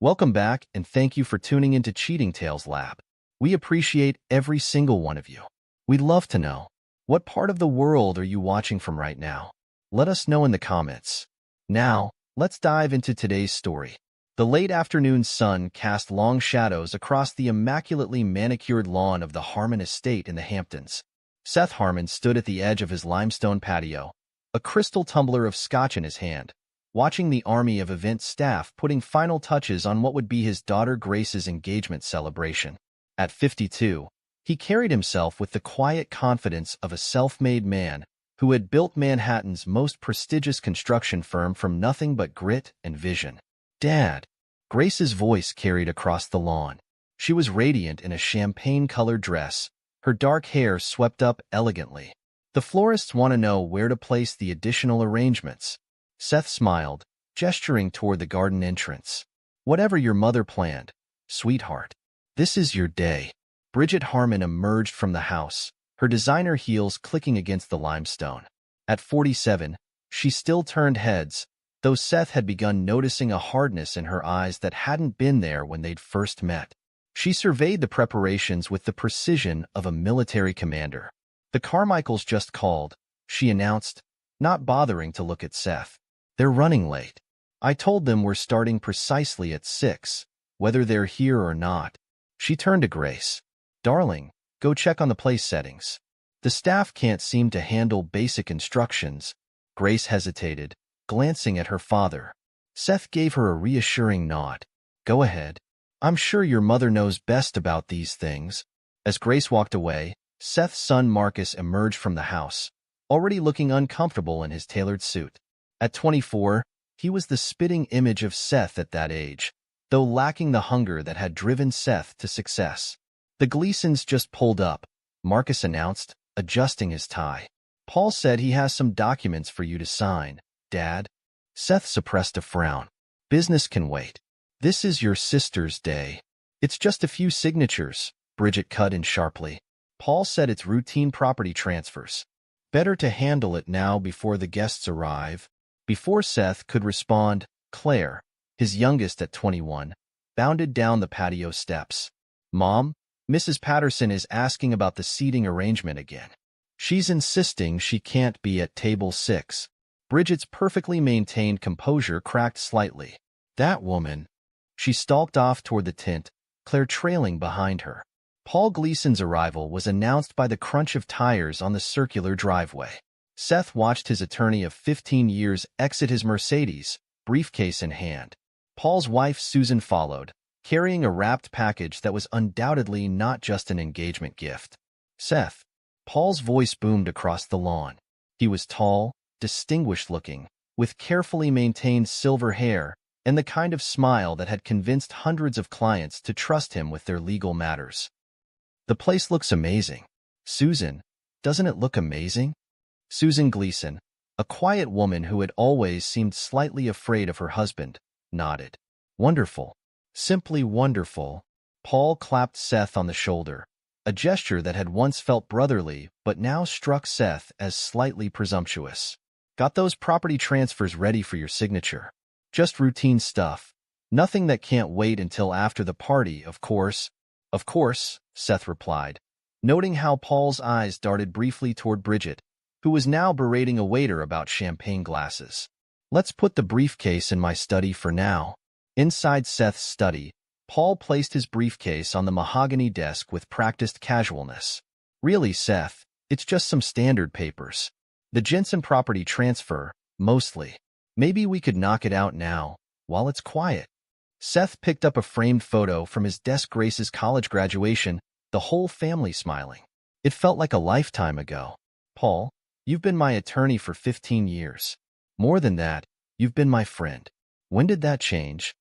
Welcome back, and thank you for tuning into Cheating Tales Lab. We appreciate every single one of you. We'd love to know, what part of the world are you watching from right now? Let us know in the comments. Now, let's dive into today's story. The late afternoon sun cast long shadows across the immaculately manicured lawn of the Harmon estate in the Hamptons. Seth Harmon stood at the edge of his limestone patio, a crystal tumbler of scotch in his hand, watching the army of event staff putting final touches on what would be his daughter Grace's engagement celebration. At 52, he carried himself with the quiet confidence of a self-made man who had built Manhattan's most prestigious construction firm from nothing but grit and vision. "Dad," Grace's voice carried across the lawn. She was radiant in a champagne-colored dress, her dark hair swept up elegantly. "The florists want to know where to place the additional arrangements." Seth smiled, gesturing toward the garden entrance. "Whatever your mother planned, sweetheart. This is your day." Bridget Harmon emerged from the house, her designer heels clicking against the limestone. At 47, she still turned heads, though Seth had begun noticing a hardness in her eyes that hadn't been there when they'd first met. She surveyed the preparations with the precision of a military commander. "The Carmichaels just called," she announced, not bothering to look at Seth. "They're running late. I told them we're starting precisely at 6, whether they're here or not." She turned to Grace. "Darling, go check on the place settings. The staff can't seem to handle basic instructions." Grace hesitated, glancing at her father. Seth gave her a reassuring nod. "Go ahead. I'm sure your mother knows best about these things." As Grace walked away, Seth's son Marcus emerged from the house, already looking uncomfortable in his tailored suit. At 24, he was the spitting image of Seth at that age, though lacking the hunger that had driven Seth to success. "The Gleasons just pulled up," Marcus announced, adjusting his tie. "Paul said he has some documents for you to sign, Dad." Seth suppressed a frown. "Business can wait. This is your sister's day." "It's just a few signatures," Bridget cut in sharply. "Paul said it's routine property transfers. Better to handle it now before the guests arrive." Before Seth could respond, Claire, his youngest at 21, bounded down the patio steps. "Mom, Mrs. Patterson is asking about the seating arrangement again. She's insisting she can't be at table 6. Bridget's perfectly maintained composure cracked slightly. "That woman." She stalked off toward the tent, Claire trailing behind her. Paul Gleason's arrival was announced by the crunch of tires on the circular driveway. Seth watched his attorney of 15 years exit his Mercedes, briefcase in hand. Paul's wife Susan followed, carrying a wrapped package that was undoubtedly not just an engagement gift. "Seth." Paul's voice boomed across the lawn. He was tall, distinguished-looking, with carefully maintained silver hair and the kind of smile that had convinced hundreds of clients to trust him with their legal matters. "The place looks amazing." "Susan, doesn't it look amazing?" Susan Gleason, a quiet woman who had always seemed slightly afraid of her husband, nodded. "Wonderful. Simply wonderful." Paul clapped Seth on the shoulder, a gesture that had once felt brotherly but now struck Seth as slightly presumptuous. "Got those property transfers ready for your signature. Just routine stuff. Nothing that can't wait until after the party, of course." "Of course," Seth replied, noting how Paul's eyes darted briefly toward Bridget, who was now berating a waiter about champagne glasses. "Let's put the briefcase in my study for now." Inside Seth's study, Paul placed his briefcase on the mahogany desk with practiced casualness. "Really, Seth, it's just some standard papers. The Jensen property transfer, mostly. Maybe we could knock it out now, while it's quiet." Seth picked up a framed photo from his desk. Grace's college graduation, the whole family smiling. It felt like a lifetime ago. "Paul, you've been my attorney for 15 years. More than that, you've been my friend. When did that change?"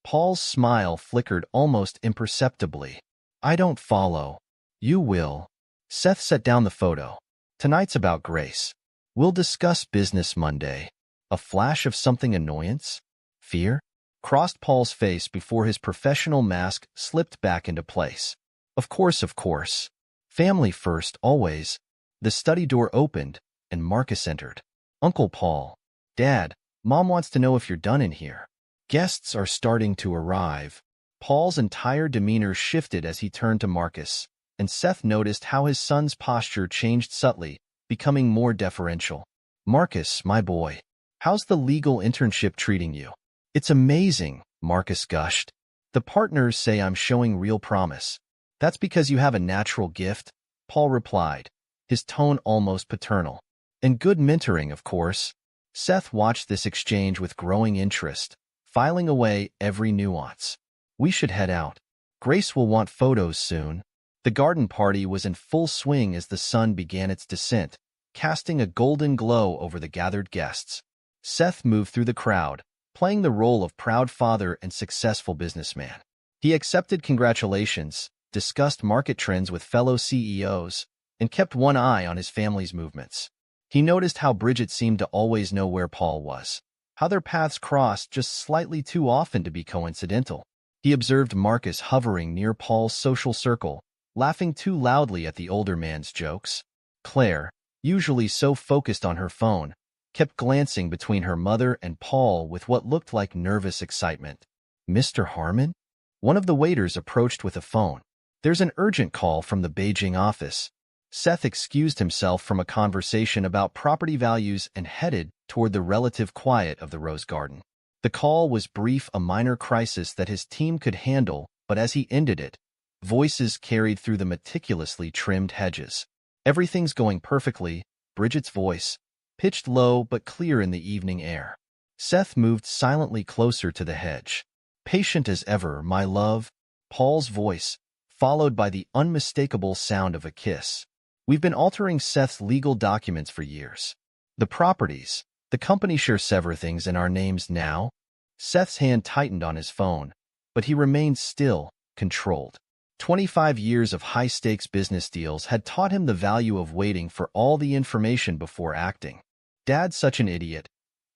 Paul's smile flickered almost imperceptibly. "I don't follow." "You will." Seth set down the photo. "Tonight's about Grace. We'll discuss business Monday." A flash of something annoyance? Fear? Crossed Paul's face before his professional mask slipped back into place. Of course. Family first, always." The study door opened, and Marcus entered. "Uncle Paul." "Dad, Mom wants to know if you're done in here." Guests are starting to arrive. Paul's entire demeanor shifted as he turned to Marcus, and Seth noticed how his son's posture changed subtly, becoming more deferential. Marcus, my boy, how's the legal internship treating you? It's amazing, Marcus gushed. The partners say I'm showing real promise. That's because you have a natural gift, Paul replied, his tone almost paternal. And good mentoring, of course. Seth watched this exchange with growing interest, filing away every nuance. We should head out. Grace will want photos soon. The garden party was in full swing as the sun began its descent, casting a golden glow over the gathered guests. Seth moved through the crowd, playing the role of proud father and successful businessman. He accepted congratulations, discussed market trends with fellow CEOs, and kept one eye on his family's movements. He noticed how Bridget seemed to always know where Paul was, how their paths crossed just slightly too often to be coincidental. He observed Marcus hovering near Paul's social circle, laughing too loudly at the older man's jokes. Claire, usually so focused on her phone, kept glancing between her mother and Paul with what looked like nervous excitement. Mr. Harmon? One of the waiters approached with a phone. There's an urgent call from the Beijing office. Seth excused himself from a conversation about property values and headed toward the relative quiet of the rose garden. The call was brief, a minor crisis that his team could handle, but as he ended it, voices carried through the meticulously trimmed hedges. Everything's going perfectly, Bridget's voice, pitched low but clear in the evening air. Seth moved silently closer to the hedge. Patient as ever, my love, Paul's voice, followed by the unmistakable sound of a kiss. We've been altering Seth's legal documents for years. The properties, the company shares everything's in our names now. Seth's hand tightened on his phone, but he remained still, controlled. 25 years of high-stakes business deals had taught him the value of waiting for all the information before acting. Dad's such an idiot.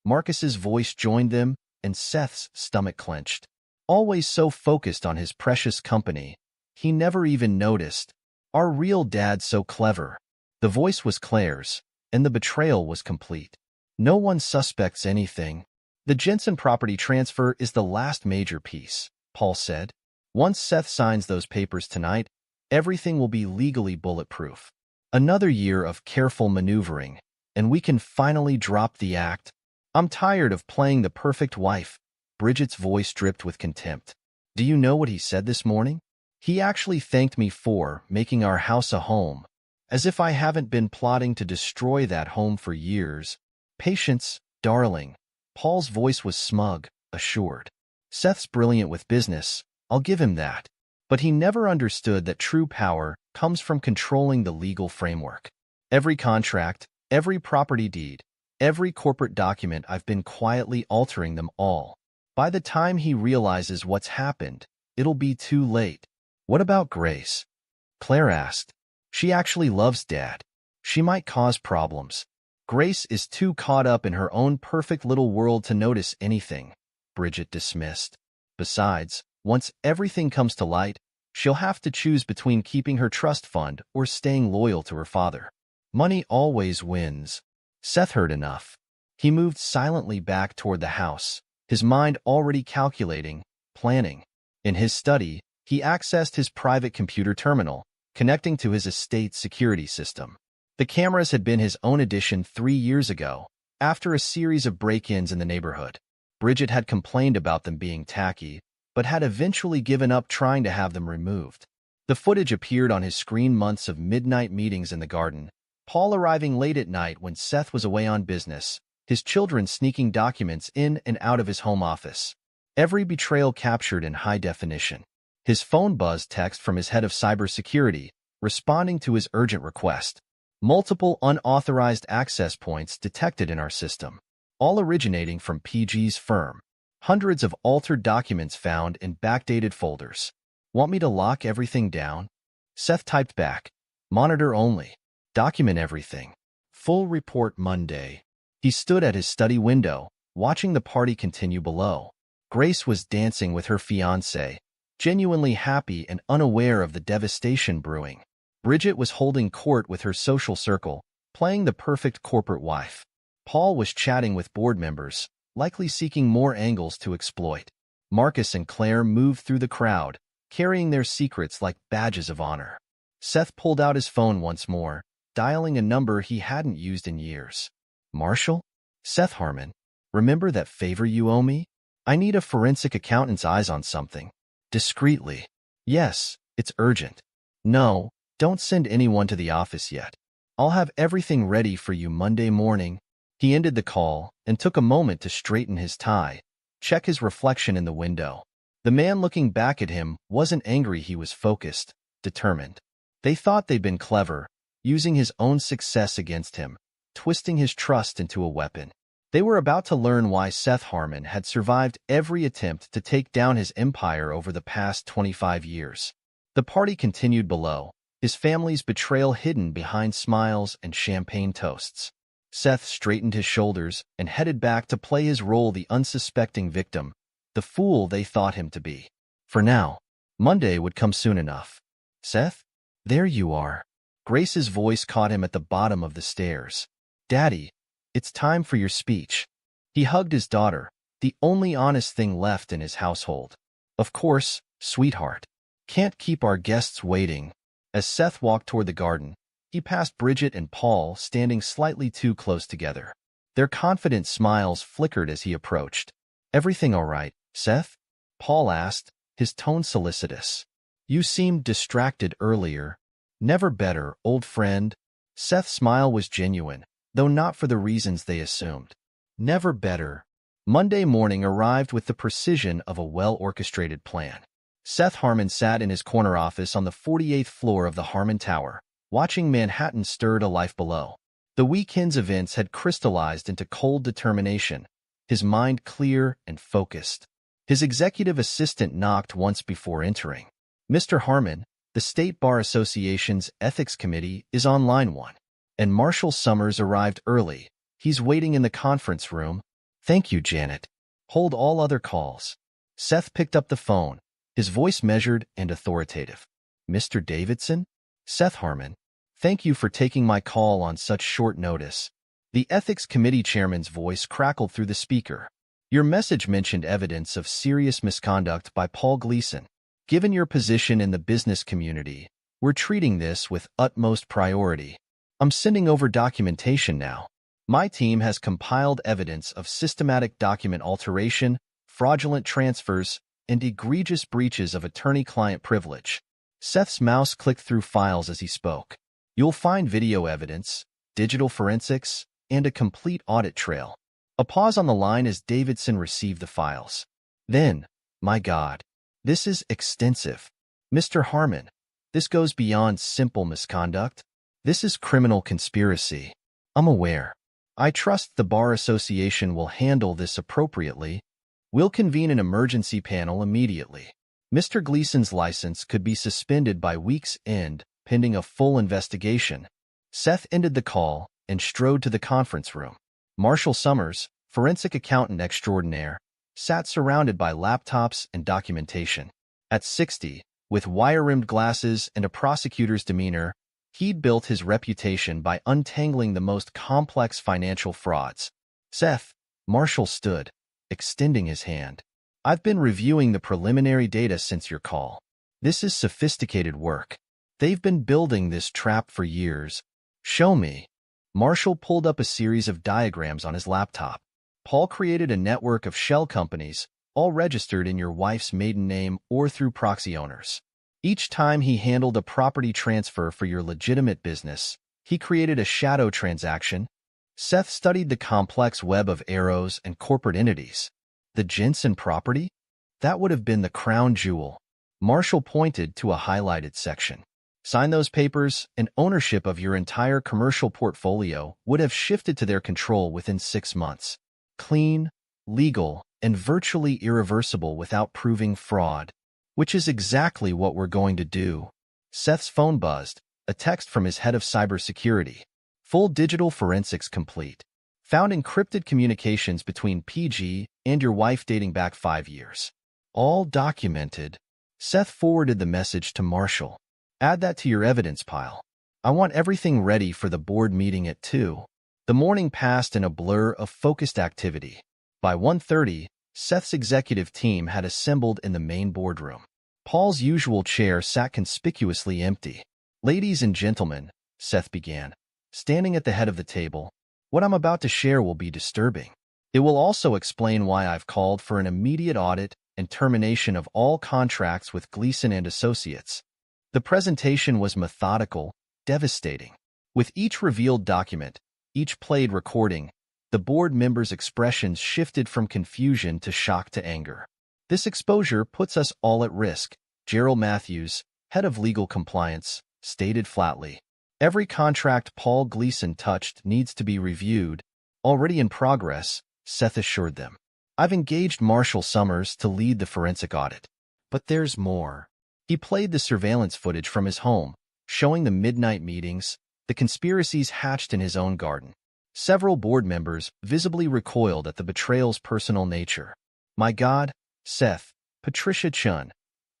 Marcus's voice joined them, and Seth's stomach clenched. Always so focused on his precious company, he never even noticed. Our real dad's so clever. The voice was Claire's, and the betrayal was complete. No one suspects anything. The Jensen property transfer is the last major piece, Paul said. Once Seth signs those papers tonight, everything will be legally bulletproof. Another year of careful maneuvering, and we can finally drop the act. I'm tired of playing the perfect wife. Bridget's voice dripped with contempt. Do you know what he said this morning? He actually thanked me for making our house a home, as if I haven't been plotting to destroy that home for years. Patience, darling. Paul's voice was smug, assured. Seth's brilliant with business, I'll give him that. But he never understood that true power comes from controlling the legal framework. Every contract, every property deed, every corporate document, I've been quietly altering them all. By the time he realizes what's happened, it'll be too late. What about Grace? Claire asked. She actually loves Dad. She might cause problems. Grace is too caught up in her own perfect little world to notice anything, Bridget dismissed. Besides, once everything comes to light, she'll have to choose between keeping her trust fund or staying loyal to her father. Money always wins. Seth heard enough. He moved silently back toward the house, his mind already calculating, planning. In his study, he accessed his private computer terminal, connecting to his estate's security system. The cameras had been his own addition 3 years ago, after a series of break-ins in the neighborhood. Bridget had complained about them being tacky, but had eventually given up trying to have them removed. The footage appeared on his screen months of midnight meetings in the garden, Paul arriving late at night when Seth was away on business, his children sneaking documents in and out of his home office. Every betrayal captured in high definition. His phone buzzed text from his head of cybersecurity, responding to his urgent request. Multiple unauthorized access points detected in our system, all originating from PG's firm. Hundreds of altered documents found in backdated folders. Want me to lock everything down? Seth typed back. Monitor only. Document everything. Full report Monday. He stood at his study window, watching the party continue below. Grace was dancing with her fiancé, genuinely happy and unaware of the devastation brewing. Bridget was holding court with her social circle, playing the perfect corporate wife. Paul was chatting with board members, likely seeking more angles to exploit. Marcus and Claire moved through the crowd, carrying their secrets like badges of honor. Seth pulled out his phone once more, dialing a number he hadn't used in years. Marshall? Seth Harmon. Remember that favor you owe me? I need a forensic accountant's eyes on something. Discreetly. Yes, it's urgent. No, don't send anyone to the office yet. I'll have everything ready for you Monday morning. He ended the call and took a moment to straighten his tie, check his reflection in the window. The man looking back at him wasn't angry, he was focused, determined. They thought they'd been clever, using his own success against him, twisting his trust into a weapon. They were about to learn why Seth Harmon had survived every attempt to take down his empire over the past 25 years. The party continued below, his family's betrayal hidden behind smiles and champagne toasts. Seth straightened his shoulders and headed back to play his role, the unsuspecting victim, the fool they thought him to be. For now, Monday would come soon enough. Seth? There you are. Grace's voice caught him at the bottom of the stairs. Daddy, it's time for your speech. He hugged his daughter, the only honest thing left in his household. Of course, sweetheart. Can't keep our guests waiting. As Seth walked toward the garden, he passed Bridget and Paul standing slightly too close together. Their confident smiles flickered as he approached. Everything all right, Seth? Paul asked, his tone solicitous. You seemed distracted earlier. Never better, old friend. Seth's smile was genuine, though not for the reasons they assumed. Never better. Monday morning arrived with the precision of a well-orchestrated plan. Seth Harmon sat in his corner office on the 48th floor of the Harmon Tower, watching Manhattan stir to life below. The weekend's events had crystallized into cold determination, his mind clear and focused. His executive assistant knocked once before entering. Mr. Harmon, the State Bar Association's Ethics Committee is on line 1. And Marshall Summers arrived early. He's waiting in the conference room. Thank you, Janet. Hold all other calls. Seth picked up the phone, his voice measured and authoritative. Mr. Davidson? Seth Harmon. Thank you for taking my call on such short notice. The Ethics Committee chairman's voice crackled through the speaker. Your message mentioned evidence of serious misconduct by Paul Gleason. Given your position in the business community, we're treating this with utmost priority. I'm sending over documentation now. My team has compiled evidence of systematic document alteration, fraudulent transfers, and egregious breaches of attorney-client privilege. Seth's mouse clicked through files as he spoke. You'll find video evidence, digital forensics, and a complete audit trail. A pause on the line as Davidson received the files. Then, my God, this is extensive. Mr. Harmon, this goes beyond simple misconduct. This is criminal conspiracy. I'm aware. I trust the Bar Association will handle this appropriately. We'll convene an emergency panel immediately. Mr. Gleason's license could be suspended by week's end, pending a full investigation. Seth ended the call and strode to the conference room. Marshall Summers, forensic accountant extraordinaire, sat surrounded by laptops and documentation. At 60, with wire-rimmed glasses and a prosecutor's demeanor, he'd built his reputation by untangling the most complex financial frauds. Seth, Marshall stood, extending his hand. I've been reviewing the preliminary data since your call. This is sophisticated work. They've been building this trap for years. Show me. Marshall pulled up a series of diagrams on his laptop. Paul created a network of shell companies, all registered in your wife's maiden name or through proxy owners. Each time he handled a property transfer for your legitimate business, he created a shadow transaction. Seth studied the complex web of arrows and corporate entities. The Jensen property? That would have been the crown jewel. Marshall pointed to a highlighted section. Sign those papers, and ownership of your entire commercial portfolio would have shifted to their control within 6 months. Clean, legal, and virtually irreversible without proving fraud. Which is exactly what we're going to do. Seth's phone buzzed, a text from his head of cybersecurity. Full digital forensics complete. Found encrypted communications between PG and your wife dating back 5 years. All documented. Seth forwarded the message to Marshall. Add that to your evidence pile. I want everything ready for the board meeting at 2. The morning passed in a blur of focused activity. By 1:30, Seth's executive team had assembled in the main boardroom. Paul's usual chair sat conspicuously empty. "Ladies and gentlemen," Seth began, standing at the head of the table, "what I'm about to share will be disturbing. It will also explain why I've called for an immediate audit and termination of all contracts with Gleason and Associates." The presentation was methodical, devastating. With each revealed document, each played recording, the board members' expressions shifted from confusion to shock to anger. "This exposure puts us all at risk," Gerald Matthews, head of legal compliance, stated flatly. "Every contract Paul Gleason touched needs to be reviewed." "Already in progress," Seth assured them. "I've engaged Marshall Summers to lead the forensic audit. But there's more." He played the surveillance footage from his home, showing the midnight meetings, the conspiracies hatched in his own garden. Several board members visibly recoiled at the betrayal's personal nature. "My God," Seth, Patricia Chun,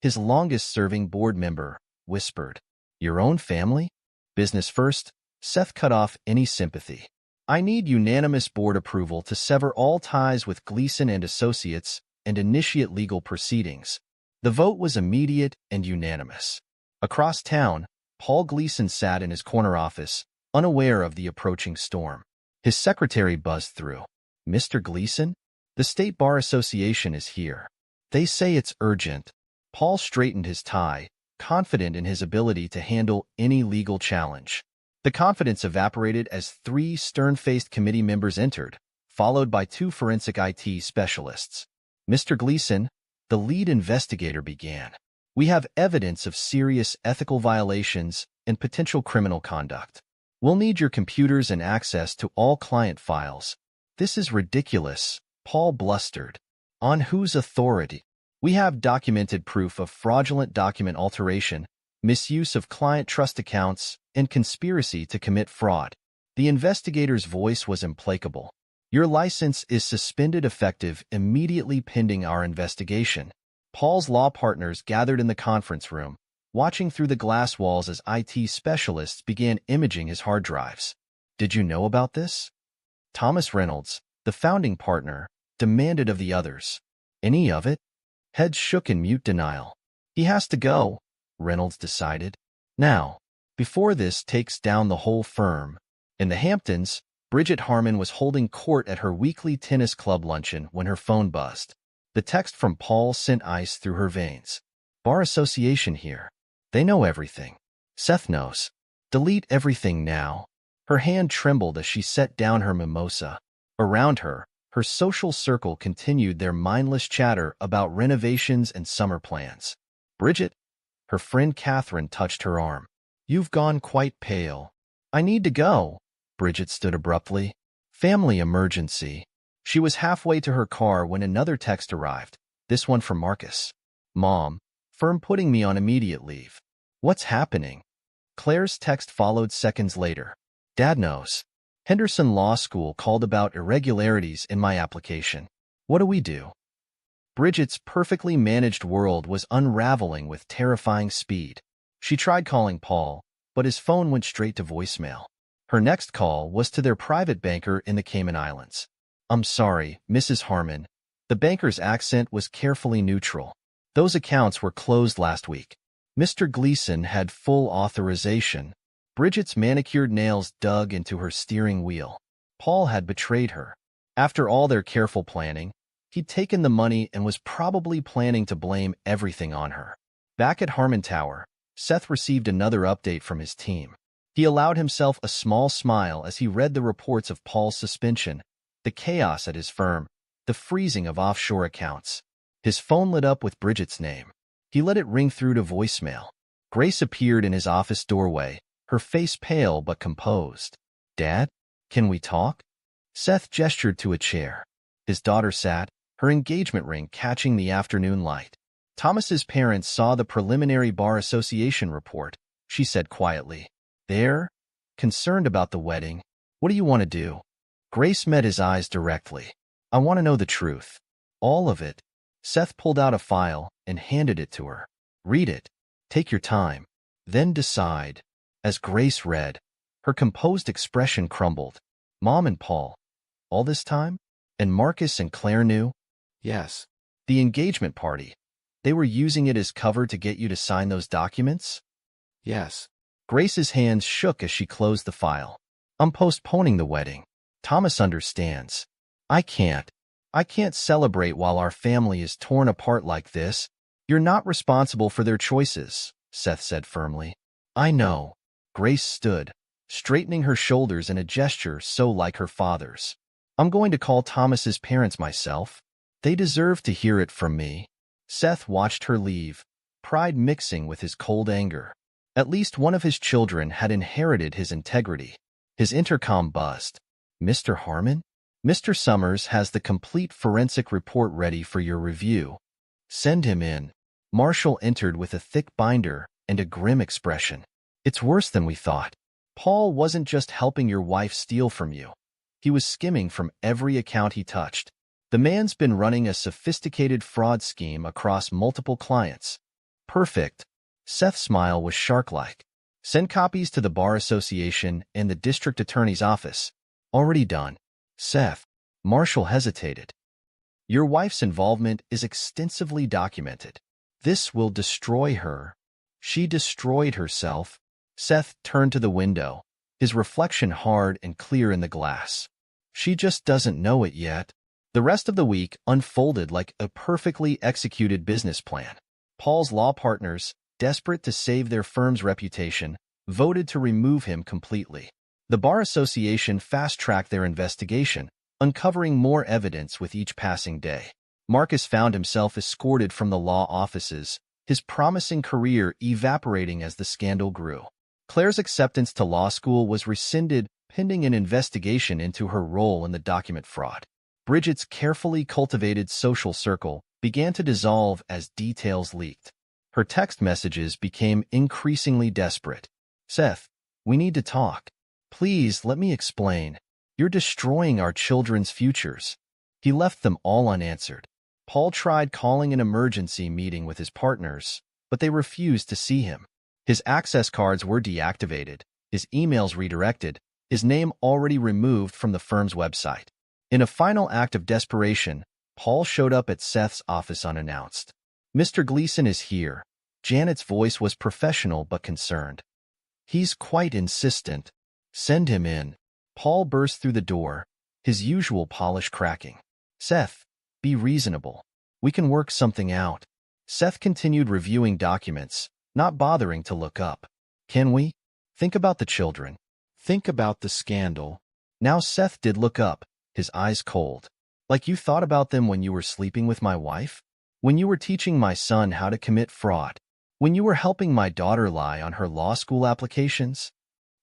his longest-serving board member, whispered. "Your own family? Business first?" Seth cut off any sympathy. "I need unanimous board approval to sever all ties with Gleason and Associates and initiate legal proceedings." The vote was immediate and unanimous. Across town, Paul Gleason sat in his corner office, unaware of the approaching storm. His secretary buzzed through. "Mr. Gleason? The State Bar Association is here. They say it's urgent." Paul straightened his tie, confident in his ability to handle any legal challenge. The confidence evaporated as 3 stern-faced committee members entered, followed by 2 forensic IT specialists. "Mr. Gleason," the lead investigator began, "we have evidence of serious ethical violations and potential criminal conduct. We'll need your computers and access to all client files." "This is ridiculous," Paul blustered. "On whose authority?" "We have documented proof of fraudulent document alteration, misuse of client trust accounts, and conspiracy to commit fraud." The investigator's voice was implacable. "Your license is suspended effective immediately pending our investigation." Paul's law partners gathered in the conference room, watching through the glass walls as IT specialists began imaging his hard drives. "Did you know about this?" Thomas Reynolds, the founding partner, demanded of the others. "Any of it?" Heads shook in mute denial. "He has to go," Reynolds decided. "Now, before this takes down the whole firm." In the Hamptons, Bridget Harmon was holding court at her weekly tennis club luncheon when her phone buzzed. The text from Paul sent ice through her veins. "Bar Association here. They know everything. Seth knows. Delete everything now." Her hand trembled as she set down her mimosa. Around her, her social circle continued their mindless chatter about renovations and summer plans. "Bridget," her friend Catherine touched her arm. "You've gone quite pale." "I need to go." Bridget stood abruptly. "Family emergency." She was halfway to her car when another text arrived, this one from Marcus. "Mom, firm putting me on immediate leave." "What's happening?" Claire's text followed seconds later. "Dad knows. Henderson Law School called about irregularities in my application. What do we do?" Bridget's perfectly managed world was unraveling with terrifying speed. She tried calling Paul, but his phone went straight to voicemail. Her next call was to their private banker in the Cayman Islands. "I'm sorry, Mrs. Harmon." The banker's accent was carefully neutral. "Those accounts were closed last week. Mr. Gleason had full authorization." Bridget's manicured nails dug into her steering wheel. Paul had betrayed her. After all their careful planning, he'd taken the money and was probably planning to blame everything on her. Back at Harmon Tower, Seth received another update from his team. He allowed himself a small smile as he read the reports of Paul's suspension, the chaos at his firm, the freezing of offshore accounts. His phone lit up with Bridget's name. He let it ring through to voicemail. Grace appeared in his office doorway, her face pale but composed. "Dad, can we talk?" Seth gestured to a chair. His daughter sat, her engagement ring catching the afternoon light. "Thomas's parents saw the preliminary Bar Association report," she said quietly. "They're concerned about the wedding. What do you want to do?" Grace met his eyes directly. "I want to know the truth. All of it." Seth pulled out a file and handed it to her. "Read it. Take your time. Then decide." As Grace read, her composed expression crumbled. "Mom and Paul. All this time? And Marcus and Claire knew? Yes. The engagement party. They were using it as cover to get you to sign those documents? Yes. Grace's hands shook as she closed the file. I'm postponing the wedding. Thomas understands. I can't. I can't celebrate while our family is torn apart like this. You're not responsible for their choices, Seth said firmly. I know. Grace stood, straightening her shoulders in a gesture so like her father's. I'm going to call Thomas's parents myself. They deserve to hear it from me. Seth watched her leave, pride mixing with his cold anger. At least one of his children had inherited his integrity. His intercom buzzed. Mr. Harmon? Mr. Summers has the complete forensic report ready for your review. Send him in. Marshall entered with a thick binder and a grim expression. It's worse than we thought. Paul wasn't just helping your wife steal from you. He was skimming from every account he touched. The man's been running a sophisticated fraud scheme across multiple clients. Perfect. Seth's smile was shark-like. Send copies to the Bar Association and the District Attorney's office. Already done. Seth. Marshall hesitated. Your wife's involvement is extensively documented. This will destroy her. She destroyed herself. Seth turned to the window, his reflection hard and clear in the glass. She just doesn't know it yet. The rest of the week unfolded like a perfectly executed business plan. Paul's law partners, desperate to save their firm's reputation, voted to remove him completely. The Bar Association fast-tracked their investigation, uncovering more evidence with each passing day. Marcus found himself escorted from the law offices, his promising career evaporating as the scandal grew. Claire's acceptance to law school was rescinded pending an investigation into her role in the document fraud. Bridget's carefully cultivated social circle began to dissolve as details leaked. Her text messages became increasingly desperate. Seth, we need to talk. Please let me explain. You're destroying our children's futures. He left them all unanswered. Paul tried calling an emergency meeting with his partners, but they refused to see him. His access cards were deactivated, his emails redirected, his name already removed from the firm's website. In a final act of desperation, Paul showed up at Seth's office unannounced. Mr. Gleason is here. Janet's voice was professional but concerned. He's quite insistent. Send him in. Paul burst through the door, his usual polish cracking. Seth, be reasonable. We can work something out. Seth continued reviewing documents, not bothering to look up. Can we? Think about the children. Think about the scandal. Now Seth did look up, his eyes cold. Like you thought about them when you were sleeping with my wife? When you were teaching my son how to commit fraud? When you were helping my daughter lie on her law school applications?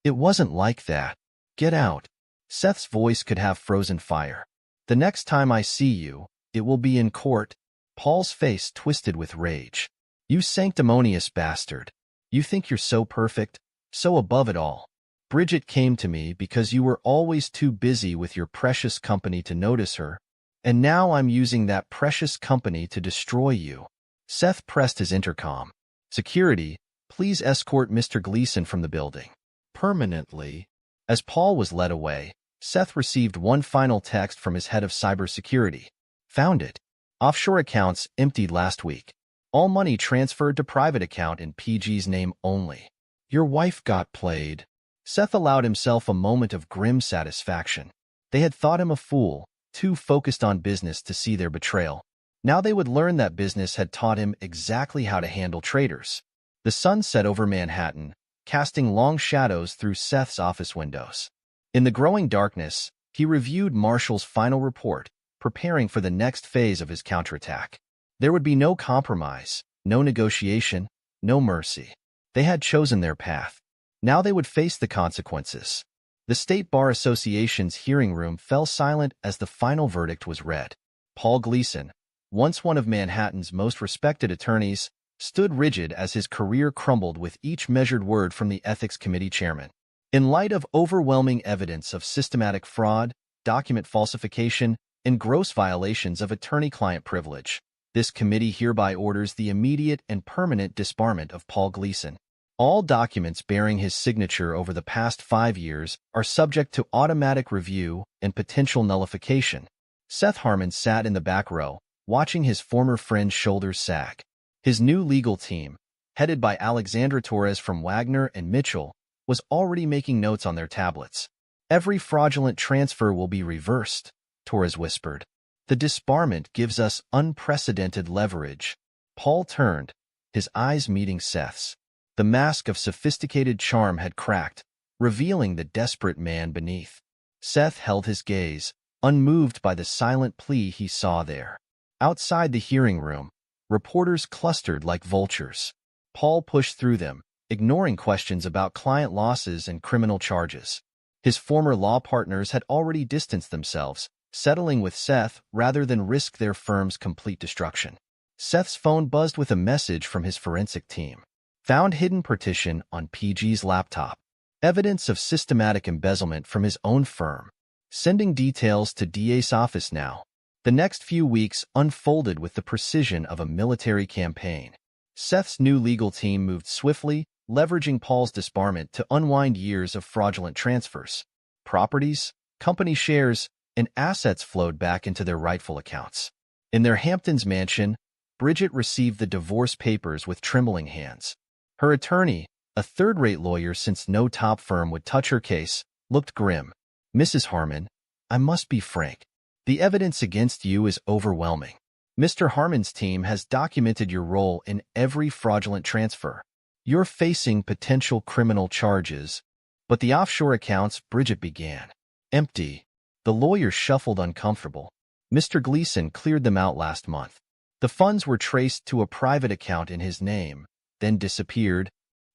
It wasn't like that. Get out. Seth's voice could have frozen fire. The next time I see you, it will be in court. Paul's face twisted with rage. You sanctimonious bastard. You think you're so perfect, so above it all. Bridget came to me because you were always too busy with your precious company to notice her, and now I'm using that precious company to destroy you. Seth pressed his intercom. Security, please escort Mr. Gleason from the building. Permanently. As Paul was led away, Seth received one final text from his head of cybersecurity. Found it. Offshore accounts emptied last week. All money transferred to private account in PG's name only. Your wife got played. Seth allowed himself a moment of grim satisfaction. They had thought him a fool, too focused on business to see their betrayal. Now they would learn that business had taught him exactly how to handle traitors. The sun set over Manhattan, casting long shadows through Seth's office windows. In the growing darkness, he reviewed Marshall's final report, preparing for the next phase of his counterattack. There would be no compromise, no negotiation, no mercy. They had chosen their path. Now they would face the consequences. The State Bar Association's hearing room fell silent as the final verdict was read. Paul Gleason, once one of Manhattan's most respected attorneys, stood rigid as his career crumbled with each measured word from the Ethics Committee chairman. In light of overwhelming evidence of systematic fraud, document falsification, and gross violations of attorney-client privilege, this committee hereby orders the immediate and permanent disbarment of Paul Gleason. All documents bearing his signature over the past 5 years are subject to automatic review and potential nullification. Seth Harmon sat in the back row, watching his former friend's shoulders sag. His new legal team, headed by Alexandra Torres from Wagner and Mitchell, was already making notes on their tablets. "Every fraudulent transfer will be reversed," Torres whispered. "The disbarment gives us unprecedented leverage." Paul turned, his eyes meeting Seth's. The mask of sophisticated charm had cracked, revealing the desperate man beneath. Seth held his gaze, unmoved by the silent plea he saw there. Outside the hearing room, reporters clustered like vultures. Paul pushed through them, ignoring questions about client losses and criminal charges. His former law partners had already distanced themselves, settling with Seth rather than risk their firm's complete destruction. Seth's phone buzzed with a message from his forensic team. Found hidden partition on PG's laptop. Evidence of systematic embezzlement from his own firm. Sending details to DA's office now. The next few weeks unfolded with the precision of a military campaign. Seth's new legal team moved swiftly, leveraging Paul's disbarment to unwind years of fraudulent transfers. Properties, company shares, and assets flowed back into their rightful accounts. In their Hamptons mansion, Bridget received the divorce papers with trembling hands. Her attorney, a third-rate lawyer since no top firm would touch her case, looked grim. "Mrs. Harmon, I must be frank. The evidence against you is overwhelming. Mr. Harmon's team has documented your role in every fraudulent transfer. You're facing potential criminal charges." "But the offshore accounts," Bridget began. "Empty." The lawyer shuffled, uncomfortable. "Mr. Gleason cleared them out last month. The funds were traced to a private account in his name, then disappeared."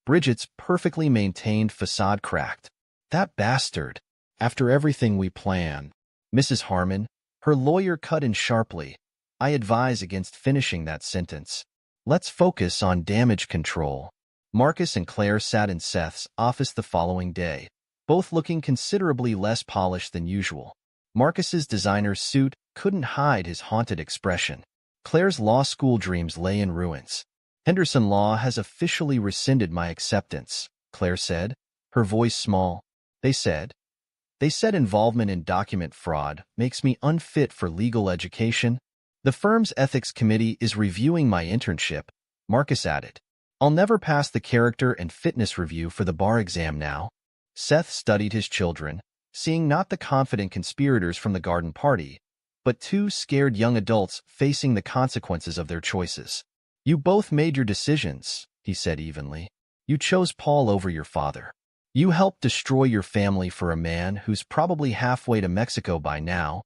Bridget's perfectly maintained facade cracked. "That bastard. After everything we planned." "Mrs. Harmon," her lawyer cut in sharply, "I advise against finishing that sentence. Let's focus on damage control." Marcus and Claire sat in Seth's office the following day, both looking considerably less polished than usual. Marcus's designer suit couldn't hide his haunted expression. Claire's law school dreams lay in ruins. "Henderson Law has officially rescinded my acceptance," Claire said, her voice small. They said involvement in document fraud makes me unfit for legal education. The firm's ethics committee is reviewing my internship," Marcus added. "I'll never pass the character and fitness review for the bar exam now." Seth studied his children, seeing not the confident conspirators from the garden party, but two scared young adults facing the consequences of their choices. "You both made your decisions," he said evenly. "You chose Paul over your father. You helped destroy your family for a man who's probably halfway to Mexico by now."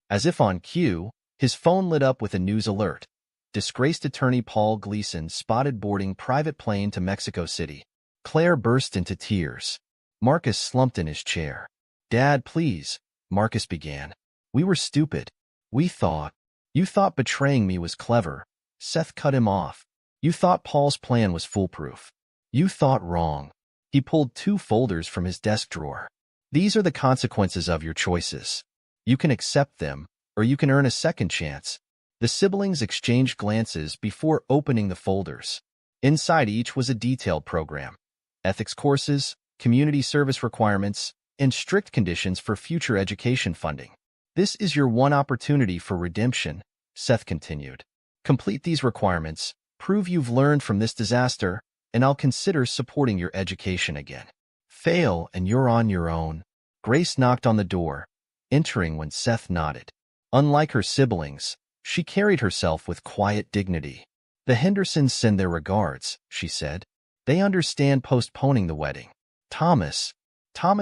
As if on cue, his phone lit up with a news alert. Disgraced attorney Paul Gleason spotted boarding private plane to Mexico City. Claire burst into tears. Marcus slumped in his chair. "Dad, please," Marcus began. "We were stupid. You thought betraying me was clever." Seth cut him off. "You thought Paul's plan was foolproof. You thought wrong." He pulled two folders from his desk drawer. "These are the consequences of your choices. You can accept them, or you can earn a second chance." The siblings exchanged glances before opening the folders. Inside each was a detailed program. Ethics courses, community service requirements, and strict conditions for future education funding. "This is your one opportunity for redemption," Seth continued. "Complete these requirements, prove you've learned from this disaster, and I'll consider supporting your education again. Fail, and you're on your own." Grace knocked on the door, entering when Seth nodded. Unlike her siblings, she carried herself with quiet dignity. "The Hendersons send their regards," she said. "They understand postponing the wedding. Thomas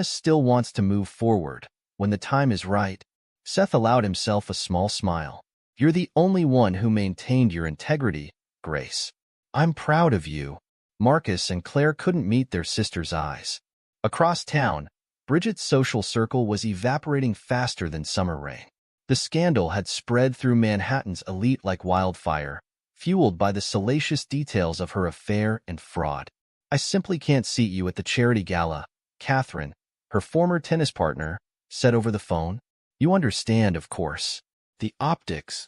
still wants to move forward when the time is right." Seth allowed himself a small smile. "You're the only one who maintained your integrity, Grace. I'm proud of you." Marcus and Claire couldn't meet their sister's eyes. Across town, Bridget's social circle was evaporating faster than summer rain. The scandal had spread through Manhattan's elite like wildfire, fueled by the salacious details of her affair and fraud. "I simply can't seat you at the charity gala," Catherine, her former tennis partner, said over the phone. "You understand, of course. The optics."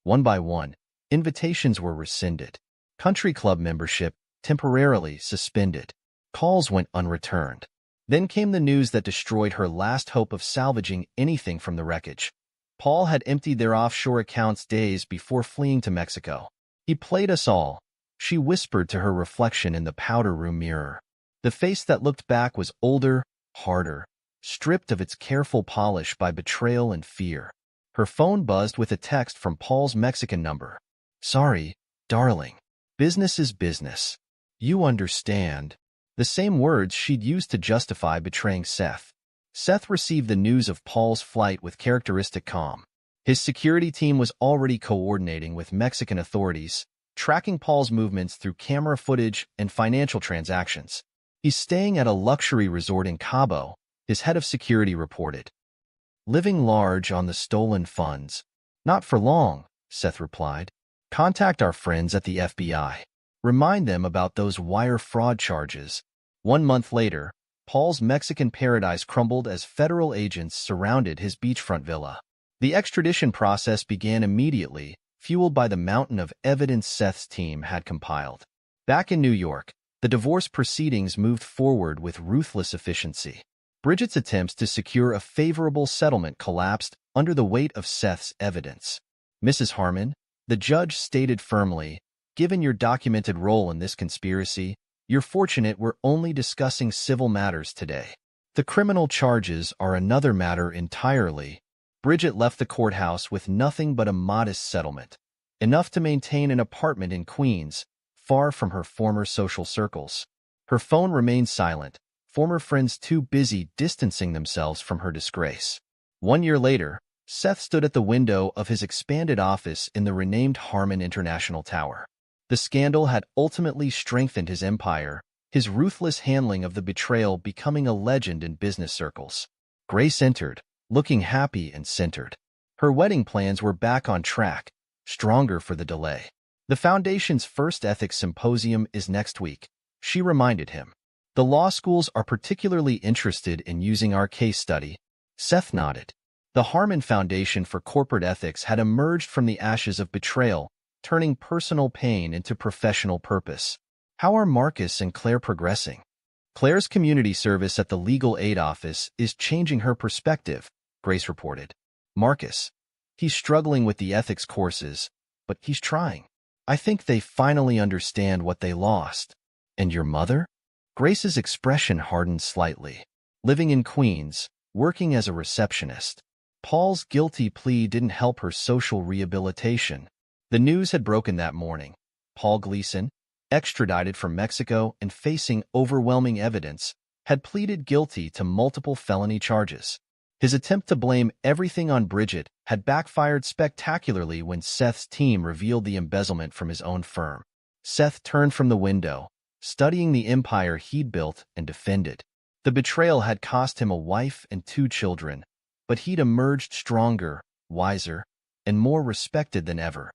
One by one, invitations were rescinded. Country club membership temporarily suspended. Calls went unreturned. Then came the news that destroyed her last hope of salvaging anything from the wreckage. Paul had emptied their offshore accounts days before fleeing to Mexico. He played us all, she whispered to her reflection in the powder room mirror. The face that looked back was older, harder, stripped of its careful polish by betrayal and fear. Her phone buzzed with a text from Paul's Mexican number. "Sorry, darling. Business is business. You understand." The same words she'd used to justify betraying Seth. Seth received the news of Paul's flight with characteristic calm. His security team was already coordinating with Mexican authorities, tracking Paul's movements through camera footage and financial transactions. "He's staying at a luxury resort in Cabo," his head of security reported. "Living large on the stolen funds." "Not for long," Seth replied. "Contact our friends at the FBI. Remind them about those wire fraud charges." 1 month later, Paul's Mexican paradise crumbled as federal agents surrounded his beachfront villa. The extradition process began immediately, fueled by the mountain of evidence Seth's team had compiled. Back in New York, the divorce proceedings moved forward with ruthless efficiency. Bridget's attempts to secure a favorable settlement collapsed under the weight of Seth's evidence. "Mrs. Harmon," the judge stated firmly, "given your documented role in this conspiracy, you're fortunate we're only discussing civil matters today. The criminal charges are another matter entirely." Bridget left the courthouse with nothing but a modest settlement, enough to maintain an apartment in Queens, far from her former social circles. Her phone remained silent, former friends too busy distancing themselves from her disgrace. 1 year later, Seth stood at the window of his expanded office in the renamed Harmon International Tower. The scandal had ultimately strengthened his empire, his ruthless handling of the betrayal becoming a legend in business circles. Grace entered, looking happy and centered. Her wedding plans were back on track, stronger for the delay. "The Foundation's first ethics symposium is next week," she reminded him. "The law schools are particularly interested in using our case study." Seth nodded. The Harmon Foundation for Corporate Ethics had emerged from the ashes of betrayal, turning personal pain into professional purpose. "How are Marcus and Claire progressing?" "Claire's community service at the legal aid office is changing her perspective," Grace reported. "Marcus, he's struggling with the ethics courses, but he's trying. I think they finally understand what they lost." "And your mother?" Grace's expression hardened slightly. "Living in Queens, working as a receptionist." Paul's guilty plea didn't help her social rehabilitation. The news had broken that morning. Paul Gleason, extradited from Mexico and facing overwhelming evidence, had pleaded guilty to multiple felony charges. His attempt to blame everything on Bridget had backfired spectacularly when Seth's team revealed the embezzlement from his own firm. Seth turned from the window, studying the empire he'd built and defended. The betrayal had cost him a wife and 2 children, but he'd emerged stronger, wiser, and more respected than ever.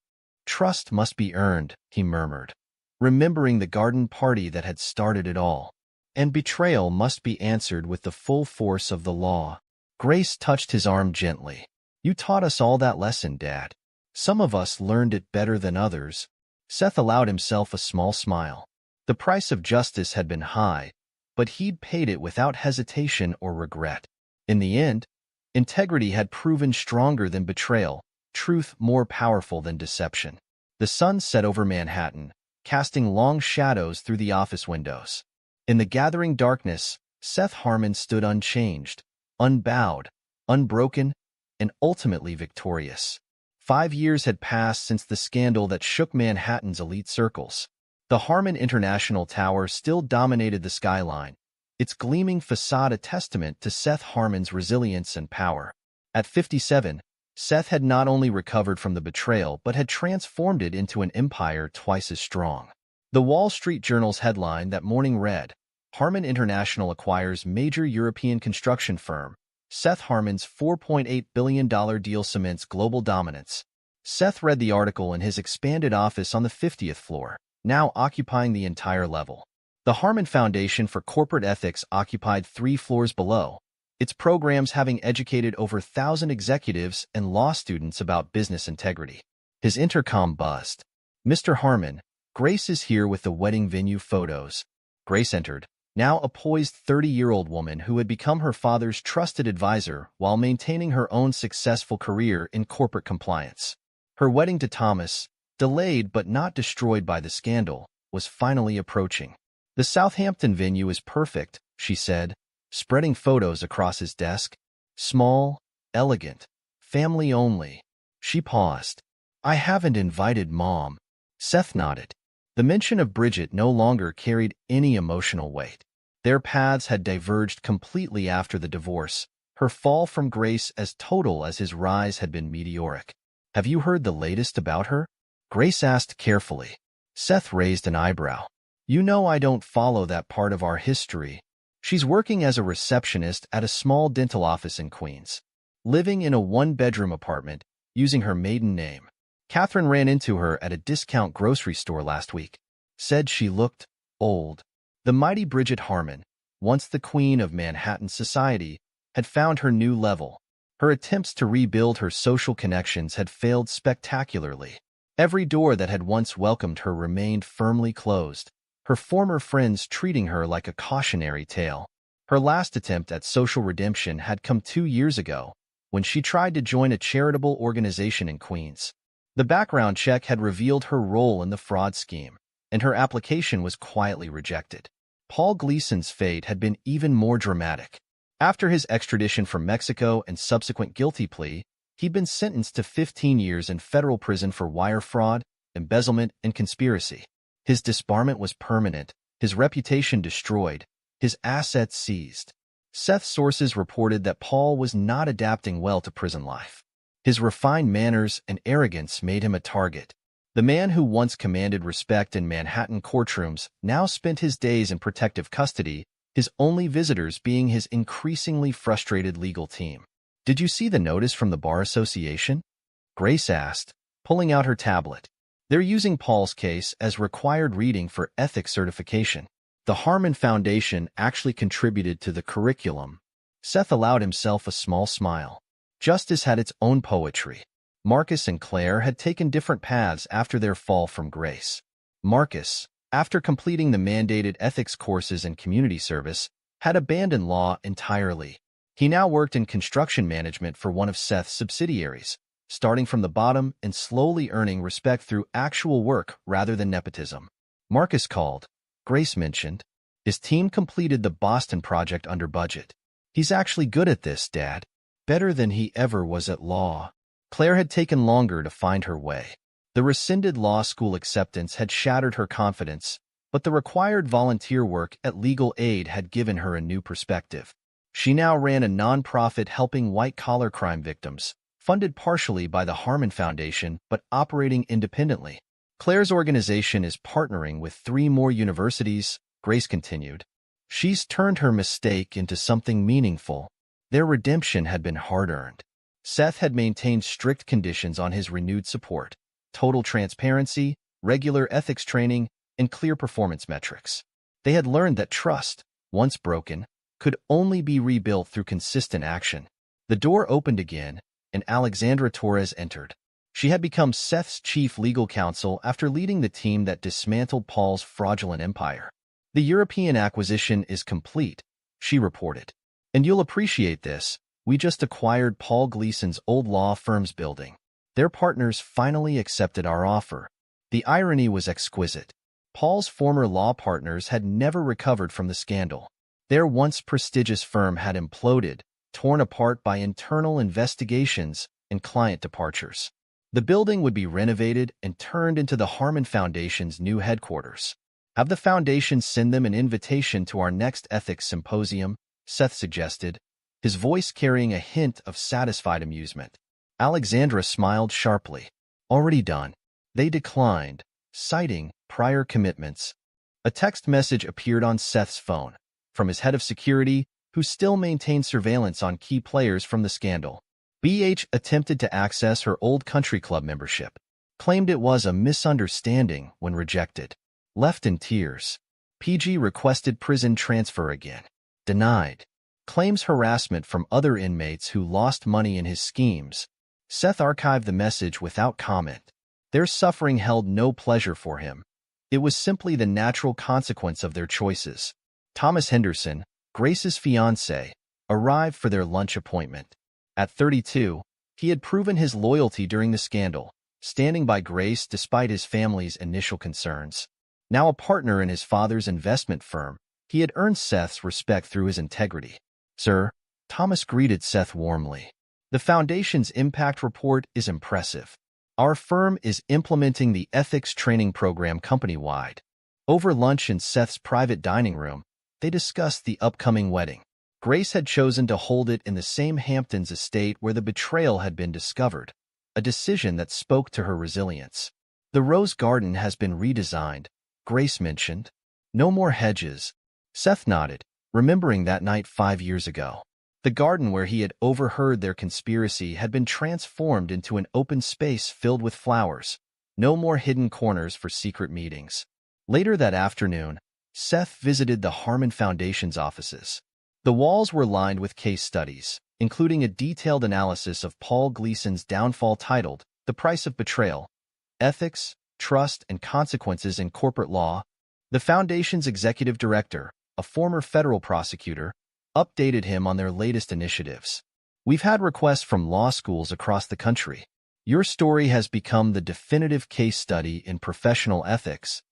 "Trust must be earned," he murmured, remembering the garden party that had started it all. "And betrayal must be answered with the full force of the law." Grace touched his arm gently. "You taught us all that lesson, Dad. Some of us learned it better than others." Seth allowed himself a small smile. The price of justice had been high, but he'd paid it without hesitation or regret. In the end, integrity had proven stronger than betrayal, truth more powerful than deception. The sun set over Manhattan, casting long shadows through the office windows. In the gathering darkness, Seth Harmon stood unchanged, unbowed, unbroken, and ultimately victorious. 5 years had passed since the scandal that shook Manhattan's elite circles. The Harmon International Tower still dominated the skyline, its gleaming facade a testament to Seth Harmon's resilience and power. At 57, Seth had not only recovered from the betrayal but had transformed it into an empire twice as strong. The Wall Street Journal's headline that morning read, "Harmon International acquires major European construction firm. Seth Harmon's $4.8 billion deal cements global dominance." Seth read the article in his expanded office on the 50th floor, now occupying the entire level. The Harmon Foundation for Corporate Ethics occupied 3 floors below, its programs having educated over 1,000 executives and law students about business integrity. His intercom buzzed. "Mr. Harmon, Grace is here with the wedding venue photos." Grace entered, now a poised 30-year-old woman who had become her father's trusted advisor while maintaining her own successful career in corporate compliance. Her wedding to Thomas, delayed but not destroyed by the scandal, was finally approaching. "The Southampton venue is perfect," she said, spreading photos across his desk. "Small, elegant, family only." She paused. "I haven't invited Mom." Seth nodded. The mention of Bridget no longer carried any emotional weight. Their paths had diverged completely after the divorce, her fall from grace as total as his rise had been meteoric. "Have you heard the latest about her?" Grace asked carefully. Seth raised an eyebrow. "You know I don't follow that part of our history. She's working as a receptionist at a small dental office in Queens, living in a one-bedroom apartment, using her maiden name. Catherine ran into her at a discount grocery store last week. Said she looked old." The mighty Bridget Harmon, once the queen of Manhattan society, had found her new level. Her attempts to rebuild her social connections had failed spectacularly. Every door that had once welcomed her remained firmly closed, her former friends treating her like a cautionary tale. Her last attempt at social redemption had come 2 years ago, when she tried to join a charitable organization in Queens. The background check had revealed her role in the fraud scheme, and her application was quietly rejected. Paul Gleason's fate had been even more dramatic. After his extradition from Mexico and subsequent guilty plea, he'd been sentenced to 15 years in federal prison for wire fraud, embezzlement, and conspiracy. His disbarment was permanent, his reputation destroyed, his assets seized. Seth's sources reported that Paul was not adapting well to prison life. His refined manners and arrogance made him a target. The man who once commanded respect in Manhattan courtrooms now spent his days in protective custody, his only visitors being his increasingly frustrated legal team. "Did you see the notice from the Bar Association?" Grace asked, pulling out her tablet. "They're using Paul's case as required reading for ethics certification. The Harmon Foundation actually contributed to the curriculum." Seth allowed himself a small smile. Justice had its own poetry. Marcus and Claire had taken different paths after their fall from grace. Marcus, after completing the mandated ethics courses and community service, had abandoned law entirely. He now worked in construction management for one of Seth's subsidiaries, starting from the bottom and slowly earning respect through actual work rather than nepotism. Marcus called. Grace mentioned. "His team completed the Boston project under budget. He's actually good at this, Dad. Better than he ever was at law." Claire had taken longer to find her way. The rescinded law school acceptance had shattered her confidence, but the required volunteer work at Legal Aid had given her a new perspective. She now ran a nonprofit helping white-collar crime victims, funded partially by the Harmon Foundation but operating independently. "Claire's organization is partnering with 3 more universities," Grace continued. "She's turned her mistake into something meaningful." Their redemption had been hard-earned. Seth had maintained strict conditions on his renewed support: total transparency, regular ethics training, and clear performance metrics. They had learned that trust, once broken, could only be rebuilt through consistent action. The door opened again, and Alexandra Torres entered. She had become Seth's chief legal counsel after leading the team that dismantled Paul's fraudulent empire. "The European acquisition is complete," she reported. "And you'll appreciate this. We just acquired Paul Gleason's old law firm's building. Their partners finally accepted our offer." The irony was exquisite. Paul's former law partners had never recovered from the scandal. Their once prestigious firm had imploded, torn apart by internal investigations and client departures. The building would be renovated and turned into the Harmon Foundation's new headquarters. "Have the foundation send them an invitation to our next ethics symposium," Seth suggested, his voice carrying a hint of satisfied amusement. Alexandra smiled sharply. "Already done." They declined, citing prior commitments. A text message appeared on Seth's phone, from his head of security, who still maintained surveillance on key players from the scandal. BH attempted to access her old country club membership, claimed it was a misunderstanding when rejected. Left in tears. PG requested prison transfer again. Denied. Claims harassment from other inmates who lost money in his schemes. Seth archived the message without comment. Their suffering held no pleasure for him. It was simply the natural consequence of their choices. Thomas Henderson, Grace's fiancé, arrived for their lunch appointment. At 32, he had proven his loyalty during the scandal, standing by Grace despite his family's initial concerns. Now a partner in his father's investment firm, he had earned Seth's respect through his integrity. "Sir," Thomas greeted Seth warmly. "The Foundation's impact report is impressive. Our firm is implementing the ethics training program company-wide." Over lunch in Seth's private dining room, they discussed the upcoming wedding. Grace had chosen to hold it in the same Hamptons estate where the betrayal had been discovered, a decision that spoke to her resilience. "The rose garden has been redesigned," Grace mentioned. "No more hedges." Seth nodded, remembering that night 5 years ago. The garden where he had overheard their conspiracy had been transformed into an open space filled with flowers. No more hidden corners for secret meetings. Later that afternoon, Seth visited the Harmon Foundation's offices. The walls were lined with case studies, including a detailed analysis of Paul Gleason's downfall titled "The Price of Betrayal: Ethics, Trust, and Consequences in Corporate Law." The Foundation's executive director, a former federal prosecutor, updated him on their latest initiatives. "We've had requests from law schools across the country. Your story has become the definitive case study in professional ethics."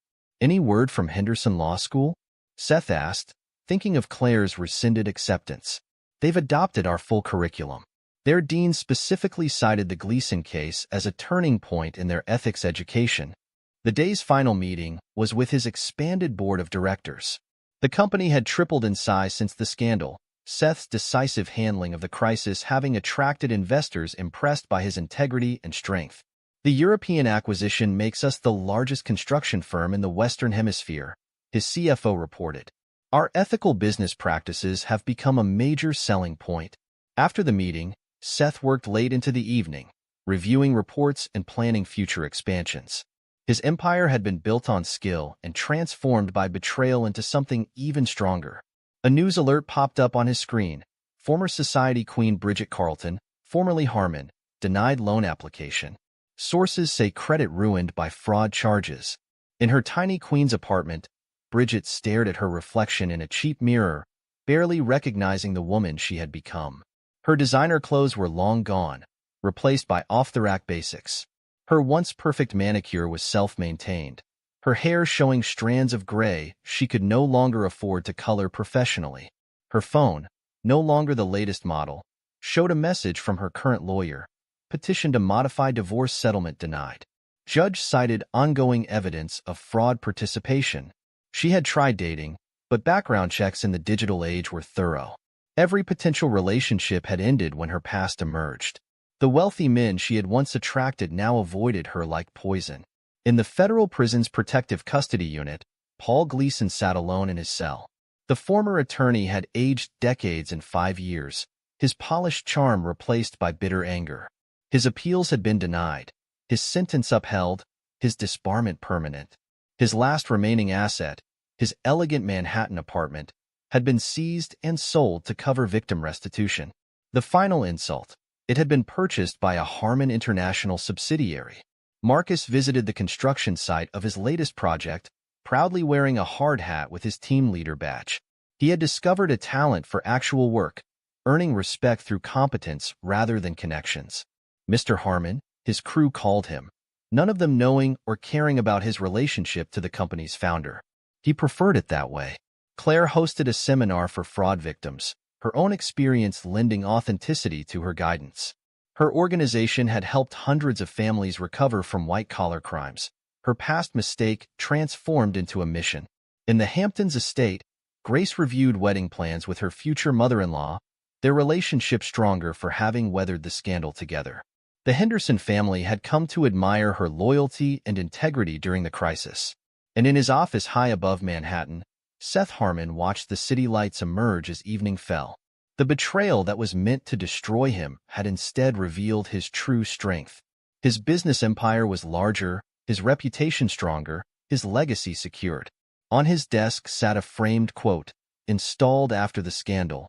"Any word from Henderson Law School?" Seth asked, thinking of Claire's rescinded acceptance. "They've adopted our full curriculum. Their dean specifically cited the Gleason case as a turning point in their ethics education." The day's final meeting was with his expanded board of directors. The company had tripled in size since the scandal, Seth's decisive handling of the crisis having attracted investors impressed by his integrity and strength. "The European acquisition makes us the largest construction firm in the Western Hemisphere," his CFO reported. "Our ethical business practices have become a major selling point." After the meeting, Seth worked late into the evening, reviewing reports and planning future expansions. His empire had been built on skill and transformed by betrayal into something even stronger. A news alert popped up on his screen. Former Society Queen Bridget Carlton, formerly Harmon, denied loan application. Sources say credit ruined by fraud charges. In her tiny Queens apartment, Bridget stared at her reflection in a cheap mirror, barely recognizing the woman she had become. Her designer clothes were long gone, replaced by off-the-rack basics. Her once perfect manicure was self-maintained, her hair showing strands of gray she could no longer afford to color professionally. Her phone, no longer the latest model, showed a message from her current lawyer: "Petition to modify divorce settlement denied." Judge cited ongoing evidence of fraud participation. She had tried dating, but background checks in the digital age were thorough. Every potential relationship had ended when her past emerged. The wealthy men she had once attracted now avoided her like poison. In the federal prison's protective custody unit, Paul Gleason sat alone in his cell. The former attorney had aged decades in 5 years, his polished charm replaced by bitter anger. His appeals had been denied, his sentence upheld, his disbarment permanent. His last remaining asset, his elegant Manhattan apartment, had been seized and sold to cover victim restitution. The final insult: it had been purchased by a Harmon International subsidiary. Marcus visited the construction site of his latest project, proudly wearing a hard hat with his team leader badge. He had discovered a talent for actual work, earning respect through competence rather than connections. Mr. Harmon, his crew called him, none of them knowing or caring about his relationship to the company's founder. He preferred it that way. Claire hosted a seminar for fraud victims, her own experience lending authenticity to her guidance. Her organization had helped hundreds of families recover from white-collar crimes, her past mistake transformed into a mission. In the Hamptons estate, Grace reviewed wedding plans with her future mother-in-law, their relationship stronger for having weathered the scandal together. The Henderson family had come to admire her loyalty and integrity during the crisis. And in his office high above Manhattan, Seth Harmon watched the city lights emerge as evening fell. The betrayal that was meant to destroy him had instead revealed his true strength. His business empire was larger, his reputation stronger, his legacy secured. On his desk sat a framed quote, installed after the scandal: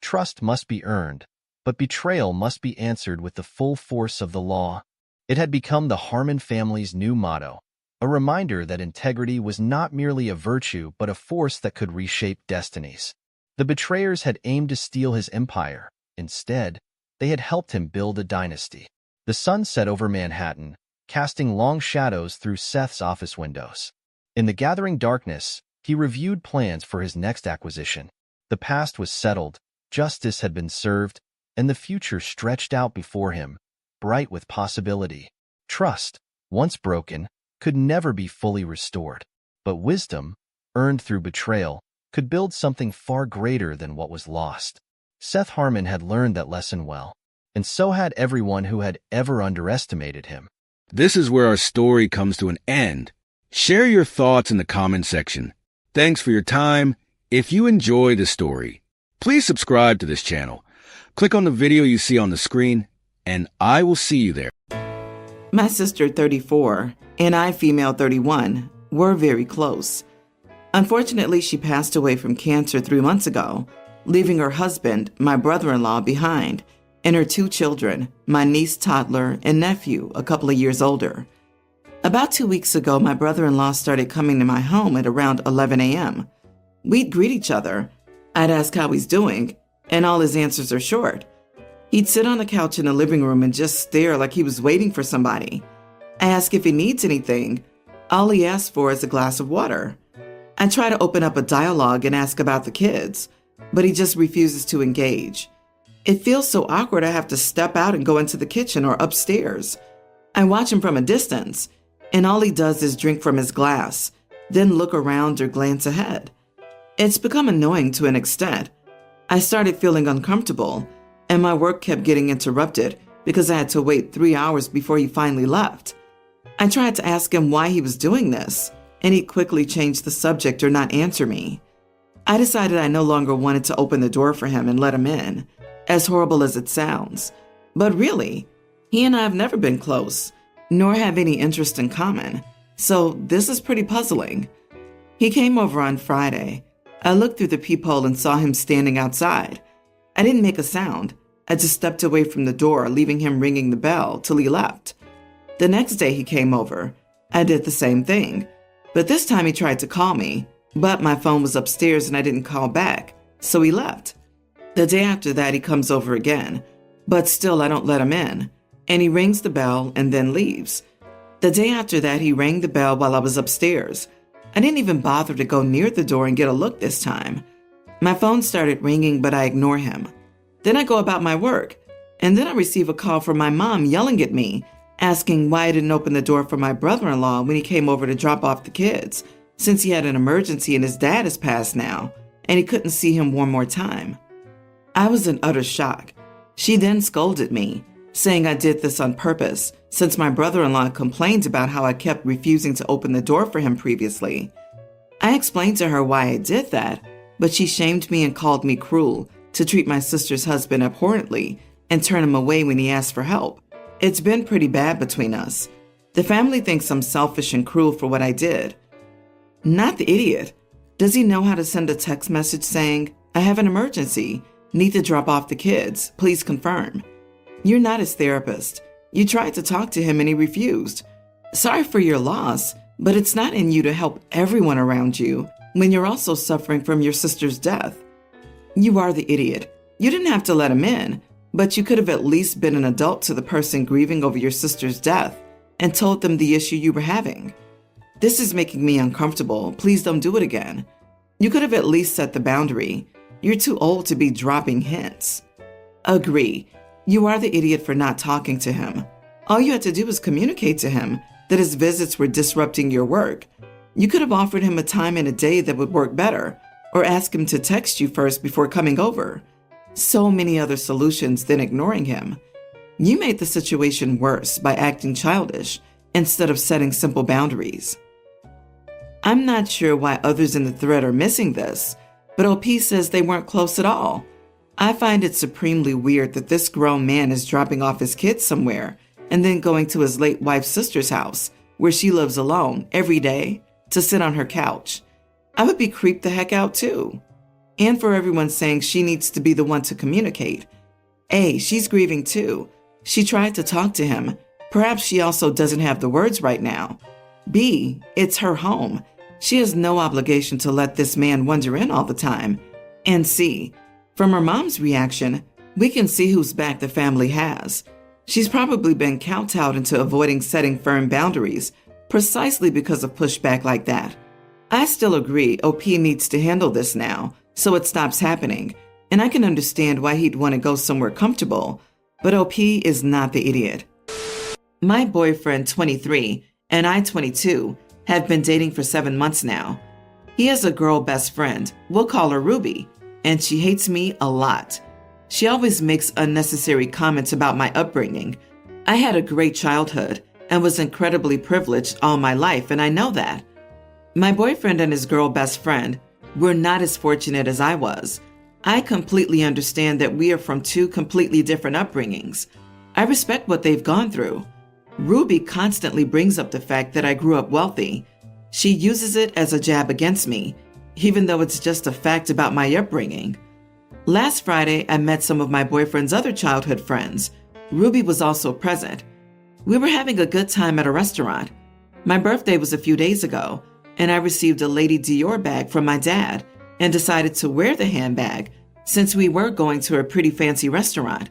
"Trust must be earned, but betrayal must be answered with the full force of the law." It had become the Harmon family's new motto, a reminder that integrity was not merely a virtue but a force that could reshape destinies. The betrayers had aimed to steal his empire. Instead, they had helped him build a dynasty. The sun set over Manhattan, casting long shadows through Seth's office windows. In the gathering darkness, he reviewed plans for his next acquisition. The past was settled, justice had been served, and the future stretched out before him, bright with possibility. Trust, once broken, could never be fully restored. But wisdom, earned through betrayal, could build something far greater than what was lost. Seth Harmon had learned that lesson well, and so had everyone who had ever underestimated him. This is where our story comes to an end. Share your thoughts in the comment section. Thanks for your time. If you enjoy the story, please subscribe to this channel. Click on the video you see on the screen, and I will see you there. My sister, 34, and I, female 31, were very close. Unfortunately, she passed away from cancer 3 months ago, leaving her husband, my brother-in-law, behind, and her 2 children, my niece, toddler, and nephew, a couple of years older. About 2 weeks ago, my brother-in-law started coming to my home at around 11 a.m. We'd greet each other. I'd ask how he's doing, and all his answers are short. He'd sit on the couch in the living room and just stare like he was waiting for somebody. I ask if he needs anything. All he asks for is a glass of water. I try to open up a dialogue and ask about the kids, but he just refuses to engage. It feels so awkward I have to step out and go into the kitchen or upstairs. I watch him from a distance, and all he does is drink from his glass, then look around or glance ahead. It's become annoying to an extent. I started feeling uncomfortable, and my work kept getting interrupted because I had to wait 3 hours before he finally left. I tried to ask him why he was doing this, and he quickly changed the subject or not answer me. I decided I no longer wanted to open the door for him and let him in, as horrible as it sounds. But really, he and I have never been close, nor have any interest in common, so this is pretty puzzling. He came over on Friday. I looked through the peephole and saw him standing outside. I didn't make a sound. I just stepped away from the door, leaving him ringing the bell till he left. The next day he came over. I did the same thing, but this time he tried to call me, but my phone was upstairs and I didn't call back, so he left. The day after that he comes over again, but still I don't let him in, and he rings the bell and then leaves. The day after that he rang the bell while I was upstairs. I didn't even bother to go near the door and get a look this time. My phone started ringing, but I ignore him. Then I go about my work, and then I receive a call from my mom yelling at me, asking why I didn't open the door for my brother-in-law when he came over to drop off the kids, since he had an emergency and his dad has passed now, and he couldn't see him one more time. I was in utter shock. She then scolded me, saying I did this on purpose, since my brother-in-law complained about how I kept refusing to open the door for him previously. I explained to her why I did that, but she shamed me and called me cruel to treat my sister's husband abhorrently and turn him away when he asked for help. It's been pretty bad between us. The family thinks I'm selfish and cruel for what I did. Not the idiot. Does he know how to send a text message saying, I have an emergency, need to drop off the kids, please confirm? You're not his therapist. You tried to talk to him and he refused. Sorry for your loss, but it's not in you to help everyone around you when you're also suffering from your sister's death. You are the idiot. You didn't have to let him in, but you could have at least been an adult to the person grieving over your sister's death and told them the issue you were having. This is making me uncomfortable. Please don't do it again. You could have at least set the boundary. You're too old to be dropping hints. Agree. You are the idiot for not talking to him. All you had to do was communicate to him that his visits were disrupting your work. You could have offered him a time and a day that would work better, or ask him to text you first before coming over. So many other solutions than ignoring him. You made the situation worse by acting childish instead of setting simple boundaries. I'm not sure why others in the thread are missing this, but OP says they weren't close at all. I find it supremely weird that this grown man is dropping off his kids somewhere and then going to his late wife's sister's house, where she lives alone, every day, to sit on her couch. I would be creeped the heck out too. And for everyone saying she needs to be the one to communicate. She's grieving too. She tried to talk to him. Perhaps she also doesn't have the words right now. B, it's her home. She has no obligation to let this man wander in all the time. And C, from her mom's reaction, we can see whose back the family has. She's probably been kowtowed into avoiding setting firm boundaries precisely because of pushback like that. I still agree OP needs to handle this now so it stops happening, and I can understand why he'd want to go somewhere comfortable, but OP is not the idiot. My boyfriend, 23, and I, 22, have been dating for 7 months now. He has a girl best friend, we'll call her Ruby, and she hates me a lot. She always makes unnecessary comments about my upbringing. I had a great childhood and was incredibly privileged all my life, and I know that. My boyfriend and his girl best friend were not as fortunate as I was. I completely understand that we are from two completely different upbringings. I respect what they've gone through. Ruby constantly brings up the fact that I grew up wealthy. She uses it as a jab against me, even though it's just a fact about my upbringing. Last Friday, I met some of my boyfriend's other childhood friends. Ruby was also present. We were having a good time at a restaurant. My birthday was a few days ago, and I received a Lady Dior bag from my dad and decided to wear the handbag since we were going to a pretty fancy restaurant.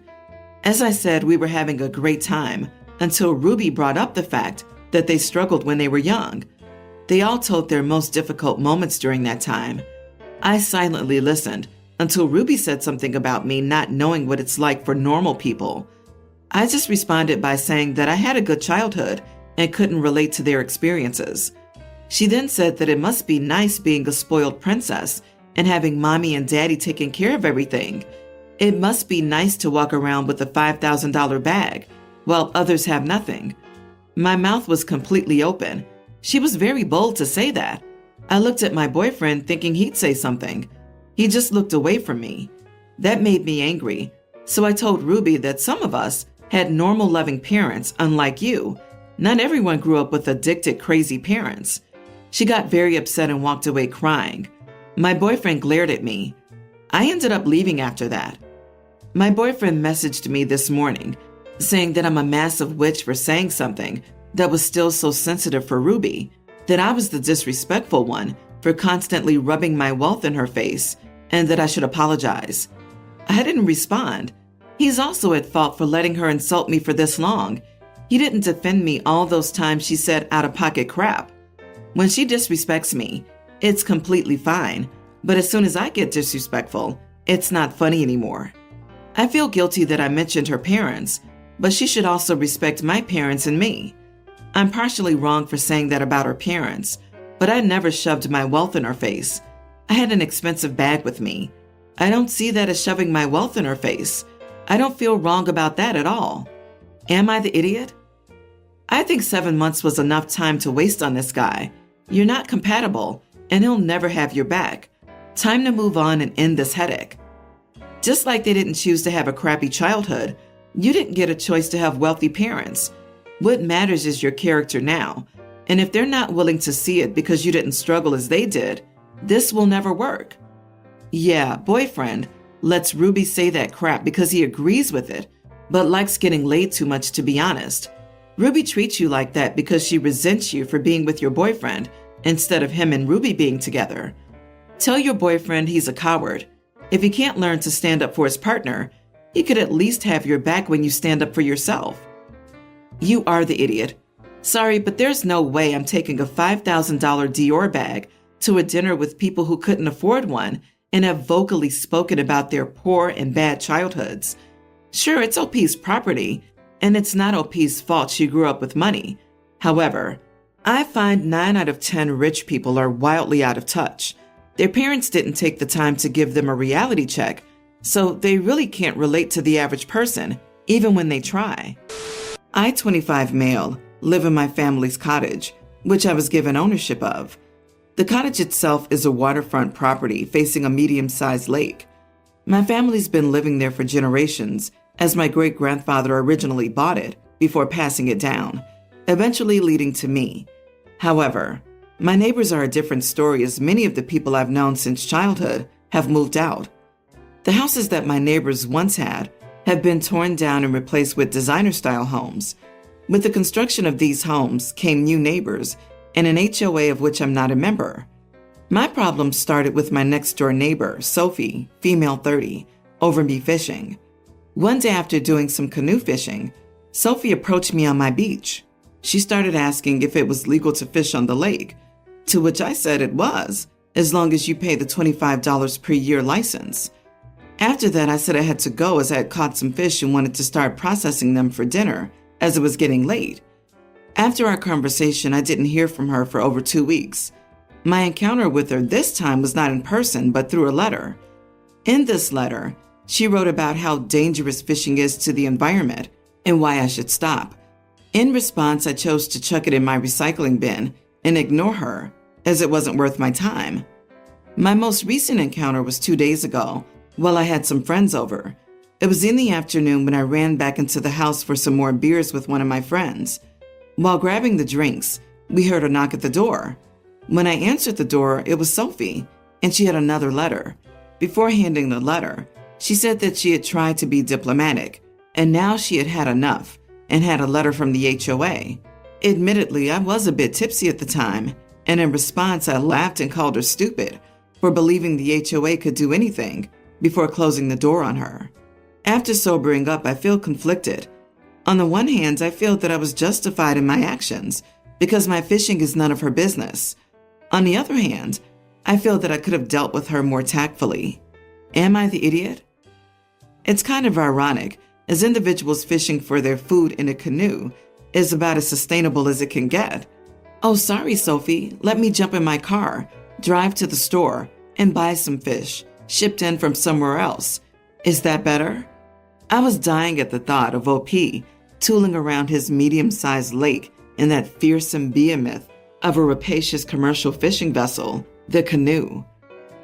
As I said, we were having a great time until Ruby brought up the fact that they struggled when they were young. They all told their most difficult moments during that time. I silently listened until Ruby said something about me not knowing what it's like for normal people. I just responded by saying that I had a good childhood and couldn't relate to their experiences. She then said that it must be nice being a spoiled princess and having mommy and daddy taking care of everything. It must be nice to walk around with a $5,000 bag while others have nothing. My mouth was completely open. She was very bold to say that. I looked at my boyfriend thinking he'd say something. He just looked away from me. That made me angry. So I told Ruby that some of us had normal loving parents, unlike you. Not everyone grew up with addicted, crazy parents. She got very upset and walked away crying. My boyfriend glared at me. I ended up leaving after that. My boyfriend messaged me this morning saying that I'm a massive witch for saying something that was still so sensitive for Ruby, that I was the disrespectful one for constantly rubbing my wealth in her face, and that I should apologize. I didn't respond. He's also at fault for letting her insult me for this long. He didn't defend me all those times she said out-of-pocket crap. When she disrespects me, it's completely fine, but as soon as I get disrespectful, it's not funny anymore. I feel guilty that I mentioned her parents, but she should also respect my parents and me. I'm partially wrong for saying that about her parents, but I never shoved my wealth in her face. I had an expensive bag with me. I don't see that as shoving my wealth in her face. I don't feel wrong about that at all. Am I the idiot? I think 7 months was enough time to waste on this guy. You're not compatible, and he'll never have your back. Time to move on and end this headache. Just like they didn't choose to have a crappy childhood, you didn't get a choice to have wealthy parents. What matters is your character now. And if they're not willing to see it because you didn't struggle as they did, this will never work. Yeah, boyfriend lets Ruby say that crap because he agrees with it, but likes getting laid too much, to be honest. Ruby treats you like that because she resents you for being with your boyfriend instead of him and Ruby being together. Tell your boyfriend he's a coward. If he can't learn to stand up for his partner, he could at least have your back when you stand up for yourself. You are the idiot. Sorry, but there's no way I'm taking a $5,000 Dior bag to a dinner with people who couldn't afford one and have vocally spoken about their poor and bad childhoods. Sure, it's OP's property, and it's not OP's fault she grew up with money. However, I find 9 out of 10 rich people are wildly out of touch. Their parents didn't take the time to give them a reality check, so they really can't relate to the average person, even when they try. I, 25 male, live in my family's cottage, which I was given ownership of. The cottage itself is a waterfront property facing a medium-sized lake. My family's been living there for generations, as my great-grandfather originally bought it before passing it down, eventually leading to me. However, my neighbors are a different story, as many of the people I've known since childhood have moved out. The houses that my neighbors once had have been torn down and replaced with designer-style homes. With the construction of these homes came new neighbors, and an HOA of which I'm not a member. My problem started with my next door neighbor, Sophie, female 30, over me fishing. One day after doing some canoe fishing, Sophie approached me on my beach. She started asking if it was legal to fish on the lake, to which I said it was, as long as you pay the $25 per year license. After that, I said I had to go as I had caught some fish and wanted to start processing them for dinner, as it was getting late. After our conversation, I didn't hear from her for over 2 weeks. My encounter with her this time was not in person, but through a letter. In this letter, she wrote about how dangerous fishing is to the environment and why I should stop. In response, I chose to chuck it in my recycling bin and ignore her, as it wasn't worth my time. My most recent encounter was 2 days ago, while I had some friends over. It was in the afternoon when I ran back into the house for some more beers with one of my friends. While grabbing the drinks, we heard a knock at the door. When I answered the door, it was Sophie, and she had another letter. Before handing the letter, she said that she had tried to be diplomatic, and now she had had enough and had a letter from the HOA. Admittedly, I was a bit tipsy at the time, and in response, I laughed and called her stupid for believing the HOA could do anything before closing the door on her. After sobering up, I feel conflicted. On the one hand, I feel that I was justified in my actions because my fishing is none of her business. On the other hand, I feel that I could have dealt with her more tactfully. Am I the idiot? It's kind of ironic, as individuals fishing for their food in a canoe is about as sustainable as it can get. Oh, sorry, Sophie, let me jump in my car, drive to the store, and buy some fish, shipped in from somewhere else. Is that better? I was dying at the thought of OP tooling around his medium-sized lake in that fearsome behemoth of a rapacious commercial fishing vessel, the canoe.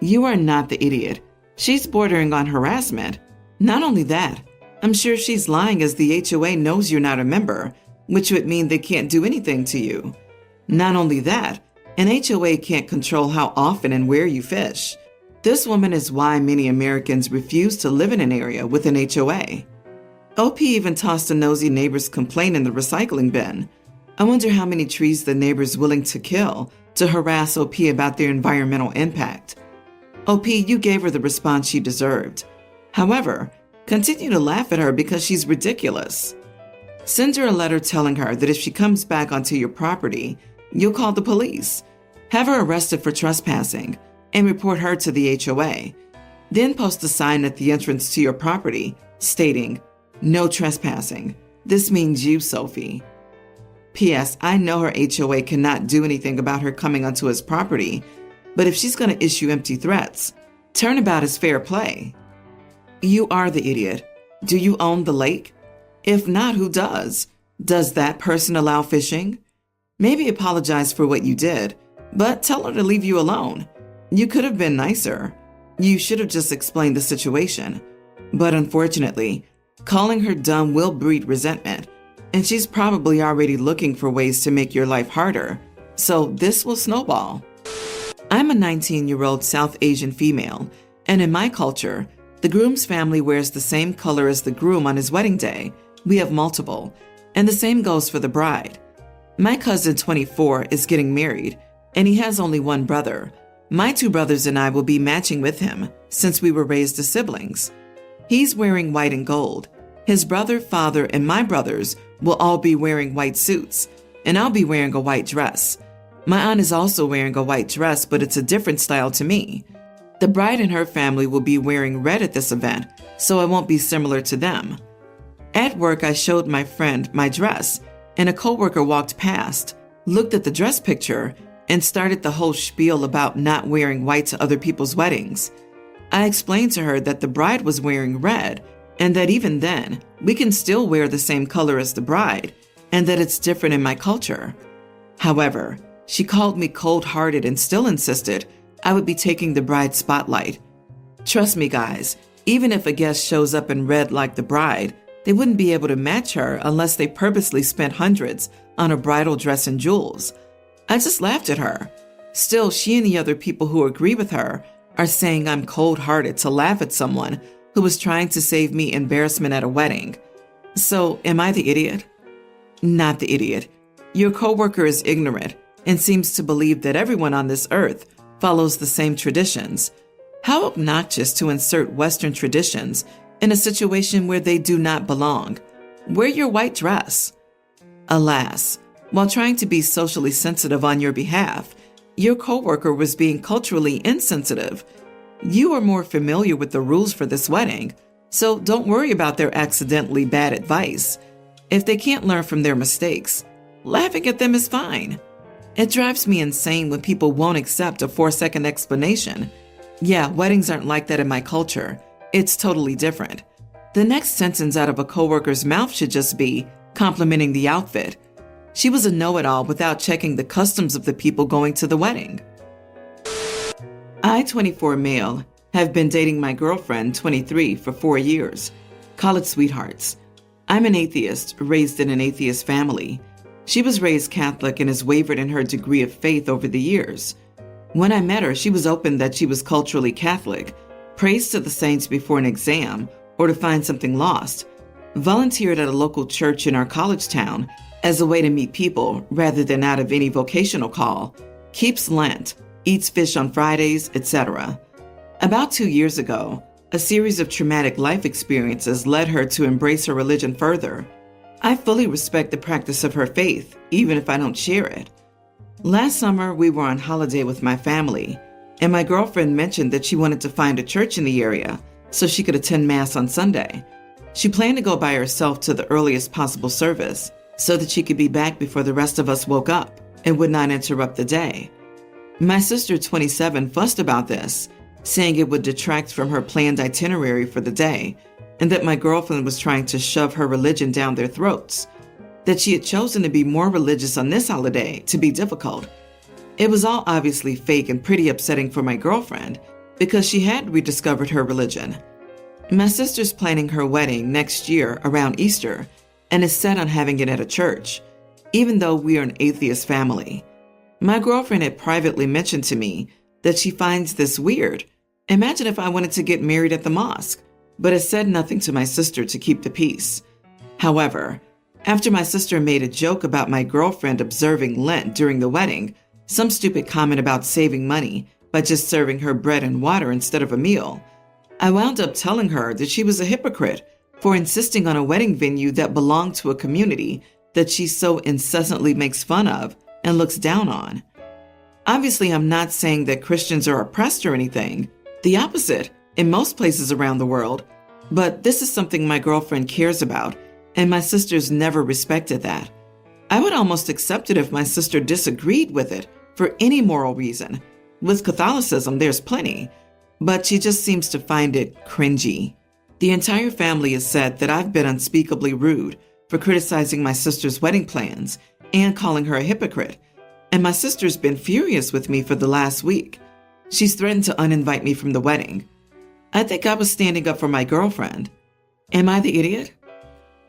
You are not the idiot. She's bordering on harassment. Not only that, I'm sure she's lying as the HOA knows you're not a member, which would mean they can't do anything to you. Not only that, an HOA can't control how often and where you fish. This woman is why many Americans refuse to live in an area with an HOA. OP even tossed a nosy neighbor's complaint in the recycling bin. I wonder how many trees the neighbor's willing to kill to harass OP about their environmental impact. OP, you gave her the response she deserved. However, continue to laugh at her because she's ridiculous. Send her a letter telling her that if she comes back onto your property, you'll call the police. Have her arrested for trespassing and report her to the HOA. Then post a sign at the entrance to your property stating, "No trespassing. This means you, Sophie." P.S. I know her HOA cannot do anything about her coming onto his property, but if she's going to issue empty threats, turnabout is fair play. You are the idiot. Do you own the lake? If not, who does? Does that person allow fishing? Maybe apologize for what you did, but tell her to leave you alone. You could have been nicer. You should have just explained the situation. But unfortunately, calling her dumb will breed resentment, and she's probably already looking for ways to make your life harder. So this will snowball. I'm a 19-year-old South Asian female, and in my culture, the groom's family wears the same color as the groom on his wedding day. We have multiple, and the same goes for the bride. My cousin, 24, is getting married, and he has only one brother. My two brothers and I will be matching with him since we were raised as siblings. He's wearing white and gold. His brother, father, and my brothers will all be wearing white suits, and I'll be wearing a white dress. My aunt is also wearing a white dress, but it's a different style to me. The bride and her family will be wearing red at this event, so I won't be similar to them. At work, I showed my friend my dress, and a coworker walked past, looked at the dress picture, and started the whole spiel about not wearing white to other people's weddings. I explained to her that the bride was wearing red, and that even then, we can still wear the same color as the bride, and that it's different in my culture. However, she called me cold-hearted and still insisted I would be taking the bride's spotlight. Trust me, guys, even if a guest shows up in red like the bride, they wouldn't be able to match her unless they purposely spent hundreds on a bridal dress and jewels. I just laughed at her. Still, she and the other people who agree with her are saying I'm cold-hearted to laugh at someone who was trying to save me embarrassment at a wedding. So, am I the idiot? Not the idiot. Your coworker is ignorant, and seems to believe that everyone on this earth follows the same traditions. How obnoxious to insert Western traditions in a situation where they do not belong. Wear your white dress. Alas, while trying to be socially sensitive on your behalf, your coworker was being culturally insensitive. You are more familiar with the rules for this wedding, so don't worry about their accidentally bad advice. If they can't learn from their mistakes, laughing at them is fine. It drives me insane when people won't accept a 4-second explanation. Yeah, weddings aren't like that in my culture. It's totally different. The next sentence out of a coworker's mouth should just be complimenting the outfit. She was a know-it-all without checking the customs of the people going to the wedding. I, 24 male, have been dating my girlfriend, 23, for 4 years. College sweethearts. I'm an atheist, raised in an atheist family. She was raised Catholic and has wavered in her degree of faith over the years. When I met her, she was open that she was culturally Catholic, prays to the saints before an exam or to find something lost, volunteered at a local church in our college town as a way to meet people rather than out of any vocational call, keeps Lent, eats fish on Fridays, etc. About 2 years ago, a series of traumatic life experiences led her to embrace her religion further. I fully respect the practice of her faith, even if I don't share it. Last summer, we were on holiday with my family, and my girlfriend mentioned that she wanted to find a church in the area so she could attend Mass on Sunday. She planned to go by herself to the earliest possible service so that she could be back before the rest of us woke up and would not interrupt the day. My sister, 27, fussed about this, saying it would detract from her planned itinerary for the day, and that my girlfriend was trying to shove her religion down their throats, that she had chosen to be more religious on this holiday to be difficult. It was all obviously fake and pretty upsetting for my girlfriend because she had rediscovered her religion. My sister's planning her wedding next year around Easter and is set on having it at a church, even though we are an atheist family. My girlfriend had privately mentioned to me that she finds this weird. Imagine if I wanted to get married at the mosque, but has said nothing to my sister to keep the peace. However, after my sister made a joke about my girlfriend observing Lent during the wedding, some stupid comment about saving money by just serving her bread and water instead of a meal, I wound up telling her that she was a hypocrite for insisting on a wedding venue that belonged to a community that she so incessantly makes fun of and looks down on. Obviously, I'm not saying that Christians are oppressed or anything. The opposite in most places around the world. But this is something my girlfriend cares about, and my sister's never respected that. I would almost accept it if my sister disagreed with it for any moral reason. With Catholicism, there's plenty, but she just seems to find it cringy. The entire family has said that I've been unspeakably rude for criticizing my sister's wedding plans and calling her a hypocrite, and my sister's been furious with me for the last week. She's threatened to uninvite me from the wedding. I think I was standing up for my girlfriend. Am I the idiot?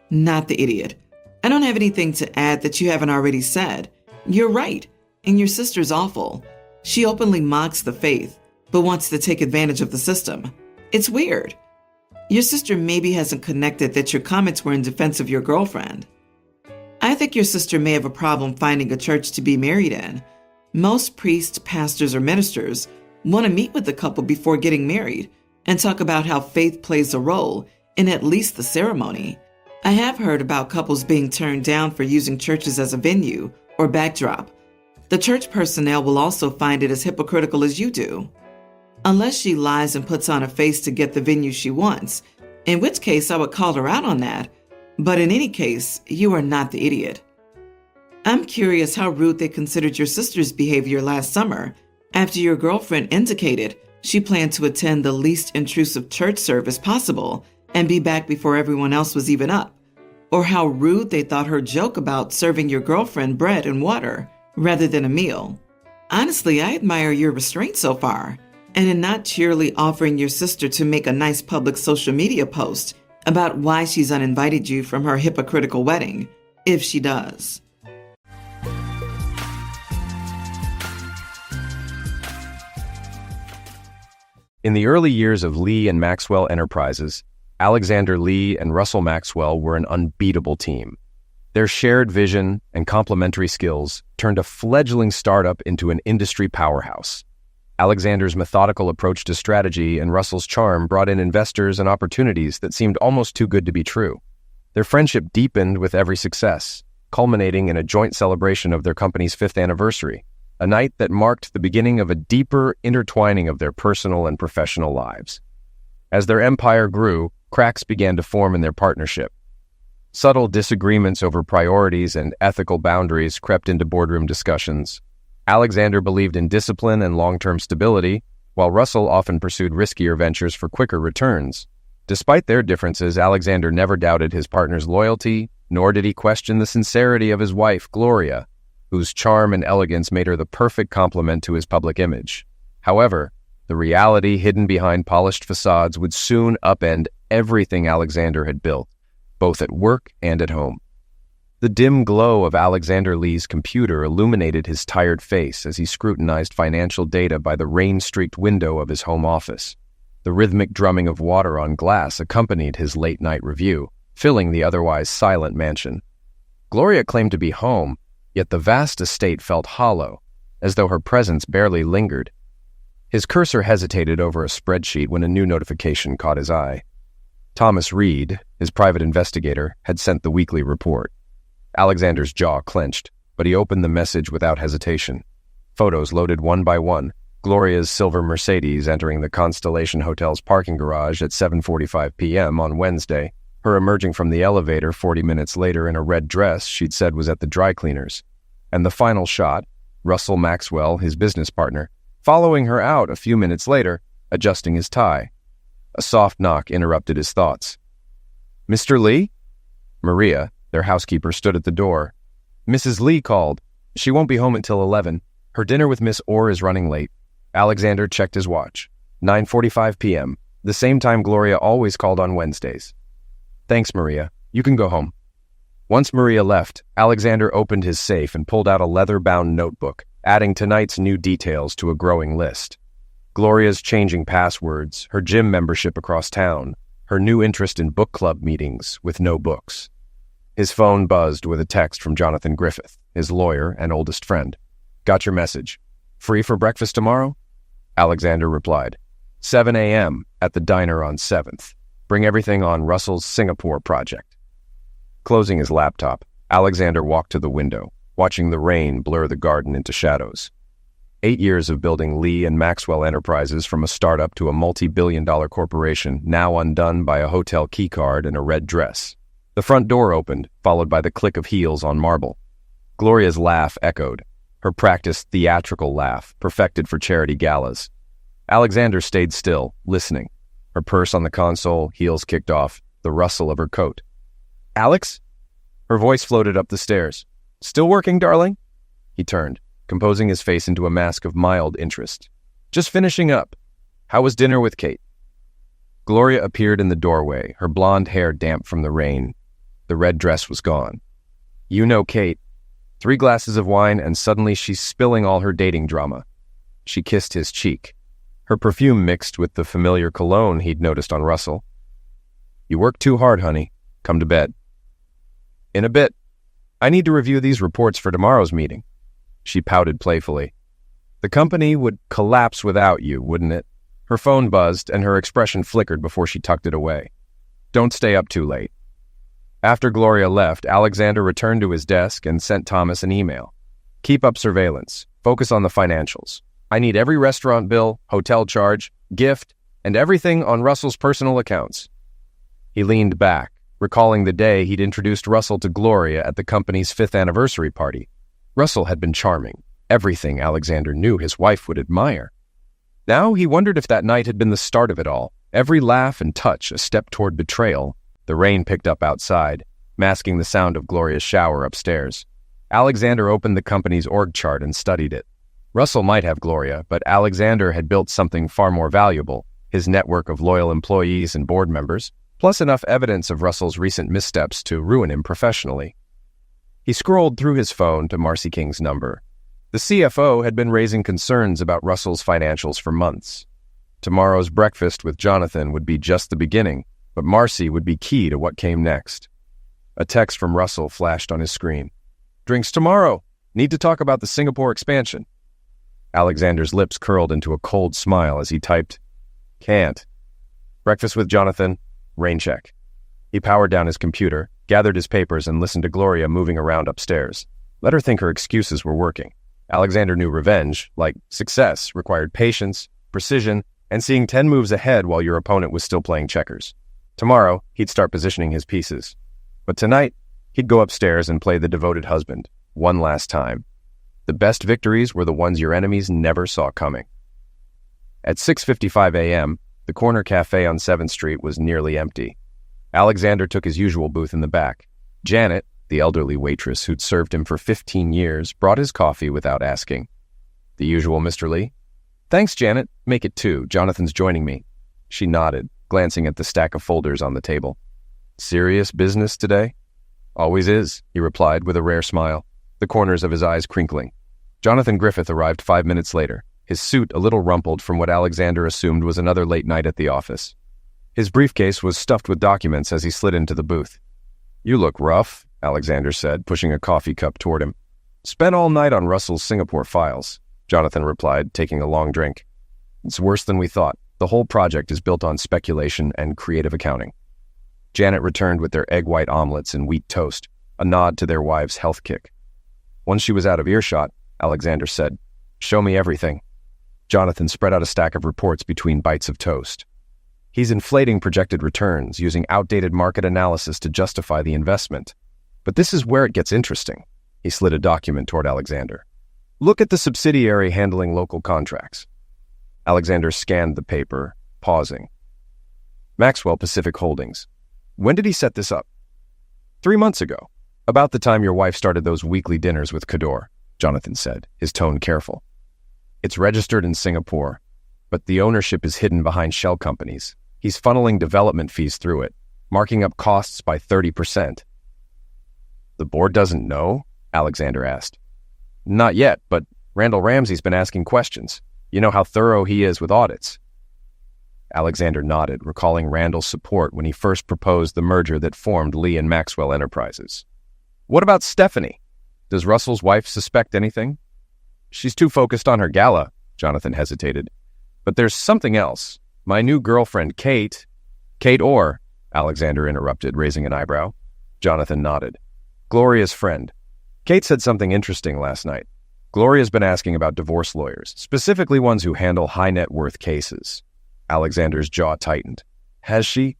Not the idiot. I don't have anything to add that you haven't already said. You're right, and your sister's awful. She openly mocks the faith, but wants to take advantage of the system. It's weird. Your sister maybe hasn't connected that your comments were in defense of your girlfriend. I think your sister may have a problem finding a church to be married in. Most priests, pastors, or ministers want to meet with the couple before getting married and talk about how faith plays a role in at least the ceremony. I have heard about couples being turned down for using churches as a venue or backdrop. The church personnel will also find it as hypocritical as you do. Unless she lies and puts on a face to get the venue she wants, in which case I would call her out on that. But in any case, you are not the idiot. I'm curious how rude they considered your sister's behavior last summer after your girlfriend indicated she planned to attend the least intrusive church service possible and be back before everyone else was even up, or how rude they thought her joke about serving your girlfriend bread and water rather than a meal. Honestly, I admire your restraint so far, and in not cheerily offering your sister to make a nice public social media post about why she's uninvited you from her hypocritical wedding, if she does. In the early years of Lee and Maxwell Enterprises, Alexander Lee and Russell Maxwell were an unbeatable team. Their shared vision and complementary skills turned a fledgling startup into an industry powerhouse. Alexander's methodical approach to strategy and Russell's charm brought in investors and opportunities that seemed almost too good to be true. Their friendship deepened with every success, culminating in a joint celebration of their company's 5th anniversary, a night that marked the beginning of a deeper intertwining of their personal and professional lives. As their empire grew, cracks began to form in their partnership. Subtle disagreements over priorities and ethical boundaries crept into boardroom discussions. Alexander believed in discipline and long-term stability, while Russell often pursued riskier ventures for quicker returns. Despite their differences, Alexander never doubted his partner's loyalty, nor did he question the sincerity of his wife, Gloria, whose charm and elegance made her the perfect complement to his public image. However, the reality hidden behind polished facades would soon upend everything Alexander had built, both at work and at home. The dim glow of Alexander Lee's computer illuminated his tired face as he scrutinized financial data by the rain-streaked window of his home office. The rhythmic drumming of water on glass accompanied his late-night review, filling the otherwise silent mansion. Gloria claimed to be home, yet the vast estate felt hollow, as though her presence barely lingered. His cursor hesitated over a spreadsheet when a new notification caught his eye. Thomas Reed, his private investigator, had sent the weekly report. Alexander's jaw clenched, but he opened the message without hesitation. Photos loaded one by one, Gloria's silver Mercedes entering the Constellation Hotel's parking garage at 7:45 p.m. on Wednesday, her emerging from the elevator 40 minutes later in a red dress she'd said was at the dry cleaners. And the final shot, Russell Maxwell, his business partner, following her out a few minutes later, adjusting his tie. A soft knock interrupted his thoughts. "Mr. Lee?" Maria, their housekeeper, stood at the door. "Mrs. Lee called. She won't be home until 11. Her dinner with Miss Orr is running late." Alexander checked his watch. 9:45 p.m., the same time Gloria always called on Wednesdays. "Thanks, Maria. You can go home." Once Maria left, Alexander opened his safe and pulled out a leather-bound notebook, adding tonight's new details to a growing list. Gloria's changing passwords, her gym membership across town, her new interest in book club meetings with no books. His phone buzzed with a text from Jonathan Griffith, his lawyer and oldest friend. "Got your message. Free for breakfast tomorrow?" Alexander replied. 7 a.m. at the diner on 7th. Bring everything on Russell's Singapore project. Closing his laptop, Alexander walked to the window, watching the rain blur the garden into shadows. 8 years of building Lee and Maxwell Enterprises from a startup to a multi-billion-dollar corporation, now undone by a hotel keycard and a red dress. The front door opened, followed by the click of heels on marble. Gloria's laugh echoed, her practiced theatrical laugh, perfected for charity galas. Alexander stayed still, listening. Her purse on the console, heels kicked off, the rustle of her coat. "Alex?" Her voice floated up the stairs. "Still working, darling?" He turned, composing his face into a mask of mild interest. "Just finishing up. How was dinner with Kate?" Gloria appeared in the doorway, her blonde hair damp from the rain. The red dress was gone. "You know Kate." 3 glasses of wine, and suddenly she's spilling all her dating drama. She kissed his cheek. Her perfume mixed with the familiar cologne he'd noticed on Russell. "You work too hard, honey. Come to bed." "In a bit. I need to review these reports for tomorrow's meeting." She pouted playfully. "The company would collapse without you, wouldn't it?" Her phone buzzed, and her expression flickered before she tucked it away. "Don't stay up too late." After Gloria left, Alexander returned to his desk and sent Thomas an email. "Keep up surveillance. Focus on the financials. I need every restaurant bill, hotel charge, gift, and everything on Russell's personal accounts." He leaned back, recalling the day he'd introduced Russell to Gloria at the company's 5th anniversary party. Russell had been charming, everything Alexander knew his wife would admire. Now he wondered if that night had been the start of it all, every laugh and touch a step toward betrayal. The rain picked up outside, masking the sound of Gloria's shower upstairs. Alexander opened the company's org chart and studied it. Russell might have Gloria, but Alexander had built something far more valuable, his network of loyal employees and board members, plus enough evidence of Russell's recent missteps to ruin him professionally. He scrolled through his phone to Marcy King's number. The CFO had been raising concerns about Russell's financials for months. Tomorrow's breakfast with Jonathan would be just the beginning, but Marcy would be key to what came next. A text from Russell flashed on his screen. "Drinks tomorrow. Need to talk about the Singapore expansion." Alexander's lips curled into a cold smile as he typed, "Can't." "Breakfast with Jonathan. Rain check." He powered down his computer, gathered his papers, and listened to Gloria moving around upstairs. Let her think her excuses were working. Alexander knew revenge, like success, required patience, precision, and seeing 10 moves ahead while your opponent was still playing checkers. Tomorrow, he'd start positioning his pieces. But tonight, he'd go upstairs and play the devoted husband, one last time. The best victories were the ones your enemies never saw coming. At 6:55 a.m., the corner cafe on 7th Street was nearly empty. Alexander took his usual booth in the back. Janet, the elderly waitress who'd served him for 15 years, brought his coffee without asking. "The usual, Mr. Lee?" "Thanks, Janet. Make it 2. Jonathan's joining me." She nodded, glancing at the stack of folders on the table. "Serious business today?" "Always is," he replied with a rare smile, the corners of his eyes crinkling. Jonathan Griffith arrived 5 minutes later, his suit a little rumpled from what Alexander assumed was another late night at the office. His briefcase was stuffed with documents as he slid into the booth. "You look rough," Alexander said, pushing a coffee cup toward him. "Spent all night on Russell's Singapore files," Jonathan replied, taking a long drink. "It's worse than we thought. The whole project is built on speculation and creative accounting." Janet returned with their egg white omelets and wheat toast, a nod to their wives' health kick. Once she was out of earshot, Alexander said, "Show me everything." Jonathan spread out a stack of reports between bites of toast. "He's inflating projected returns, using outdated market analysis to justify the investment. But this is where it gets interesting." He slid a document toward Alexander. "Look at the subsidiary handling local contracts." Alexander scanned the paper, pausing. "Maxwell Pacific Holdings. When did he set this up?" 3 months ago. About the time your wife started those weekly dinners with Kador," Jonathan said, his tone careful. "It's registered in Singapore, but the ownership is hidden behind shell companies. He's funneling development fees through it, marking up costs by 30%. "The board doesn't know?" Alexander asked. "Not yet, but Randall Ramsey's been asking questions. You know how thorough he is with audits." Alexander nodded, recalling Randall's support when he first proposed the merger that formed Lee and Maxwell Enterprises. "What about Stephanie? Does Russell's wife suspect anything?" "She's too focused on her gala," Jonathan hesitated. "But there's something else. My new girlfriend, Kate..." "Kate Orr," Alexander interrupted, raising an eyebrow. Jonathan nodded. "Gloria's friend. Kate said something interesting last night. Gloria's been asking about divorce lawyers, specifically ones who handle high-net-worth cases." Alexander's jaw tightened. "Has she?"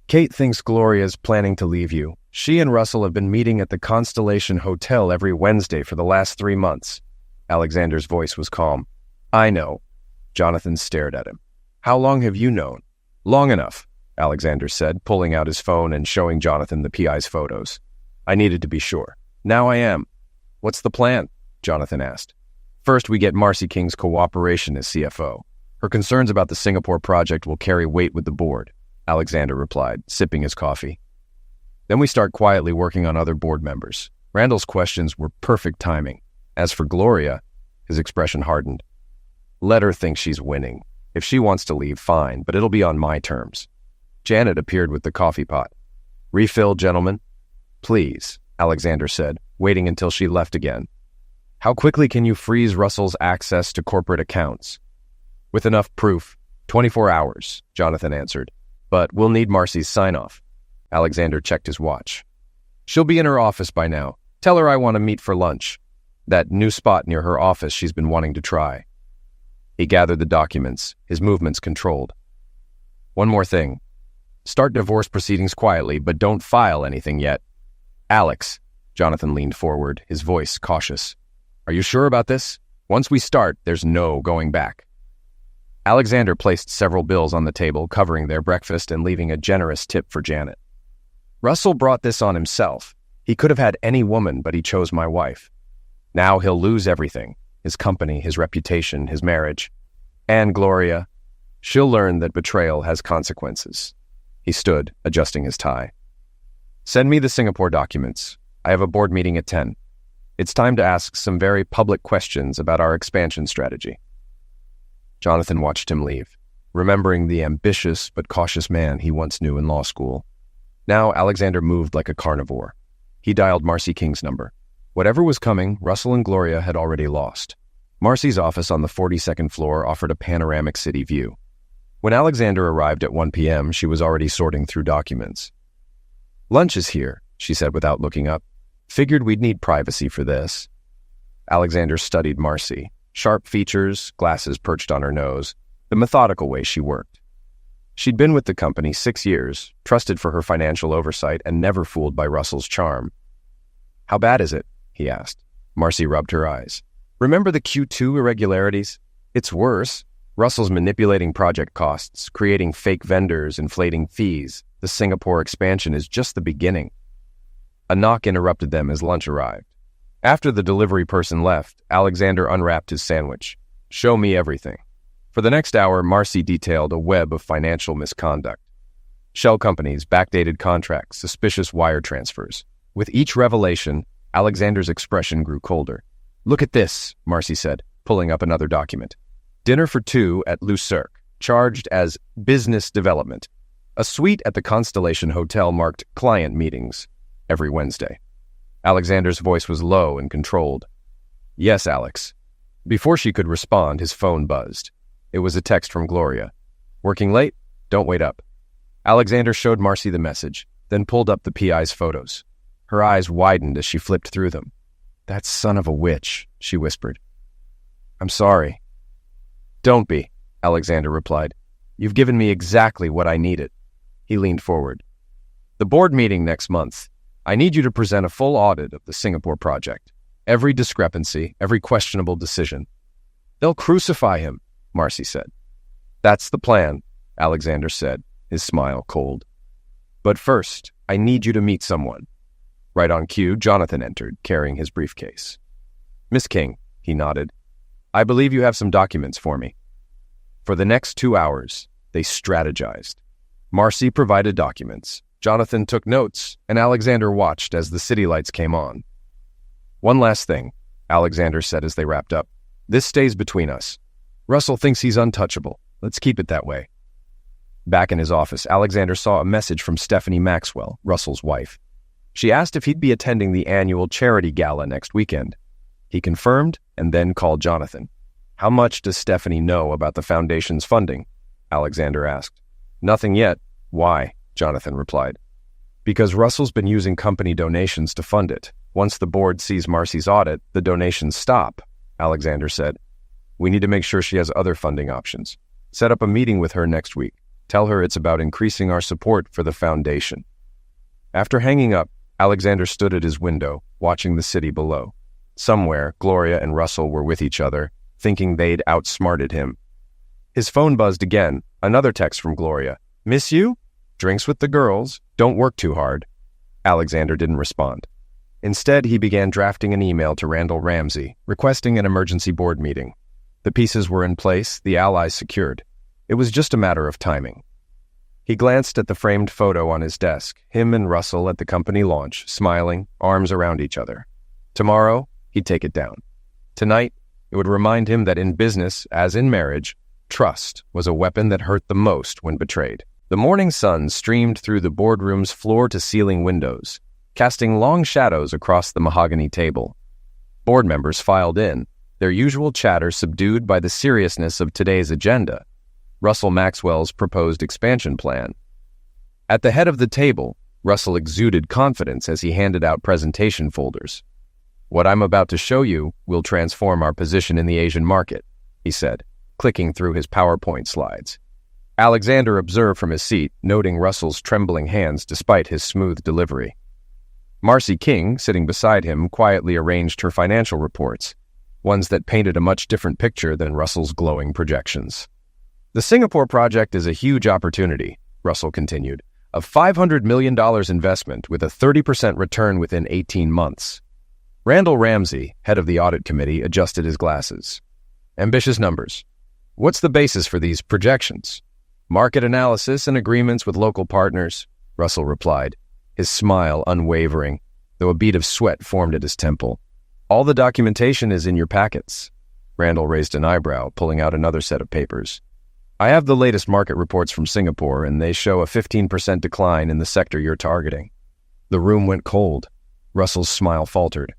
"Kate thinks Gloria's planning to leave you. She and Russell have been meeting at the Constellation Hotel every Wednesday for the last 3 months. Alexander's voice was calm. "I know." Jonathan stared at him. "How long have you known?" "Long enough," Alexander said, pulling out his phone and showing Jonathan the PI's photos. "I needed to be sure. Now I am." "What's the plan?" Jonathan asked. "First, we get Marcy King's cooperation as CFO. Her concerns about the Singapore project will carry weight with the board," Alexander replied, sipping his coffee. "Then we start quietly working on other board members. Randall's questions were perfect timing. As for Gloria," his expression hardened. "Let her think she's winning. If she wants to leave, fine, but it'll be on my terms." Janet appeared with the coffee pot. "Refill, gentlemen?" "Please," Alexander said, waiting until she left again. "How quickly can you freeze Russell's access to corporate accounts?" "With enough proof. 24 hours, Jonathan answered. "But we'll need Marcy's sign-off." Alexander checked his watch. "She'll be in her office by now. Tell her I want to meet for lunch. That new spot near her office she's been wanting to try." He gathered the documents, his movements controlled. "One more thing. Start divorce proceedings quietly, but don't file anything yet." "Alex," Jonathan leaned forward, his voice cautious. "Are you sure about this? Once we start, there's no going back." Alexander placed several bills on the table, covering their breakfast and leaving a generous tip for Janet. "Russell brought this on himself. He could have had any woman, but he chose my wife. Now he'll lose everything, his company, his reputation, his marriage. And Gloria, she'll learn that betrayal has consequences." He stood, adjusting his tie. "Send me the Singapore documents. I have a board meeting at 10. It's time to ask some very public questions about our expansion strategy." Jonathan watched him leave, remembering the ambitious but cautious man he once knew in law school. Now Alexander moved like a carnivore. He dialed Marcy King's number. Whatever was coming, Russell and Gloria had already lost. Marcy's office on the 42nd floor offered a panoramic city view. When Alexander arrived at 1 p.m., she was already sorting through documents. "Lunch is here," she said without looking up. "Figured we'd need privacy for this." Alexander studied Marcy. Sharp features, glasses perched on her nose, the methodical way she worked. She'd been with the company 6 years, trusted for her financial oversight, and never fooled by Russell's charm. "How bad is it?" he asked. Marcy rubbed her eyes. "Remember the Q2 irregularities? It's worse. Russell's manipulating project costs, creating fake vendors, inflating fees. The Singapore expansion is just the beginning." A knock interrupted them as lunch arrived. After the delivery person left, Alexander unwrapped his sandwich. "Show me everything." For the next hour, Marcy detailed a web of financial misconduct. Shell companies, backdated contracts, suspicious wire transfers. With each revelation, Alexander's expression grew colder. "Look at this," Marcy said, pulling up another document. "Dinner for 2 at Le Cirque, charged as business development. A suite at the Constellation Hotel marked client meetings every Wednesday." Alexander's voice was low and controlled. "Yes, Alex." Before she could respond, his phone buzzed. It was a text from Gloria. "Working late? Don't wait up." Alexander showed Marcy the message, then pulled up the PI's photos. Her eyes widened as she flipped through them. "That son of a witch," she whispered. "I'm sorry." "Don't be," Alexander replied. "You've given me exactly what I needed." He leaned forward. "The board meeting next month. I need you to present a full audit of the Singapore project. Every discrepancy, every questionable decision." "They'll crucify him," Marcy said. "That's the plan," Alexander said, his smile cold. "But first, I need you to meet someone." Right on cue, Jonathan entered, carrying his briefcase. "Miss King," he nodded, "I believe you have some documents for me." For the next 2 hours, they strategized. Marcy provided documents, Jonathan took notes, and Alexander watched as the city lights came on. "One last thing," Alexander said as they wrapped up. "This stays between us. Russell thinks he's untouchable. Let's keep it that way." Back in his office, Alexander saw a message from Stephanie Maxwell, Russell's wife. She asked if he'd be attending the annual charity gala next weekend. He confirmed and then called Jonathan. "How much does Stephanie know about the foundation's funding?" Alexander asked. "Nothing yet." "Why?" Jonathan replied. "Because Russell's been using company donations to fund it. Once the board sees Marcy's audit, the donations stop," Alexander said. "We need to make sure she has other funding options. Set up a meeting with her next week. Tell her it's about increasing our support for the foundation." After hanging up, Alexander stood at his window, watching the city below. Somewhere, Gloria and Russell were with each other, thinking they'd outsmarted him. His phone buzzed again, another text from Gloria. "Miss you? Drinks with the girls. Don't work too hard." Alexander didn't respond. Instead, he began drafting an email to Randall Ramsey, requesting an emergency board meeting. The pieces were in place, the allies secured. It was just a matter of timing. He glanced at the framed photo on his desk, him and Russell at the company launch, smiling, arms around each other. Tomorrow, he'd take it down. Tonight, it would remind him that in business, as in marriage, trust was a weapon that hurt the most when betrayed. The morning sun streamed through the boardroom's floor-to-ceiling windows, casting long shadows across the mahogany table. Board members filed in, their usual chatter subdued by the seriousness of today's agenda, Russell Maxwell's proposed expansion plan. At the head of the table, Russell exuded confidence as he handed out presentation folders. "What I'm about to show you will transform our position in the Asian market," he said, clicking through his PowerPoint slides. Alexander observed from his seat, noting Russell's trembling hands despite his smooth delivery. Marcy King, sitting beside him, quietly arranged her financial reports, ones that painted a much different picture than Russell's glowing projections. "The Singapore project is a huge opportunity," Russell continued, "a $500 million investment with a 30% return within 18 months. Randall Ramsey, head of the audit committee, adjusted his glasses. "Ambitious numbers. What's the basis for these projections?" "Market analysis and agreements with local partners," Russell replied, his smile unwavering, though a bead of sweat formed at his temple. "All the documentation is in your packets." Randall raised an eyebrow, pulling out another set of papers. I have the latest market reports from Singapore, and they show a 15% decline in the sector you're targeting. The room went cold. Russell's smile faltered.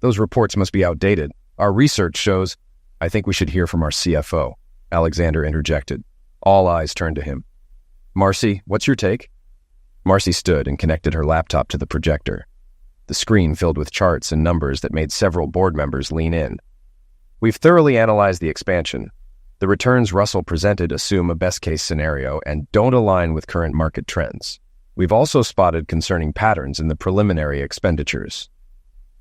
Those reports must be outdated. Our research shows— I think we should hear from our CFO, Alexander interjected. All eyes turned to him. Marcy, what's your take? Marcy stood and connected her laptop to the projector. The screen filled with charts and numbers that made several board members lean in. We've thoroughly analyzed the expansion. The returns Russell presented assume a best-case scenario and don't align with current market trends. We've also spotted concerning patterns in the preliminary expenditures.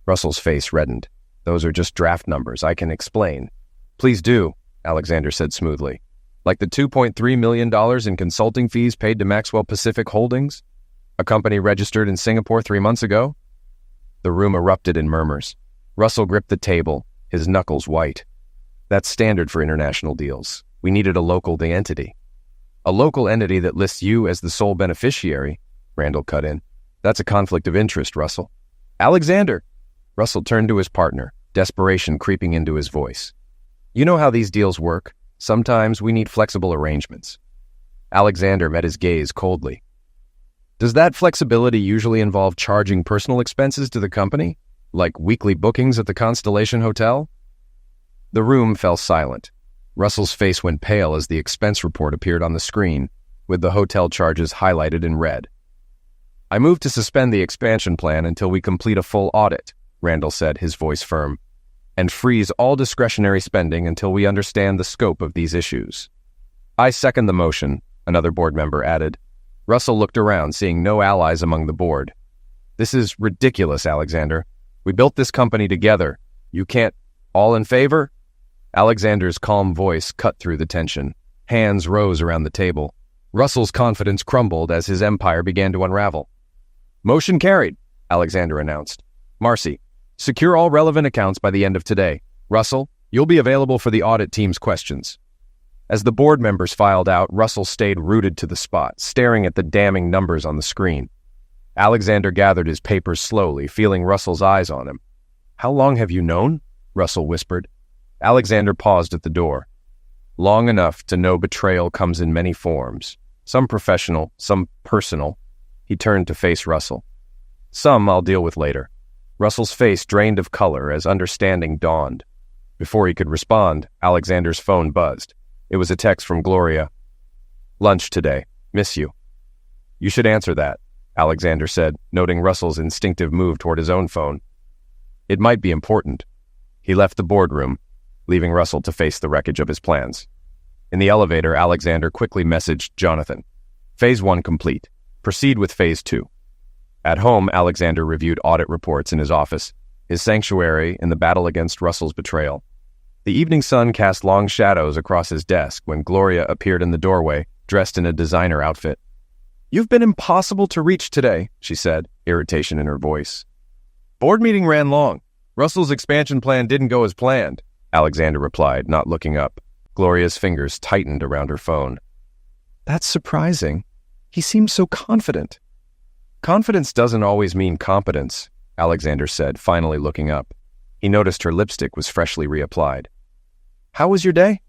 Russell's face reddened. Those are just draft numbers. I can explain. Please do, Alexander said smoothly. Like the $2.3 million in consulting fees paid to Maxwell Pacific Holdings, a company registered in Singapore 3 months ago? The room erupted in murmurs. Russell gripped the table, his knuckles white. That's standard for international deals. We needed a local entity. A local entity that lists you as the sole beneficiary, Randall cut in. That's a conflict of interest, Russell. Alexander! Russell turned to his partner, desperation creeping into his voice. You know how these deals work. Sometimes we need flexible arrangements. Alexander met his gaze coldly. Does that flexibility usually involve charging personal expenses to the company, like weekly bookings at the Constellation Hotel? The room fell silent. Russell's face went pale as the expense report appeared on the screen, with the hotel charges highlighted in red. I move to suspend the expansion plan until we complete a full audit, Randall said, his voice firm, and freeze all discretionary spending until we understand the scope of these issues. I second the motion, another board member added. Russell looked around, seeing no allies among the board. This is ridiculous, Alexander. We built this company together. You can't— All in favor? Alexander's calm voice cut through the tension. Hands rose around the table. Russell's confidence crumbled as his empire began to unravel. Motion carried, Alexander announced. Marcy, secure all relevant accounts by the end of today. Russell, you'll be available for the audit team's questions. As the board members filed out, Russell stayed rooted to the spot, staring at the damning numbers on the screen. Alexander gathered his papers slowly, feeling Russell's eyes on him. How long have you known? Russell whispered. Alexander paused at the door. Long enough to know betrayal comes in many forms. Some professional, some personal. He turned to face Russell. Some I'll deal with later. Russell's face drained of color as understanding dawned. Before he could respond, Alexander's phone buzzed. It was a text from Gloria. Lunch today. Miss you. You should answer that, Alexander said, noting Russell's instinctive move toward his own phone. It might be important. He left the boardroom, leaving Russell to face the wreckage of his plans. In the elevator, Alexander quickly messaged Jonathan. Phase 1 complete. Proceed with Phase 2. At home, Alexander reviewed audit reports in his office, his sanctuary in the battle against Russell's betrayal. The evening sun cast long shadows across his desk when Gloria appeared in the doorway, dressed in a designer outfit. You've been impossible to reach today, she said, irritation in her voice. Board meeting ran long. Russell's expansion plan didn't go as planned, Alexander replied, not looking up. Gloria's fingers tightened around her phone. That's surprising. He seems so confident. Confidence doesn't always mean competence, Alexander said, finally looking up. He noticed her lipstick was freshly reapplied. How was your day?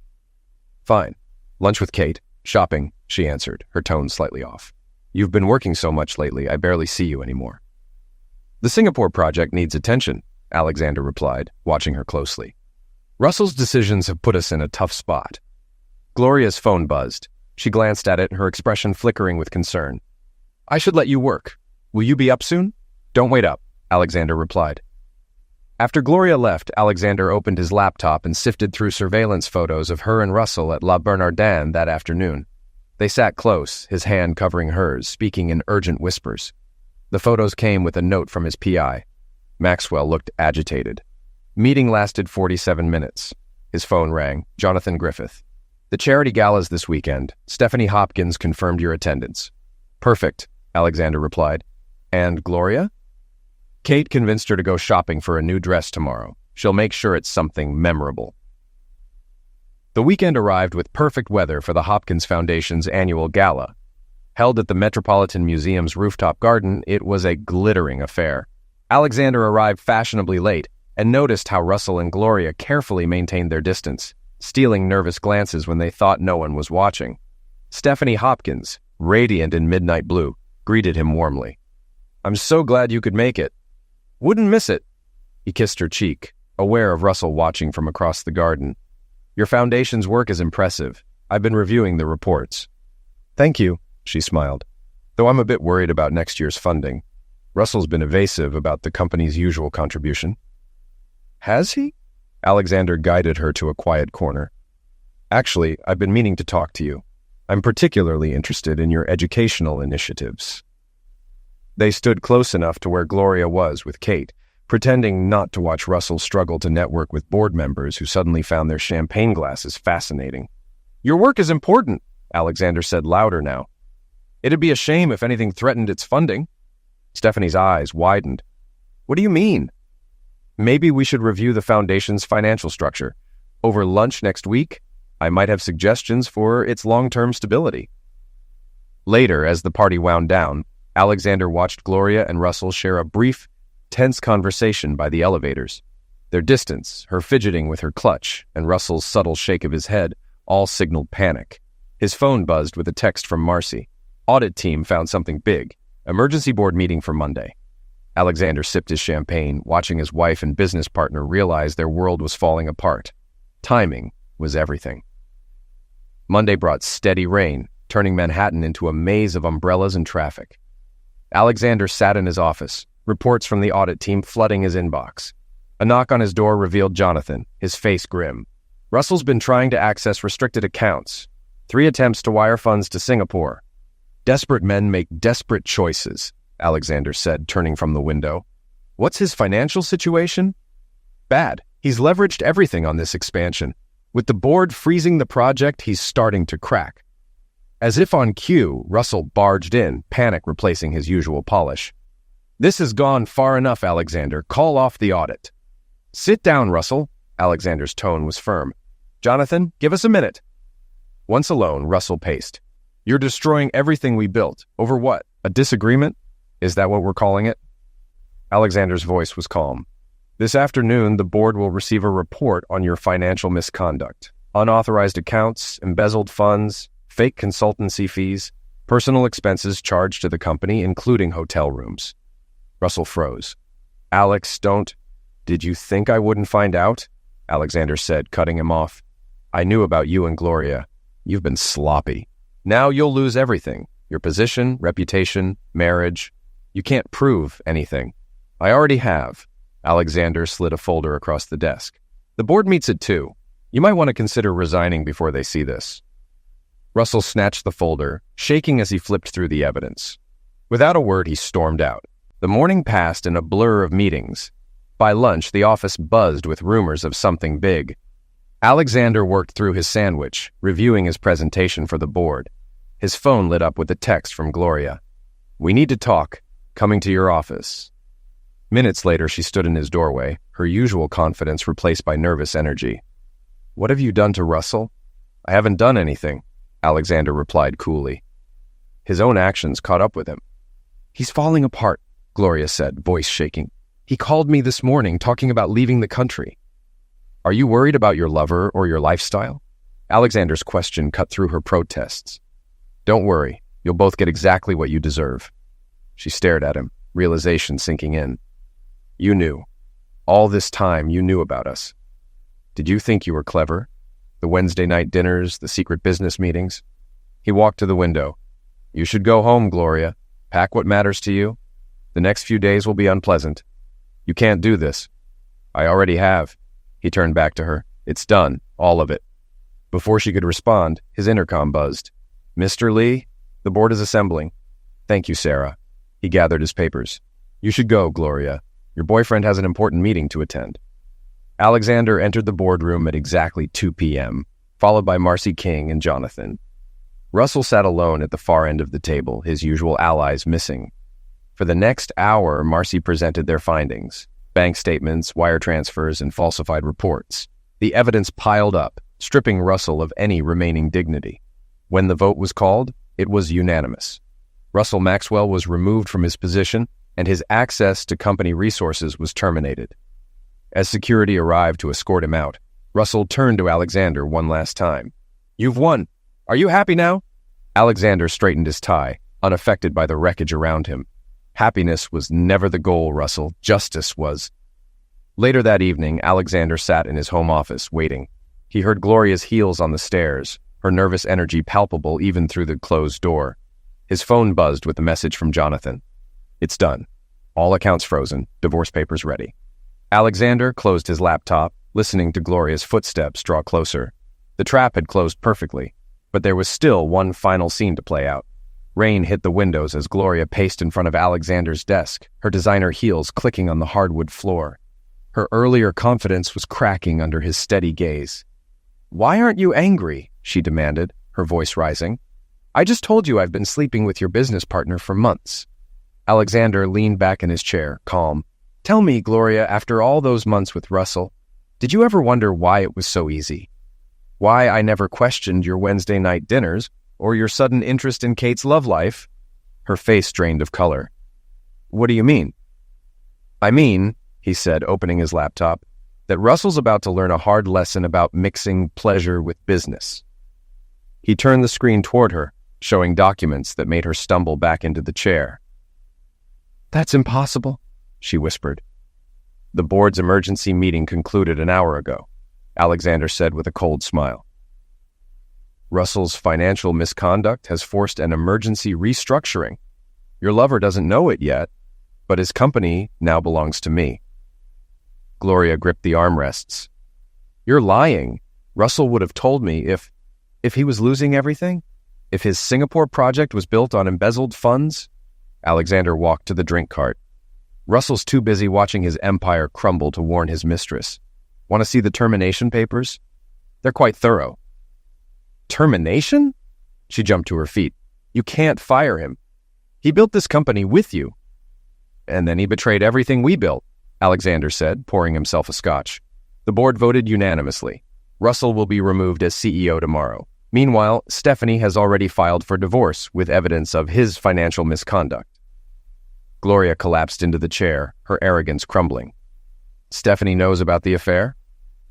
Fine. Lunch with Kate. Shopping, she answered, her tone slightly off. You've been working so much lately, I barely see you anymore. The Singapore project needs attention, Alexander replied, watching her closely. Russell's decisions have put us in a tough spot. Gloria's phone buzzed. She glanced at it, her expression flickering with concern. I should let you work. Will you be up soon? Don't wait up, Alexander replied. After Gloria left, Alexander opened his laptop and sifted through surveillance photos of her and Russell at La Bernardin that afternoon. They sat close, his hand covering hers, speaking in urgent whispers. The photos came with a note from his PI. Maxwell looked agitated. Meeting lasted 47 minutes. His phone rang. Jonathan Griffith. The charity gala's this weekend. Stephanie Hopkins confirmed your attendance. Perfect, Alexander replied. And Gloria? Kate convinced her to go shopping for a new dress tomorrow. She'll make sure it's something memorable. The weekend arrived with perfect weather for the Hopkins Foundation's annual gala. Held at the Metropolitan Museum's rooftop garden, it was a glittering affair. Alexander arrived fashionably late and noticed how Russell and Gloria carefully maintained their distance. stealing nervous glances when they thought no one was watching. Stephanie Hopkins, radiant in midnight blue, greeted him warmly. "I'm so glad you could make it. Wouldn't miss it." He kissed her cheek, aware of Russell watching from across the garden. "Your foundation's work is impressive. I've been reviewing the reports." "Thank you," she smiled, "though I'm a bit worried about next year's funding. Russell's been evasive about the company's usual contribution." "Has he?" Alexander guided her to a quiet corner. "Actually, I've been meaning to talk to you. I'm particularly interested in your educational initiatives." They stood close enough to where Gloria was with Kate, pretending not to watch Russell struggle to network with board members who suddenly found their champagne glasses fascinating. "Your work is important," Alexander said louder now. "It'd be a shame if anything threatened its funding." Stephanie's eyes widened. "What do you mean?" "Maybe we should review the foundation's financial structure. Over lunch next week, I might have suggestions for its long-term stability." Later, as the party wound down, Alexander watched Gloria and Russell share a brief, tense conversation by the elevators. Their distance, her fidgeting with her clutch, and Russell's subtle shake of his head all signaled panic. His phone buzzed with a text from Marcy. Audit team found something big. Emergency board meeting for Monday. Alexander sipped his champagne, watching his wife and business partner realize their world was falling apart. Timing was everything. Monday brought steady rain, turning Manhattan into a maze of umbrellas and traffic. Alexander sat in his office, reports from the audit team flooding his inbox. A knock on his door revealed Jonathan, his face grim. "Russell's been trying to access restricted accounts. 3 attempts to wire funds to Singapore." "Desperate men make desperate choices," Alexander said, turning from the window. "What's his financial situation?" "Bad. He's leveraged everything on this expansion. With the board freezing the project, he's starting to crack." As if on cue, Russell barged in, panic replacing his usual polish. "This has gone far enough, Alexander. Call off the audit." "Sit down, Russell." Alexander's tone was firm. "Jonathan, give us a minute." Once alone, Russell paced. "You're destroying everything we built. Over what? A disagreement? Is that what we're calling it?" Alexander's voice was calm. "This afternoon, the board will receive a report on your financial misconduct. Unauthorized accounts, embezzled funds, fake consultancy fees, personal expenses charged to the company, including hotel rooms." Russell froze. "Alex, don't—" "Did you think I wouldn't find out?" Alexander said, cutting him off. "I knew about you and Gloria. You've been sloppy. Now you'll lose everything. Your position, reputation, marriage. You can't prove anything." "I already have." Alexander slid a folder across the desk. "The board meets at 2. You might want to consider resigning before they see this." Russell snatched the folder, shaking as he flipped through the evidence. Without a word, he stormed out. The morning passed in a blur of meetings. By lunch, the office buzzed with rumors of something big. Alexander worked through his sandwich, reviewing his presentation for the board. His phone lit up with a text from Gloria. "We need to talk. Coming to your office." Minutes later, she stood in his doorway, her usual confidence replaced by nervous energy. "What have you done to Russell?" "I haven't done anything," Alexander replied coolly. His own actions caught up with him. "He's falling apart," Gloria said, voice shaking. "He called me this morning talking about leaving the country." "Are you worried about your lover or your lifestyle?" Alexander's question cut through her protests. "Don't worry. You'll both get exactly what you deserve." She stared at him, realization sinking in. "You knew. All this time you knew about us. Did you think you were clever? The Wednesday night dinners, the secret business meetings?" He walked to the window. "You should go home, Gloria. Pack what matters to you. The next few days will be unpleasant. You can't do this." "I already have." He turned back to her. "It's done. All of it." Before she could respond, his intercom buzzed. "Mr. Lee, the board is assembling." "Thank you, Sarah." He gathered his papers. "You should go, Gloria. Your boyfriend has an important meeting to attend." Alexander entered the boardroom at exactly 2 p.m., followed by Marcy King and Jonathan. Russell sat alone at the far end of the table, his usual allies missing. For the next hour, Marcy presented their findings: bank statements, wire transfers, and falsified reports. The evidence piled up, stripping Russell of any remaining dignity. When the vote was called, it was unanimous. Russell Maxwell was removed from his position, and his access to company resources was terminated. As security arrived to escort him out, Russell turned to Alexander one last time. "You've won. Are you happy now?" Alexander straightened his tie, unaffected by the wreckage around him. Happiness was never the goal, Russell. Justice was. Later that evening, Alexander sat in his home office, waiting. He heard Gloria's heels on the stairs, her nervous energy palpable even through the closed door. His phone buzzed with a message from Jonathan. "It's done. All accounts frozen. Divorce papers ready." Alexander closed his laptop, listening to Gloria's footsteps draw closer. The trap had closed perfectly, but there was still one final scene to play out. Rain hit the windows as Gloria paced in front of Alexander's desk, her designer heels clicking on the hardwood floor. Her earlier confidence was cracking under his steady gaze. "Why aren't you angry?" she demanded, her voice rising. "I just told you I've been sleeping with your business partner for months." Alexander leaned back in his chair, calm. "Tell me, Gloria, after all those months with Russell, did you ever wonder why it was so easy? Why I never questioned your Wednesday night dinners or your sudden interest in Kate's love life?" Her face drained of color. "What do you mean?" "I mean," he said, opening his laptop, "that Russell's about to learn a hard lesson about mixing pleasure with business." He turned the screen toward her, showing documents that made her stumble back into the chair. "That's impossible," she whispered. "The board's emergency meeting concluded an hour ago," Alexander said with a cold smile. "Russell's financial misconduct has forced an emergency restructuring. Your lover doesn't know it yet, but his company now belongs to me." Gloria gripped the armrests. "You're lying. Russell would have told me if he was losing everything? If his Singapore project was built on embezzled funds?" Alexander walked to the drink cart. "Russell's too busy watching his empire crumble to warn his mistress. Want to see the termination papers? They're quite thorough." "Termination?" She jumped to her feet. "You can't fire him. He built this company with you." "And then he betrayed everything we built," Alexander said, pouring himself a scotch. "The board voted unanimously. Russell will be removed as CEO tomorrow. Meanwhile, Stephanie has already filed for divorce with evidence of his financial misconduct." Gloria collapsed into the chair, her arrogance crumbling. "Stephanie knows about the affair?"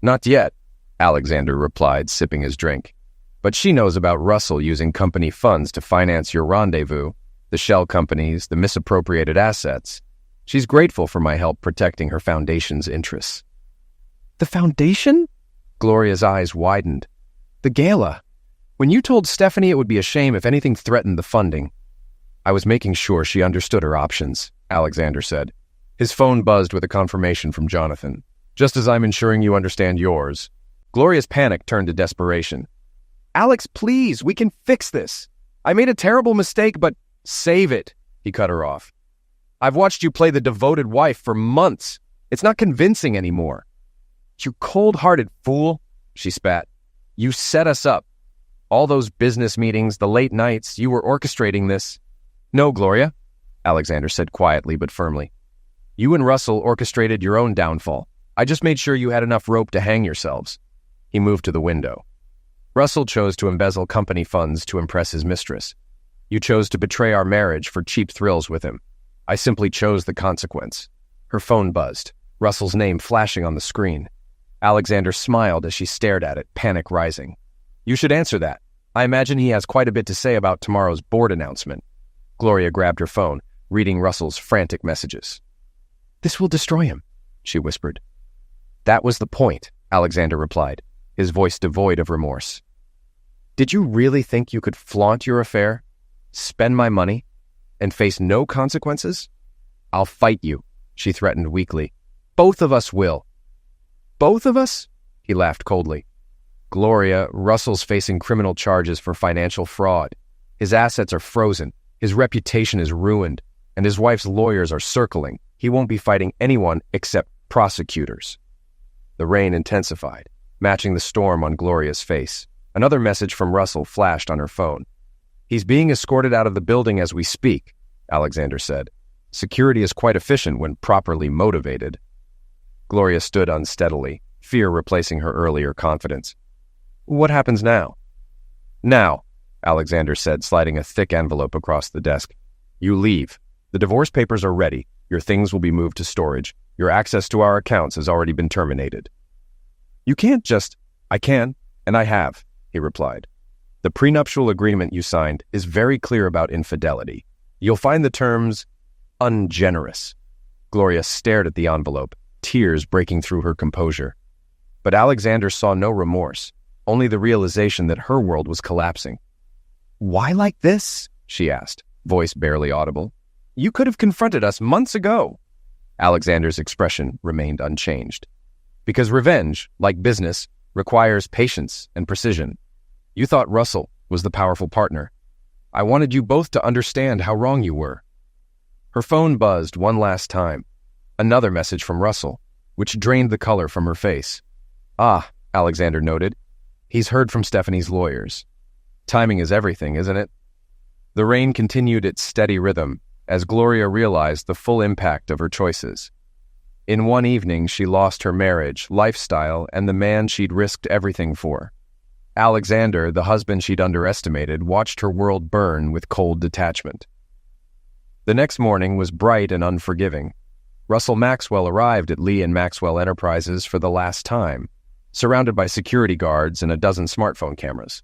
"Not yet," Alexander replied, sipping his drink. "But she knows about Russell using company funds to finance your rendezvous, the shell companies, the misappropriated assets. She's grateful for my help protecting her foundation's interests." "The foundation?" Gloria's eyes widened. "The gala. When you told Stephanie it would be a shame if anything threatened the funding." "I was making sure she understood her options," Alexander said. His phone buzzed with a confirmation from Jonathan. "Just as I'm ensuring you understand yours." Gloria's panic turned to desperation. "Alex, please, we can fix this. I made a terrible mistake, but—" "Save it," he cut her off. "I've watched you play the devoted wife for months. It's not convincing anymore." "You cold-hearted fool," she spat. "You set us up. All those business meetings, the late nights, you were orchestrating this." "No, Gloria," Alexander said quietly but firmly. "You and Russell orchestrated your own downfall. I just made sure you had enough rope to hang yourselves." He moved to the window. "Russell chose to embezzle company funds to impress his mistress. You chose to betray our marriage for cheap thrills with him. I simply chose the consequence." Her phone buzzed, Russell's name flashing on the screen. Alexander smiled as she stared at it, panic rising. "You should answer that. I imagine he has quite a bit to say about tomorrow's board announcement." Gloria grabbed her phone, reading Russell's frantic messages. "This will destroy him," she whispered. "That was the point," Alexander replied, his voice devoid of remorse. "Did you really think you could flaunt your affair, spend my money, and face no consequences? I'll fight you," she threatened weakly. "Both of us will." "Both of us?" He laughed coldly. "Gloria, Russell's facing criminal charges for financial fraud. His assets are frozen, his reputation is ruined, and his wife's lawyers are circling. He won't be fighting anyone except prosecutors." The rain intensified, matching the storm on Gloria's face. Another message from Russell flashed on her phone. "He's being escorted out of the building as we speak," Alexander said. "Security is quite efficient when properly motivated." Gloria stood unsteadily, fear replacing her earlier confidence. "What happens now?" "Now," Alexander said, sliding a thick envelope across the desk. "You leave. The divorce papers are ready. Your things will be moved to storage. Your access to our accounts has already been terminated." You can't just, I can, and I have, he replied. The prenuptial agreement you signed is very clear about infidelity. You'll find the terms ungenerous. Gloria stared at the envelope, tears breaking through her composure. But Alexander saw no remorse, only the realization that her world was collapsing. Why like this? She asked, voice barely audible. You could have confronted us months ago. Alexander's expression remained unchanged. Because revenge, like business, requires patience and precision. You thought Russell was the powerful partner. I wanted you both to understand how wrong you were. Her phone buzzed one last time. Another message from Russell, which drained the color from her face. Ah, Alexander noted. He's heard from Stephanie's lawyers. Timing is everything, isn't it? The rain continued its steady rhythm as Gloria realized the full impact of her choices. In one evening, she lost her marriage, lifestyle, and the man she'd risked everything for. Alexander, the husband she'd underestimated, watched her world burn with cold detachment. The next morning was bright and unforgiving. Russell Maxwell arrived at Lee and Maxwell Enterprises for the last time, surrounded by security guards and a dozen smartphone cameras.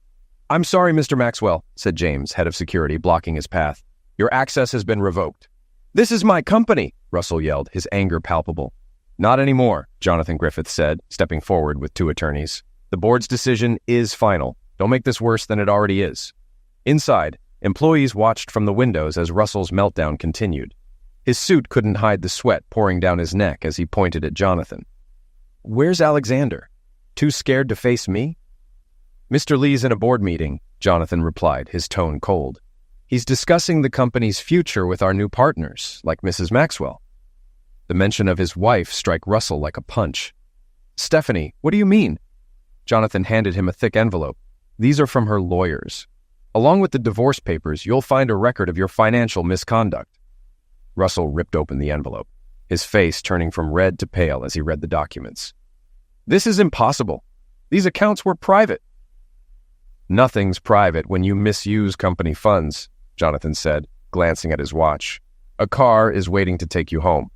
I'm sorry, Mr. Maxwell, said James, head of security, blocking his path. Your access has been revoked. This is my company, Russell yelled, his anger palpable. Not anymore, Jonathan Griffith said, stepping forward with two attorneys. The board's decision is final. Don't make this worse than it already is. Inside, employees watched from the windows as Russell's meltdown continued. His suit couldn't hide the sweat pouring down his neck as he pointed at Jonathan. Where's Alexander? Too scared to face me? Mr. Lee's in a board meeting, Jonathan replied, his tone cold. He's discussing the company's future with our new partners, like Mrs. Maxwell. The mention of his wife struck Russell like a punch. Stephanie, what do you mean? Jonathan handed him a thick envelope. These are from her lawyers. Along with the divorce papers, you'll find a record of your financial misconduct. Russell ripped open the envelope, his face turning from red to pale as he read the documents. This is impossible. These accounts were private. Nothing's private when you misuse company funds, Jonathan said, glancing at his watch. A car is waiting to take you home.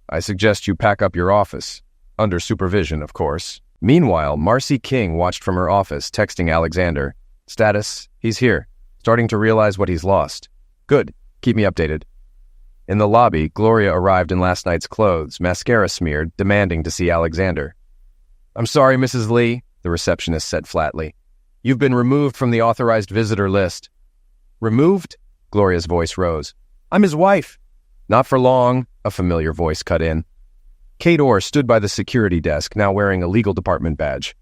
I suggest you pack up your office. Under supervision, of course. Meanwhile, Marcy King watched from her office, texting Alexander. Status, he's here. Starting to realize what he's lost. Good. Keep me updated. In the lobby, Gloria arrived in last night's clothes, mascara smeared, demanding to see Alexander. I'm sorry, Mrs. Lee, the receptionist said flatly. You've been removed from the authorized visitor list. Removed? Gloria's voice rose. I'm his wife. Not for long, a familiar voice cut in. Kate Orr stood by the security desk, now wearing a legal department badge.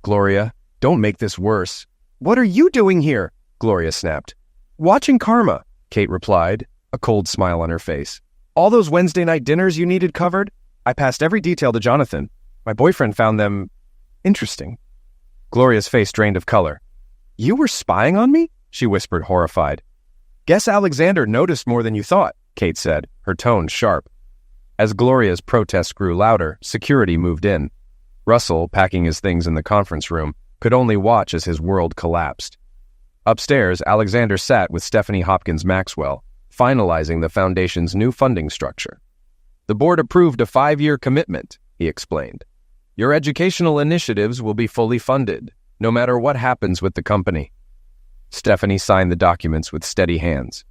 Gloria, don't make this worse. What are you doing here? Gloria snapped. Watching Karma, Kate replied, a cold smile on her face. All those Wednesday night dinners you needed covered? I passed every detail to Jonathan. My boyfriend found them interesting. Gloria's face drained of color. You were spying on me? She whispered, horrified. Guess Alexander noticed more than you thought, Kate said, her tone sharp. As Gloria's protests grew louder, security moved in. Russell, packing his things in the conference room, could only watch as his world collapsed. Upstairs, Alexander sat with Stephanie Hopkins Maxwell, finalizing the foundation's new funding structure. The board approved a 5-year commitment, he explained. Your educational initiatives will be fully funded, no matter what happens with the company. Stephanie signed the documents with steady hands.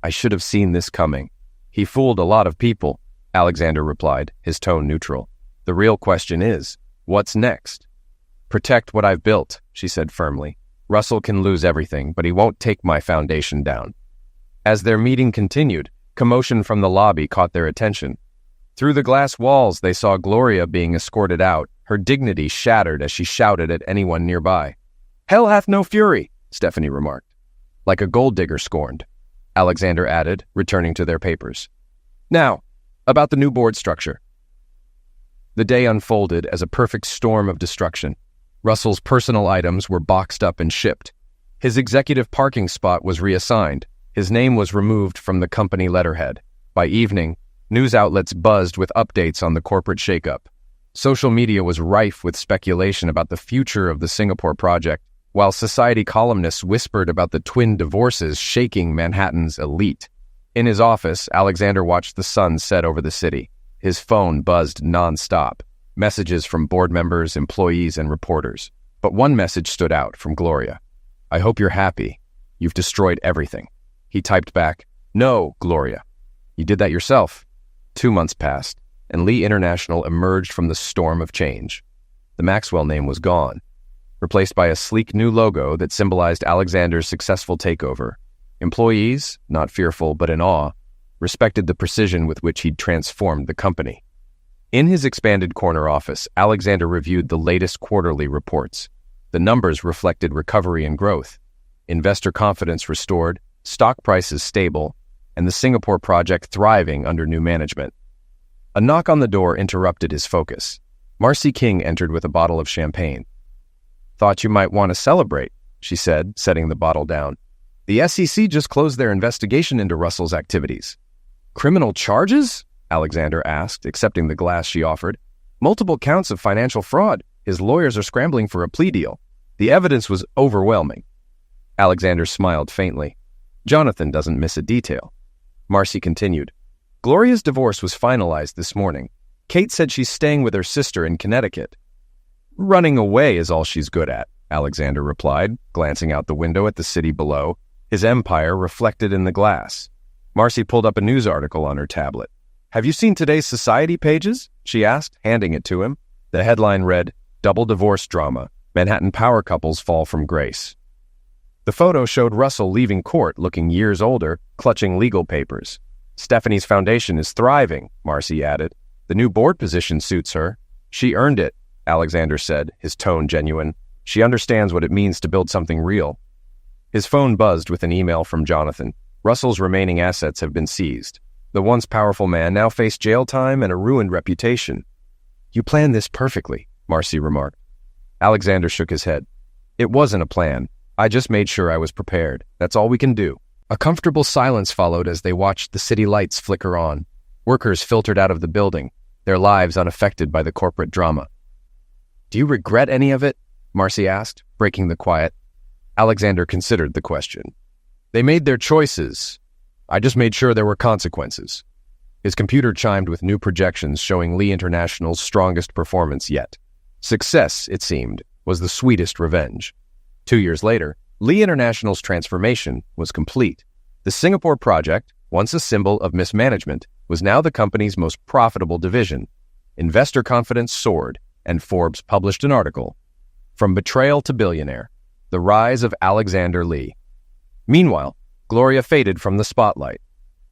I should have seen this coming. He fooled a lot of people, Alexander replied, his tone neutral. The real question is, what's next? Protect what I've built, she said firmly. Russell can lose everything, but he won't take my foundation down. As their meeting continued, commotion from the lobby caught their attention. Through the glass walls, they saw Gloria being escorted out, her dignity shattered as she shouted at anyone nearby. Hell hath no fury, Stephanie remarked. Like a gold digger scorned, Alexander added, returning to their papers. Now, about the new board structure. The day unfolded as a perfect storm of destruction. Russell's personal items were boxed up and shipped. His executive parking spot was reassigned. His name was removed from the company letterhead. By evening, news outlets buzzed with updates on the corporate shakeup. Social media was rife with speculation about the future of the Singapore project, while society columnists whispered about the twin divorces shaking Manhattan's elite. In his office, Alexander watched the sun set over the city. His phone buzzed nonstop. messages from board members, employees, and reporters. But one message stood out from Gloria. "I hope you're happy. You've destroyed everything." He typed back, "No, Gloria. You did that yourself." 2 months passed, and Lee International emerged from the storm of change. The Maxwell name was gone, replaced by a sleek new logo that symbolized Alexander's successful takeover. Employees, not fearful but in awe, respected the precision with which he'd transformed the company. In his expanded corner office, Alexander reviewed the latest quarterly reports. The numbers reflected recovery and growth. Investor confidence restored, stock prices stable, and the Singapore project thriving under new management. A knock on the door interrupted his focus. Marcy King entered with a bottle of champagne. "Thought you might want to celebrate," she said, setting the bottle down. "The SEC just closed their investigation into Russell's activities." "Criminal charges?" Alexander asked, accepting the glass she offered. "Multiple counts of financial fraud. His lawyers are scrambling for a plea deal. The evidence was overwhelming." Alexander smiled faintly. Jonathan doesn't miss a detail. Marcy continued. "Gloria's divorce was finalized this morning. Kate said she's staying with her sister in Connecticut." "Running away is all she's good at," Alexander replied, glancing out the window at the city below, his empire reflected in the glass. Marcy pulled up a news article on her tablet. "Have you seen today's Society pages?" she asked, handing it to him. The headline read, "Double Divorce Drama. Manhattan Power Couples Fall from Grace." The photo showed Russell leaving court looking years older, clutching legal papers. "Stephanie's foundation is thriving," Marcy added. "The new board position suits her." "She earned it," Alexander said, his tone genuine. "She understands what it means to build something real." His phone buzzed with an email from Jonathan. Russell's remaining assets have been seized. The once powerful man now faced jail time and a ruined reputation. "You planned this perfectly," Marcy remarked. Alexander shook his head. "It wasn't a plan. I just made sure I was prepared. That's all we can do." A comfortable silence followed as they watched the city lights flicker on. Workers filtered out of the building, their lives unaffected by the corporate drama. "Do you regret any of it?" Marcy asked, breaking the quiet. Alexander considered the question. "They made their choices. I just made sure there were consequences." His computer chimed with new projections showing Lee International's strongest performance yet. Success, it seemed, was the sweetest revenge. 2 years later, Lee International's transformation was complete. The Singapore project, once a symbol of mismanagement, was now the company's most profitable division. Investor confidence soared, and Forbes published an article, "From Betrayal to Billionaire: The Rise of Alexander Lee." Meanwhile, Gloria faded from the spotlight.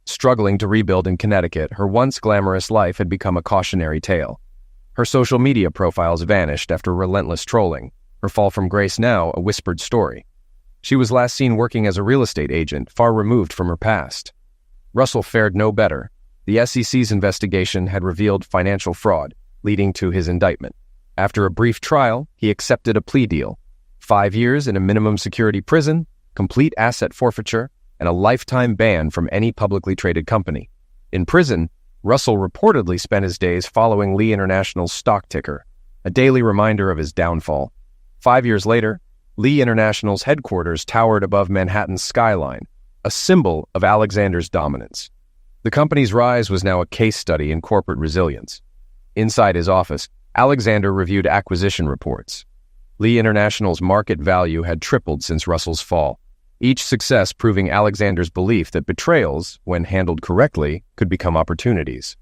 Struggling to rebuild in Connecticut, her once glamorous life had become a cautionary tale. Her social media profiles vanished after relentless trolling, her fall from grace now a whispered story. She was last seen working as a real estate agent, far removed from her past. Russell fared no better. The SEC's investigation had revealed financial fraud, leading to his indictment. After a brief trial, he accepted a plea deal: 5 years in a minimum security prison, complete asset forfeiture, and a lifetime ban from any publicly traded company. In prison, Russell reportedly spent his days following Lee International's stock ticker, a daily reminder of his downfall. 5 years later, Lee International's headquarters towered above Manhattan's skyline, a symbol of Alexander's dominance. The company's rise was now a case study in corporate resilience. Inside his office, Alexander reviewed acquisition reports. Lee International's market value had tripled since Russell's fall, each success proving Alexander's belief that betrayals, when handled correctly, could become opportunities.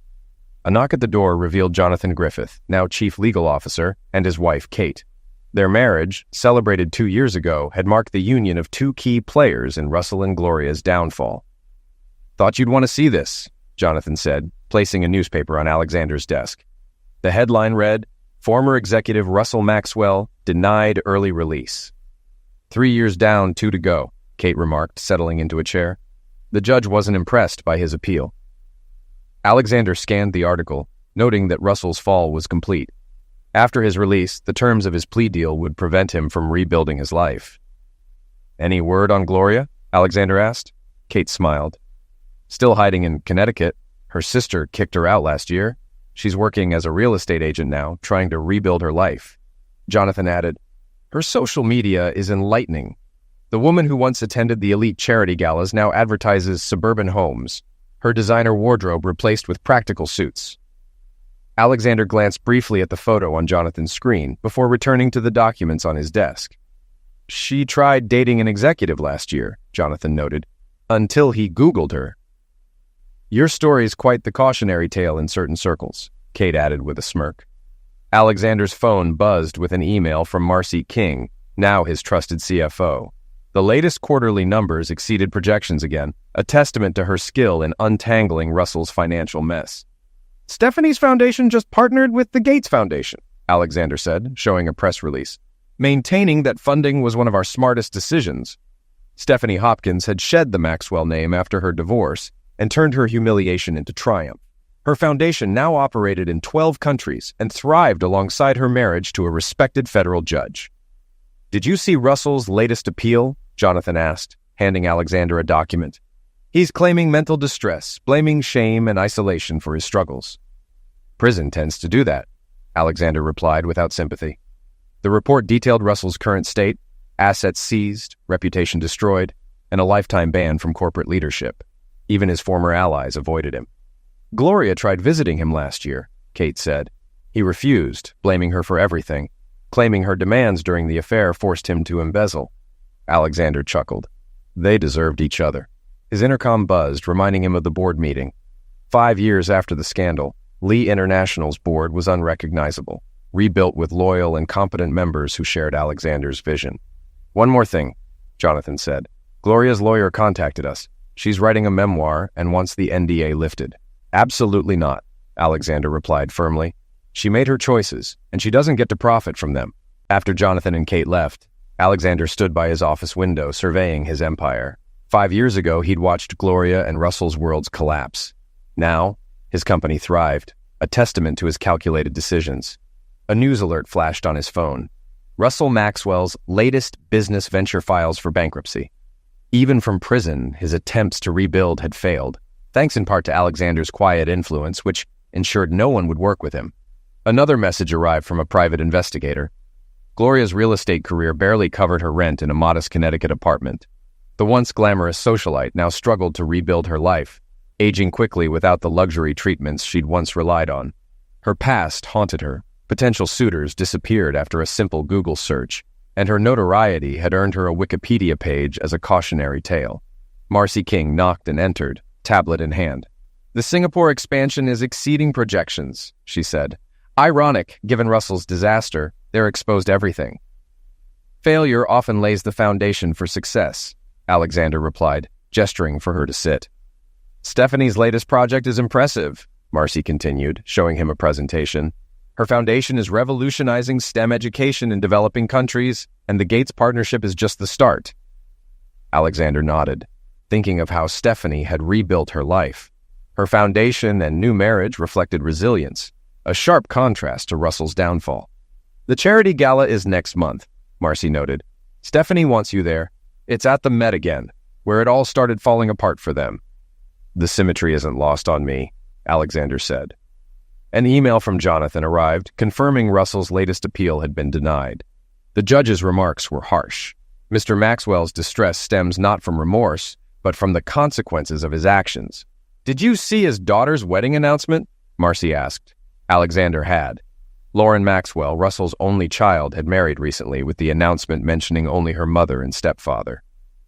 A knock at the door revealed Jonathan Griffith, now chief legal officer, and his wife, Kate. Their marriage, celebrated 2 years ago, had marked the union of two key players in Russell and Gloria's downfall. "Thought you'd want to see this," Jonathan said, placing a newspaper on Alexander's desk. The headline read, "Former executive Russell Maxwell denied early release." 3 years down, 2 to go, Kate remarked, settling into a chair. The judge wasn't impressed by his appeal. Alexander scanned the article, noting that Russell's fall was complete. After his release, the terms of his plea deal would prevent him from rebuilding his life. "Any word on Gloria?" Alexander asked. Kate smiled. "Still hiding in Connecticut. Her sister kicked her out last year. She's working as a real estate agent now, trying to rebuild her life." Jonathan added, "Her social media is enlightening. The woman who once attended the elite charity galas now advertises suburban homes, her designer wardrobe replaced with practical suits." Alexander glanced briefly at the photo on Jonathan's screen before returning to the documents on his desk. She tried dating an executive last year, Jonathan noted, until he Googled her. Your story's quite the cautionary tale in certain circles, Kate added with a smirk. Alexander's phone buzzed with an email from Marcy King, now his trusted CFO. The latest quarterly numbers exceeded projections again, a testament to her skill in untangling Russell's financial mess. Stephanie's foundation just partnered with the Gates Foundation, Alexander said, showing a press release, maintaining that funding was one of our smartest decisions. Stephanie Hopkins had shed the Maxwell name after her divorce and turned her humiliation into triumph. Her foundation now operated in 12 countries and thrived alongside her marriage to a respected federal judge. Did you see Russell's latest appeal? Jonathan asked, handing Alexander a document. He's claiming mental distress, blaming shame and isolation for his struggles. Prison tends to do that, Alexander replied without sympathy. The report detailed Russell's current state, assets seized, reputation destroyed, and a lifetime ban from corporate leadership. Even his former allies avoided him. Gloria tried visiting him last year, Kate said. He refused, blaming her for everything, claiming her demands during the affair forced him to embezzle. Alexander chuckled. They deserved each other. His intercom buzzed, reminding him of the board meeting. 5 years after the scandal, Lee International's board was unrecognizable, rebuilt with loyal and competent members who shared Alexander's vision. One more thing, Jonathan said. Gloria's lawyer contacted us. She's writing a memoir and wants the NDA lifted. Absolutely not, Alexander replied firmly. She made her choices, and she doesn't get to profit from them. After Jonathan and Kate left, Alexander stood by his office window surveying his empire. 5 years ago, he'd watched Gloria and Russell's worlds collapse. Now, his company thrived, a testament to his calculated decisions. A news alert flashed on his phone. Russell Maxwell's latest business venture files for bankruptcy. Even from prison, his attempts to rebuild had failed, thanks in part to Alexander's quiet influence, which ensured no one would work with him. Another message arrived from a private investigator. Gloria's real estate career barely covered her rent in a modest Connecticut apartment. The once glamorous socialite now struggled to rebuild her life, aging quickly without the luxury treatments she'd once relied on. Her past haunted her. Potential suitors disappeared after a simple Google search, and her notoriety had earned her a Wikipedia page as a cautionary tale. Marcy King knocked and entered, tablet in hand. The Singapore expansion is exceeding projections, she said. Ironic, given Russell's disaster, they're exposed everything. Failure often lays the foundation for success, Alexander replied, gesturing for her to sit. Stephanie's latest project is impressive, Marcy continued, showing him a presentation. Her foundation is revolutionizing STEM education in developing countries, and the Gates partnership is just the start. Alexander nodded, thinking of how Stephanie had rebuilt her life. Her foundation and new marriage reflected resilience, a sharp contrast to Russell's downfall. The charity gala is next month, Marcy noted. Stephanie wants you there. It's at the Met again, where it all started falling apart for them. The symmetry isn't lost on me, Alexander said. An email from Jonathan arrived, confirming Russell's latest appeal had been denied. The judge's remarks were harsh. Mr. Maxwell's distress stems not from remorse, but from the consequences of his actions. Did you see his daughter's wedding announcement? Marcy asked. Alexander had. Lauren Maxwell, Russell's only child, had married recently, with the announcement mentioning only her mother and stepfather.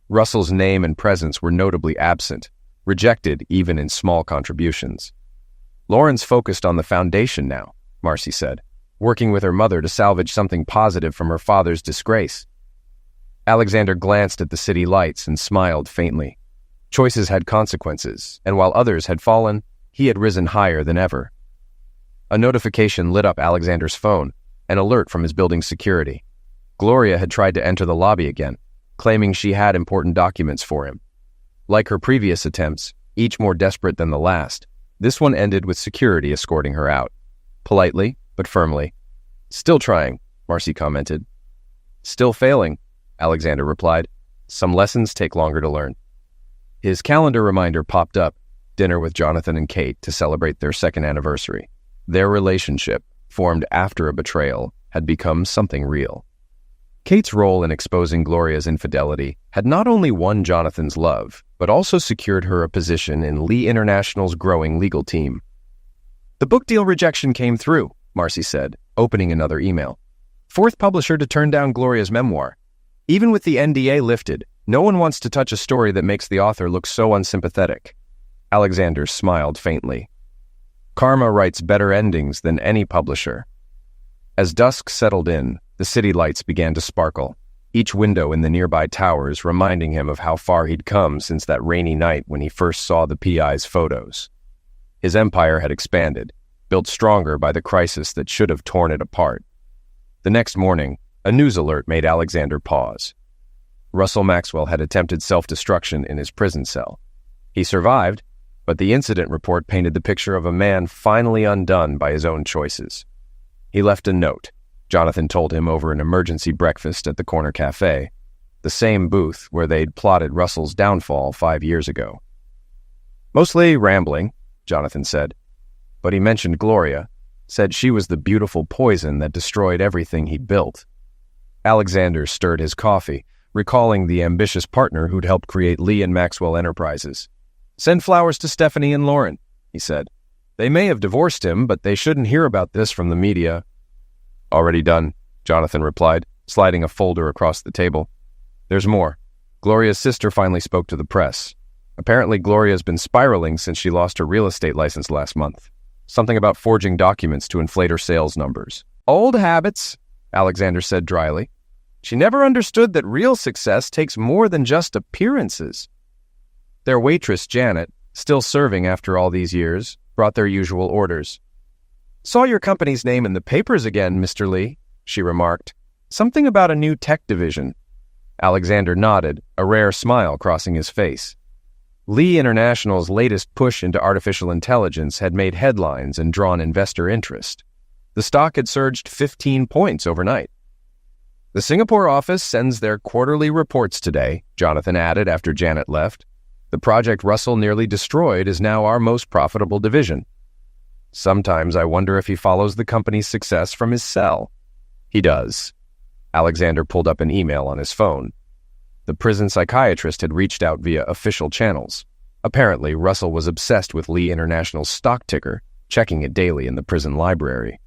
Russell's name and presence were notably absent, rejected even in small contributions. Lauren's focused on the foundation now, Marcy said, working with her mother to salvage something positive from her father's disgrace. Alexander glanced at the city lights and smiled faintly. Choices had consequences, and while others had fallen, he had risen higher than ever. A notification lit up Alexander's phone, an alert from his building's security. Gloria had tried to enter the lobby again, claiming she had important documents for him. Like her previous attempts, each more desperate than the last, this one ended with security escorting her out. Politely, but firmly. Still trying, Marcy commented. Still failing, Alexander replied. Some lessons take longer to learn. His calendar reminder popped up, dinner with Jonathan and Kate to celebrate their second anniversary. Their relationship, formed after a betrayal, had become something real. Kate's role in exposing Gloria's infidelity had not only won Jonathan's love, but also secured her a position in Lee International's growing legal team. The book deal rejection came through, Marcy said, opening another email. Fourth publisher to turn down Gloria's memoir. Even with the NDA lifted, no one wants to touch a story that makes the author look so unsympathetic. Alexander smiled faintly. Karma writes better endings than any publisher. As dusk settled in, the city lights began to sparkle, each window in the nearby towers reminding him of how far he'd come since that rainy night when he first saw the PI's photos. His empire had expanded, built stronger by the crisis that should have torn it apart. The next morning, a news alert made Alexander pause. Russell Maxwell had attempted self-destruction in his prison cell. He survived, but the incident report painted the picture of a man finally undone by his own choices. He left a note, Jonathan told him over an emergency breakfast at the corner cafe, the same booth where they'd plotted Russell's downfall 5 years ago. Mostly rambling, Jonathan said, but he mentioned Gloria, said she was the beautiful poison that destroyed everything he'd built. Alexander stirred his coffee, recalling the ambitious partner who'd helped create Lee and Maxwell Enterprises. "Send flowers to Stephanie and Lauren," he said. "They may have divorced him, but they shouldn't hear about this from the media." "Already done," Jonathan replied, sliding a folder across the table. "There's more. Gloria's sister finally spoke to the press. Apparently Gloria's been spiraling since she lost her real estate license last month. Something about forging documents to inflate her sales numbers." "Old habits," Alexander said dryly. "She never understood that real success takes more than just appearances." Their waitress, Janet, still serving after all these years, brought their usual orders. "Saw your company's name in the papers again, Mr. Lee," she remarked. "Something about a new tech division." Alexander nodded, a rare smile crossing his face. Lee International's latest push into artificial intelligence had made headlines and drawn investor interest. The stock had surged 15 points overnight. "The Singapore office sends their quarterly reports today," Jonathan added after Janet left. "The project Russell nearly destroyed is now our most profitable division. Sometimes I wonder if he follows the company's success from his cell." "He does." Alexander pulled up an email on his phone. The prison psychiatrist had reached out via official channels. Apparently, Russell was obsessed with Lee International's stock ticker, checking it daily in the prison library.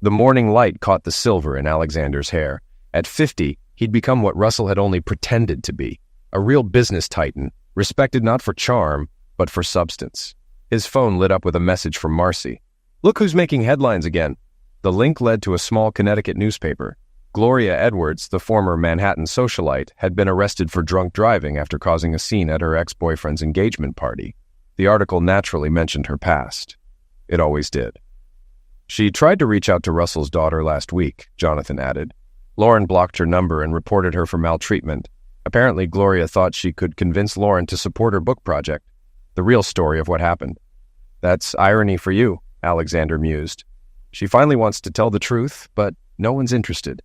The morning light caught the silver in Alexander's hair. At 50, he'd become what Russell had only pretended to be, a real business titan, respected not for charm, but for substance. His phone lit up with a message from Marcy. "Look who's making headlines again." The link led to a small Connecticut newspaper. Gloria Edwards, the former Manhattan socialite, had been arrested for drunk driving after causing a scene at her ex-boyfriend's engagement party. The article naturally mentioned her past. It always did. "She tried to reach out to Russell's daughter last week," Jonathan added. "Lauren blocked her number and reported her for maltreatment. Apparently, Gloria thought she could convince Lauren to support her book project. The real story of what happened." "That's irony for you," Alexander mused. "She finally wants to tell the truth, but no one's interested."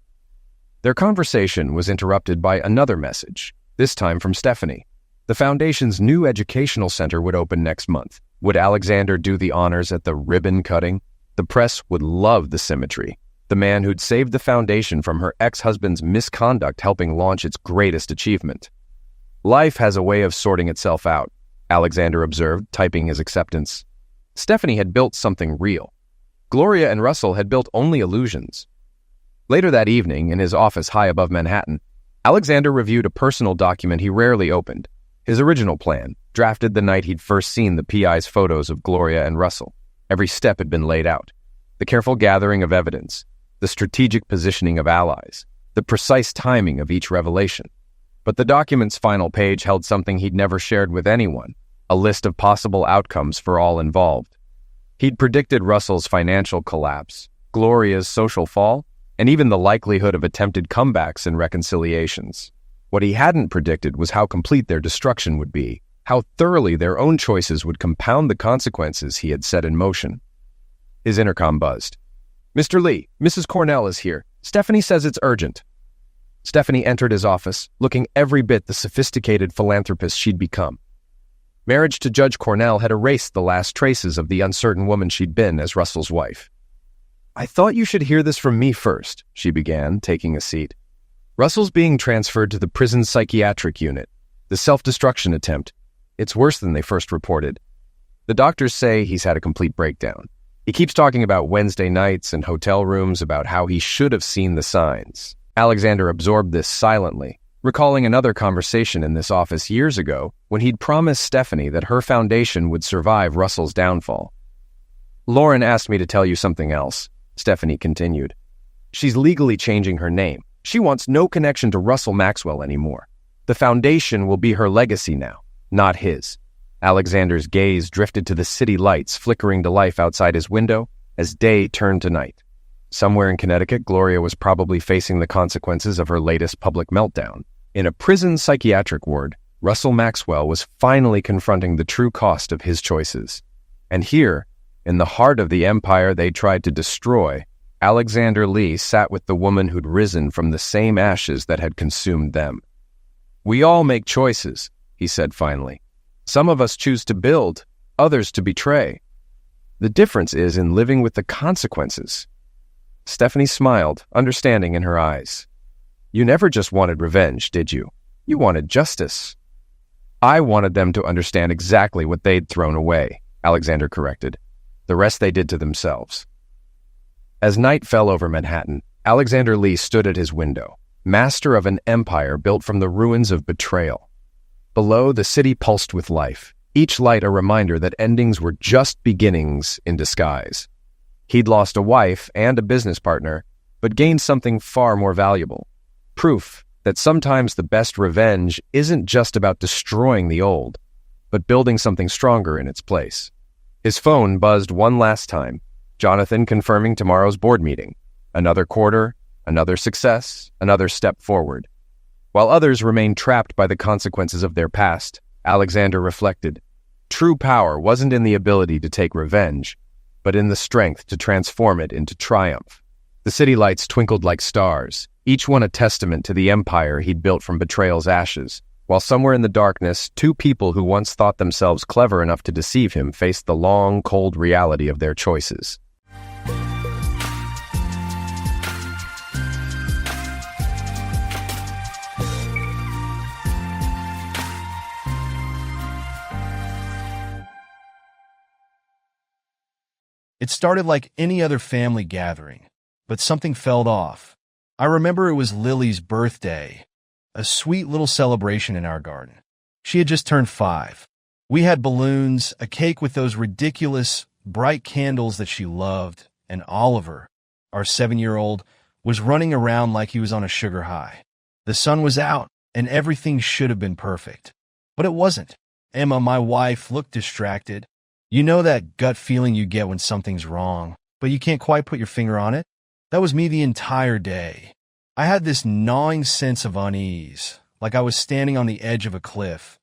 Their conversation was interrupted by another message, this time from Stephanie. The Foundation's new educational center would open next month. Would Alexander do the honors at the ribbon cutting? The press would love the symmetry. The man who'd saved the Foundation from her ex-husband's misconduct helping launch its greatest achievement. "Life has a way of sorting itself out," Alexander observed, typing his acceptance. Stephanie had built something real. Gloria and Russell had built only illusions. Later that evening, in his office high above Manhattan, Alexander reviewed a personal document he rarely opened, his original plan, drafted the night he'd first seen the PI's photos of Gloria and Russell. Every step had been laid out. The careful gathering of evidence, the strategic positioning of allies, the precise timing of each revelation. But the document's final page held something he'd never shared with anyone, a list of possible outcomes for all involved. He'd predicted Russell's financial collapse, Gloria's social fall, and even the likelihood of attempted comebacks and reconciliations. What he hadn't predicted was how complete their destruction would be, how thoroughly their own choices would compound the consequences he had set in motion. His intercom buzzed. "Mr. Lee, Mrs. Cornell is here. Stephanie says it's urgent." Stephanie entered his office, looking every bit the sophisticated philanthropist she'd become. Marriage to Judge Cornell had erased the last traces of the uncertain woman she'd been as Russell's wife. "I thought you should hear this from me first," she began, taking a seat. "Russell's being transferred to the prison psychiatric unit. The self-destruction attempt. It's worse than they first reported. The doctors say he's had a complete breakdown. He keeps talking about Wednesday nights and hotel rooms, about how he should have seen the signs. Alexander absorbed this silently, recalling another conversation in this office years ago when he'd promised Stephanie that her foundation would survive Russell's downfall. "Lauren asked me to tell you something else," Stephanie continued. "She's legally changing her name. She wants no connection to Russell Maxwell anymore. The foundation will be her legacy now, not his." Alexander's gaze drifted to the city lights flickering to life outside his window as day turned to night. Somewhere in Connecticut, Gloria was probably facing the consequences of her latest public meltdown. In a prison psychiatric ward, Russell Maxwell was finally confronting the true cost of his choices. And here, in the heart of the empire they tried to destroy, Alexander Lee sat with the woman who'd risen from the same ashes that had consumed them. "We all make choices," he said finally. "Some of us choose to build, others to betray. The difference is in living with the consequences." Stephanie smiled, understanding in her eyes. "You never just wanted revenge, did you? You wanted justice." "I wanted them to understand exactly what they'd thrown away," Alexander corrected. "The rest they did to themselves." As night fell over Manhattan, Alexander Lee stood at his window, master of an empire built from the ruins of betrayal. Below, the city pulsed with life, each light a reminder that endings were just beginnings in disguise. He'd lost a wife and a business partner, but gained something far more valuable. Proof that sometimes the best revenge isn't just about destroying the old, but building something stronger in its place. His phone buzzed one last time, Jonathan confirming tomorrow's board meeting. Another quarter, another success, another step forward. While others remained trapped by the consequences of their past, Alexander reflected. True power wasn't in the ability to take revenge, but in the strength to transform it into triumph. The city lights twinkled like stars, each one a testament to the empire he'd built from betrayal's ashes, while somewhere in the darkness, two people who once thought themselves clever enough to deceive him faced the long, cold reality of their choices. It started like any other family gathering, but something fell off. I remember it was Lily's birthday, a sweet little celebration in our garden. She had just turned 5. We had balloons, a cake with those ridiculous, bright candles that she loved, and Oliver, our 7-year-old, was running around like he was on a sugar high. The sun was out, and everything should have been perfect. But it wasn't. Emma, my wife, looked distracted. You know that gut feeling you get when something's wrong, but you can't quite put your finger on it? That was me the entire day. I had this gnawing sense of unease, like I was standing on the edge of a cliff,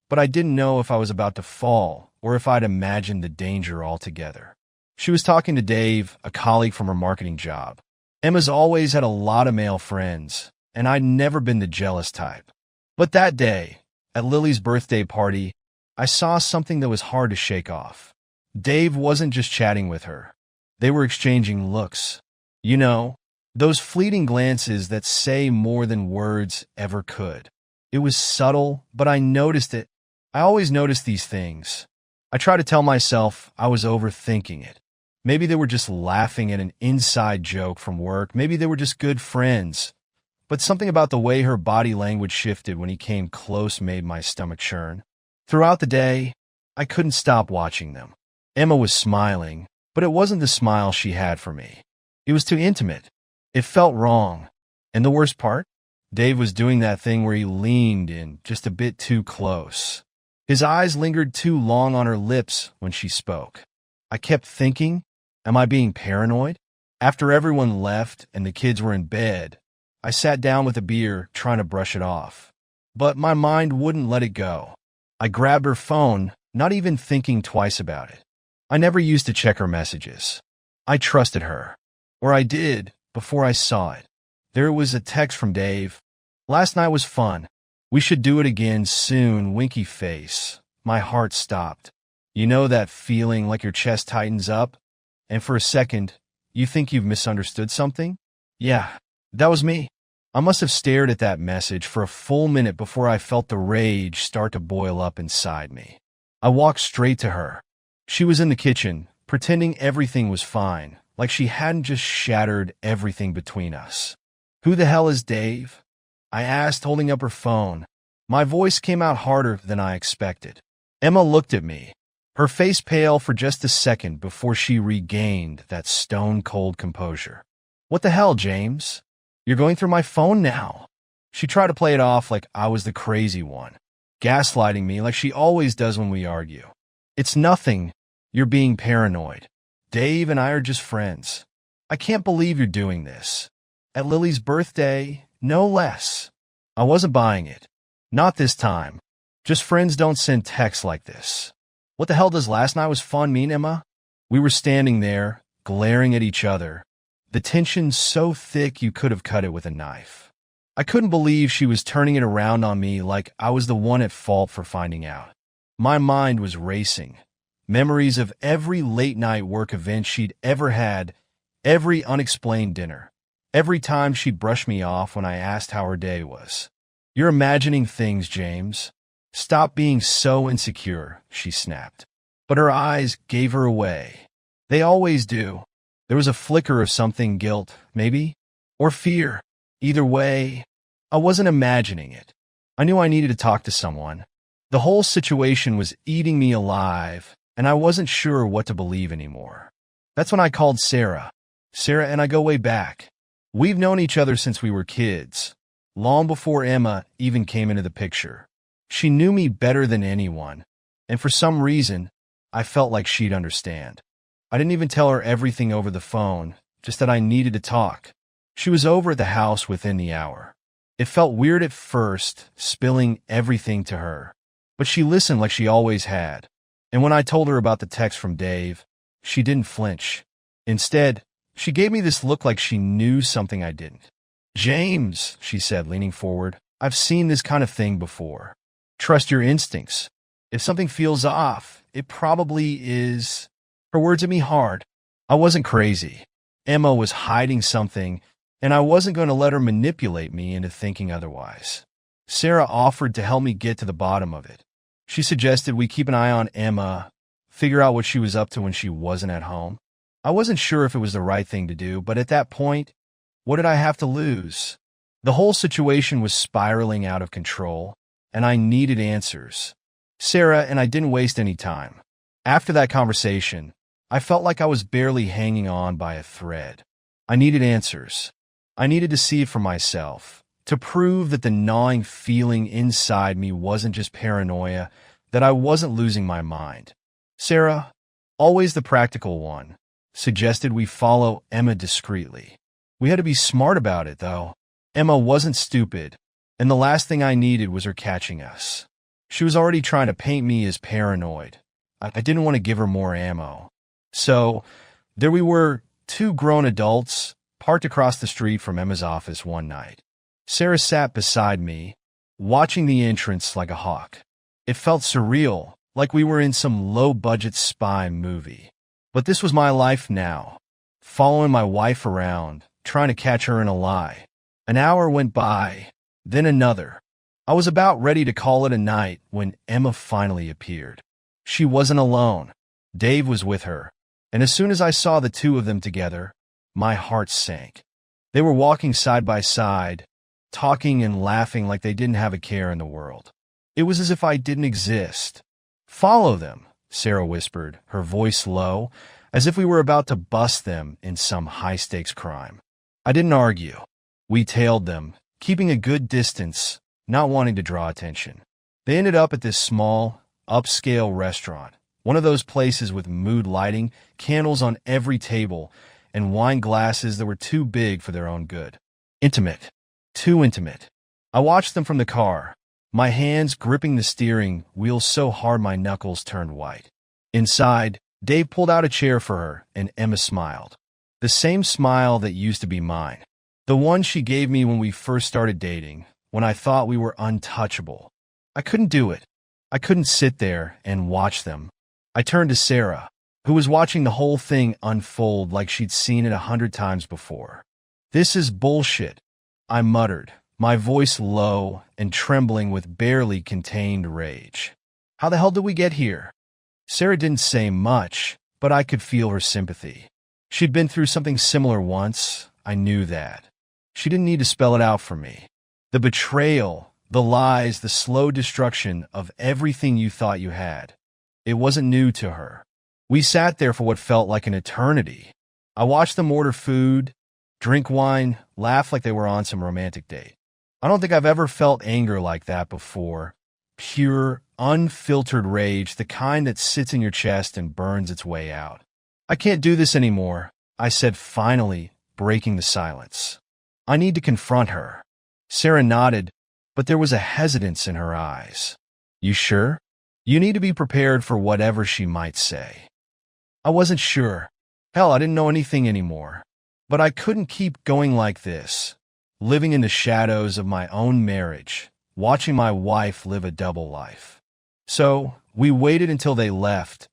but I didn't know if I was about to fall or if I'd imagined the danger altogether. She was talking to Dave, a colleague from her marketing job. Emma's always had a lot of male friends, and I'd never been the jealous type. But that day, at Lily's birthday party, I saw something that was hard to shake off. Dave wasn't just chatting with her. They were exchanging looks. You know, those fleeting glances that say more than words ever could. It was subtle, but I noticed it. I always notice these things. I try to tell myself I was overthinking it. Maybe they were just laughing at an inside joke from work. Maybe they were just good friends. But something about the way her body language shifted when he came close made my stomach churn. Throughout the day, I couldn't stop watching them. Emma was smiling, but it wasn't the smile she had for me. It was too intimate. It felt wrong. And the worst part? Dave was doing that thing where he leaned in just a bit too close. His eyes lingered too long on her lips when she spoke. I kept thinking, am I being paranoid? After everyone left and the kids were in bed, I sat down with a beer trying to brush it off. But my mind wouldn't let it go. I grabbed her phone, not even thinking twice about it. I never used to check her messages. I trusted her. Or I did, before I saw it. There was a text from Dave. Last night was fun. We should do it again soon, winky face. My heart stopped. You know that feeling like your chest tightens up? And for a second, you think you've misunderstood something? Yeah, that was me. I must have stared at that message for a full minute before I felt the rage start to boil up inside me. I walked straight to her. She was in the kitchen, pretending everything was fine, like she hadn't just shattered everything between us. "Who the hell is Dave?" I asked, holding up her phone. My voice came out harder than I expected. Emma looked at me, her face pale for just a second before she regained that stone-cold composure. "What the hell, James? You're going through my phone now." She tried to play it off like I was the crazy one, gaslighting me like she always does when we argue. "It's nothing. You're being paranoid. Dave and I are just friends. I can't believe you're doing this. At Lily's birthday, no less." I wasn't buying it. Not this time. Just friends don't send texts like this. What the hell does "last night was fun" mean, Emma? We were standing there, glaring at each other, the tension so thick you could have cut it with a knife. I couldn't believe she was turning it around on me like I was the one at fault for finding out. My mind was racing. Memories of every late-night work event she'd ever had, every unexplained dinner, every time she'd brush me off when I asked how her day was. "You're imagining things, James. Stop being so insecure," she snapped. But her eyes gave her away. They always do. There was a flicker of something, guilt, maybe? Or fear. Either way, I wasn't imagining it. I knew I needed to talk to someone. The whole situation was eating me alive, and I wasn't sure what to believe anymore. That's when I called Sarah. Sarah and I go way back. We've known each other since we were kids, long before Emma even came into the picture. She knew me better than anyone, and for some reason, I felt like she'd understand. I didn't even tell her everything over the phone, just that I needed to talk. She was over at the house within the hour. It felt weird at first, spilling everything to her, but she listened like she always had. And when I told her about the text from Dave, she didn't flinch. Instead, she gave me this look like she knew something I didn't. "James," she said, leaning forward, "I've seen this kind of thing before. Trust your instincts. If something feels off, it probably is." Her words hit me hard. I wasn't crazy. Emma was hiding something, and I wasn't going to let her manipulate me into thinking otherwise. Sarah offered to help me get to the bottom of it. She suggested we keep an eye on Emma, figure out what she was up to when she wasn't at home. I wasn't sure if it was the right thing to do, but at that point, what did I have to lose? The whole situation was spiraling out of control, and I needed answers. Sarah and I didn't waste any time. After that conversation, I felt like I was barely hanging on by a thread. I needed answers. I needed to see it for myself, to prove that the gnawing feeling inside me wasn't just paranoia, that I wasn't losing my mind. Sarah, always the practical one, suggested we follow Emma discreetly. We had to be smart about it, though. Emma wasn't stupid, and the last thing I needed was her catching us. She was already trying to paint me as paranoid. I didn't want to give her more ammo. So, there we were, two grown adults, parked across the street from Emma's office one night. Sarah sat beside me, watching the entrance like a hawk. It felt surreal, like we were in some low-budget spy movie. But this was my life now, following my wife around, trying to catch her in a lie. An hour went by, then another. I was about ready to call it a night when Emma finally appeared. She wasn't alone. Dave was with her, and as soon as I saw the two of them together, my heart sank. They were walking side by side, talking and laughing like they didn't have a care in the world. It was as if I didn't exist. "Follow them," Sarah whispered, her voice low, as if we were about to bust them in some high-stakes crime. I didn't argue. We tailed them, keeping a good distance, not wanting to draw attention. They ended up at this small, upscale restaurant, one of those places with mood lighting, candles on every table, and wine glasses that were too big for their own good. Intimate. Too intimate. I watched them from the car, my hands gripping the steering wheel so hard my knuckles turned white. Inside, Dave pulled out a chair for her, and Emma smiled. The same smile that used to be mine. The one she gave me when we first started dating, when I thought we were untouchable. I couldn't do it. I couldn't sit there and watch them. I turned to Sarah, who was watching the whole thing unfold like she'd seen it 100 times before. "This is bullshit," I muttered, my voice low and trembling with barely contained rage. "How the hell did we get here?" Sarah didn't say much, but I could feel her sympathy. She'd been through something similar once. I knew that. She didn't need to spell it out for me. The betrayal, the lies, the slow destruction of everything you thought you had. It wasn't new to her. We sat there for what felt like an eternity. I watched them order food, drink wine, laugh like they were on some romantic date. I don't think I've ever felt anger like that before. Pure, unfiltered rage, the kind that sits in your chest and burns its way out. I can't do this anymore, I said finally, breaking the silence. I need to confront her. Sarah nodded, but there was a hesitance in her eyes. You sure? You need to be prepared for whatever she might say. I wasn't sure. Hell, I didn't know anything anymore. But I couldn't keep going like this, living in the shadows of my own marriage, watching my wife live a double life. So we waited until they left,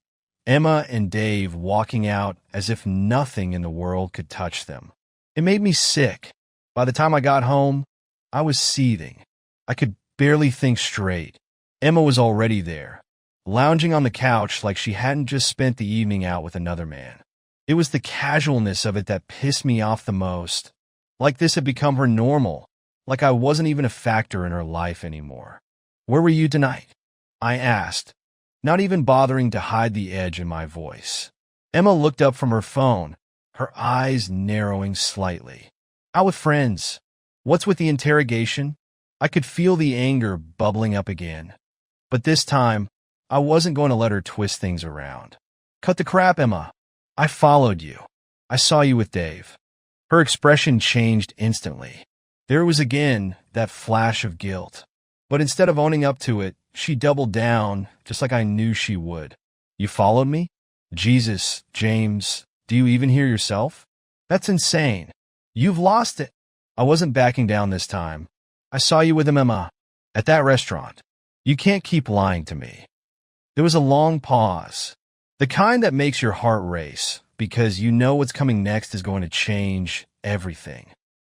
Emma and Dave walking out as if nothing in the world could touch them. It made me sick. By the time I got home, I was seething. I could barely think straight. Emma was already there, lounging on the couch like she hadn't just spent the evening out with another man. It was the casualness of it that pissed me off the most. Like this had become her normal, like I wasn't even a factor in her life anymore. Where were you tonight? I asked, not even bothering to hide the edge in my voice. Emma looked up from her phone, her eyes narrowing slightly. Out with friends. What's with the interrogation? I could feel the anger bubbling up again. But this time, I wasn't going to let her twist things around. Cut the crap, Emma. I followed you. I saw you with Dave. Her expression changed instantly. There was again that flash of guilt. But instead of owning up to it, she doubled down, just like I knew she would. You followed me? Jesus, James, do you even hear yourself? That's insane. You've lost it. I wasn't backing down this time. I saw you with him, Emma, at that restaurant. You can't keep lying to me. There was a long pause, the kind that makes your heart race, because you know what's coming next is going to change everything.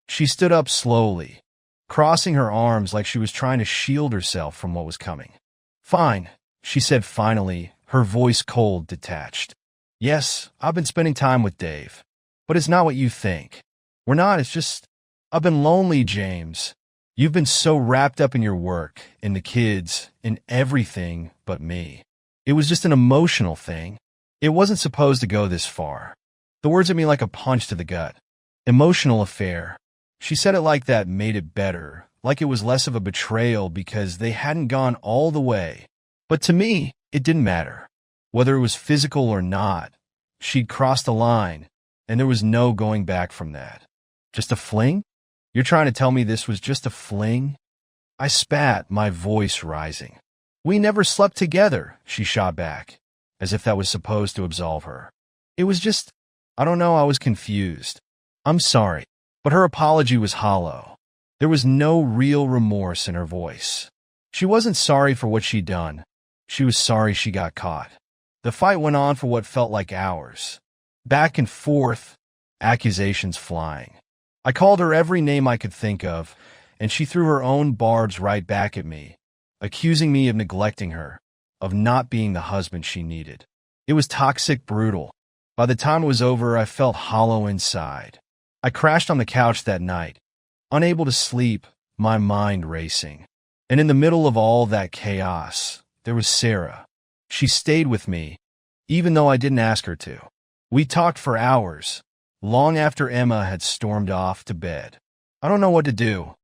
She stood up slowly, crossing her arms like she was trying to shield herself from what was coming. Fine, she said finally, her voice cold, detached. Yes, I've been spending time with Dave, but it's not what you think. We're not, it's just, I've been lonely, James. You've been so wrapped up in your work, in the kids, in everything but me. It was just an emotional thing. It wasn't supposed to go this far. The words hit me like a punch to the gut. Emotional affair. She said it like that made it better, like it was less of a betrayal because they hadn't gone all the way. But to me, it didn't matter. Whether it was physical or not, she'd crossed the line, and there was no going back from that. Just a fling? You're trying to tell me this was just a fling? I spat, my voice rising. We never slept together, she shot back, as if that was supposed to absolve her. It was just, I don't know, I was confused. I'm sorry, but her apology was hollow. There was no real remorse in her voice. She wasn't sorry for what she'd done. She was sorry she got caught. The fight went on for what felt like hours. Back and forth, accusations flying. I called her every name I could think of, and she threw her own barbs right back at me, accusing me of neglecting her, of not being the husband she needed. It was toxic, brutal. By the time it was over, I felt hollow inside. I crashed on the couch that night, unable to sleep, my mind racing. And in the middle of all that chaos, there was Sarah. She stayed with me, even though I didn't ask her to. We talked for hours, long after Emma had stormed off to bed. I don't know what to do,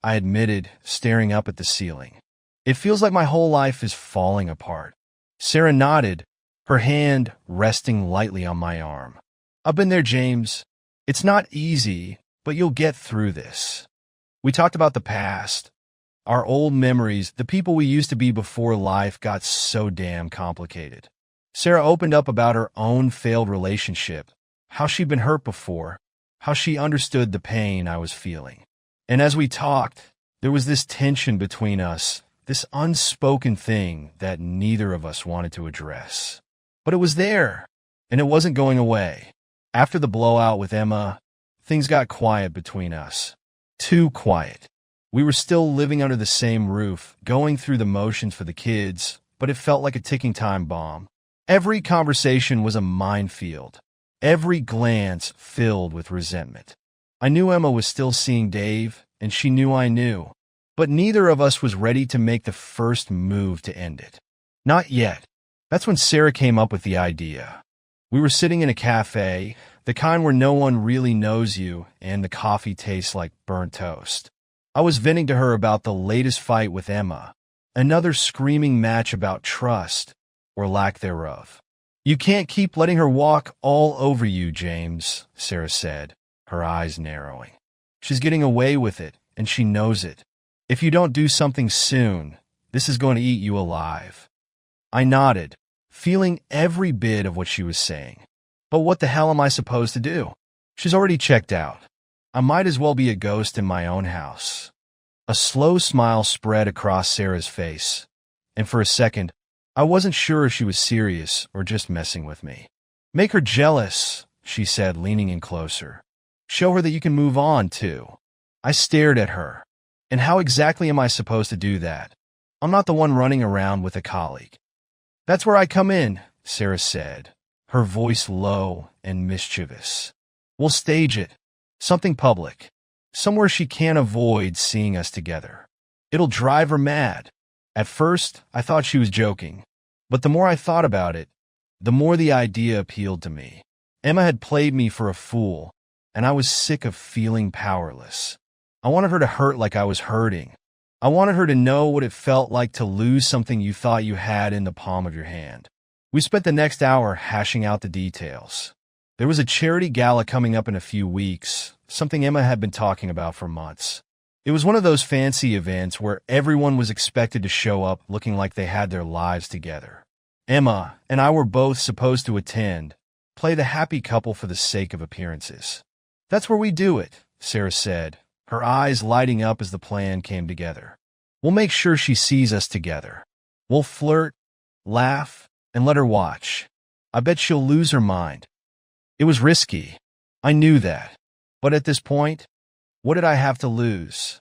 I admitted, staring up at the ceiling. It feels like my whole life is falling apart. Sarah nodded, her hand resting lightly on my arm. I've been there, James. It's not easy, but you'll get through this. We talked about the past, our old memories, the people we used to be before life got so damn complicated. Sarah opened up about her own failed relationship, how she'd been hurt before, how she understood the pain I was feeling. And as we talked, there was this tension between us, this unspoken thing that neither of us wanted to address. But it was there, and it wasn't going away. After the blowout with Emma, things got quiet between us. Too quiet. We were still living under the same roof, going through the motions for the kids, but it felt like a ticking time bomb. Every conversation was a minefield, every glance filled with resentment. I knew Emma was still seeing Dave, and she knew I knew, but neither of us was ready to make the first move to end it. Not yet. That's when Sarah came up with the idea. We were sitting in a cafe, the kind where no one really knows you and the coffee tastes like burnt toast. I was venting to her about the latest fight with Emma, another screaming match about trust, or lack thereof. "You can't keep letting her walk all over you, James," Sarah said, her eyes narrowing. "She's getting away with it, and she knows it. If you don't do something soon, this is going to eat you alive." I nodded, feeling every bit of what she was saying. But what the hell am I supposed to do? She's already checked out. I might as well be a ghost in my own house. A slow smile spread across Sarah's face, and for a second, I wasn't sure if she was serious or just messing with me. "Make her jealous," she said, leaning in closer. "Show her that you can move on, too." I stared at her. And how exactly am I supposed to do that? I'm not the one running around with a colleague. "That's where I come in," Sarah said, her voice low and mischievous. "We'll stage it. Something public. Somewhere she can't avoid seeing us together. It'll drive her mad." At first, I thought she was joking, but the more I thought about it, the more the idea appealed to me. Emma had played me for a fool, and I was sick of feeling powerless. I wanted her to hurt like I was hurting. I wanted her to know what it felt like to lose something you thought you had in the palm of your hand. We spent the next hour hashing out the details. There was a charity gala coming up in a few weeks, something Emma had been talking about for months. It was one of those fancy events where everyone was expected to show up looking like they had their lives together. Emma and I were both supposed to attend, play the happy couple for the sake of appearances. "That's where we do it," Sarah said, her eyes lighting up as the plan came together. "We'll make sure she sees us together. We'll flirt, laugh, and let her watch. I bet she'll lose her mind." It was risky. I knew that. But at this point, what did I have to lose?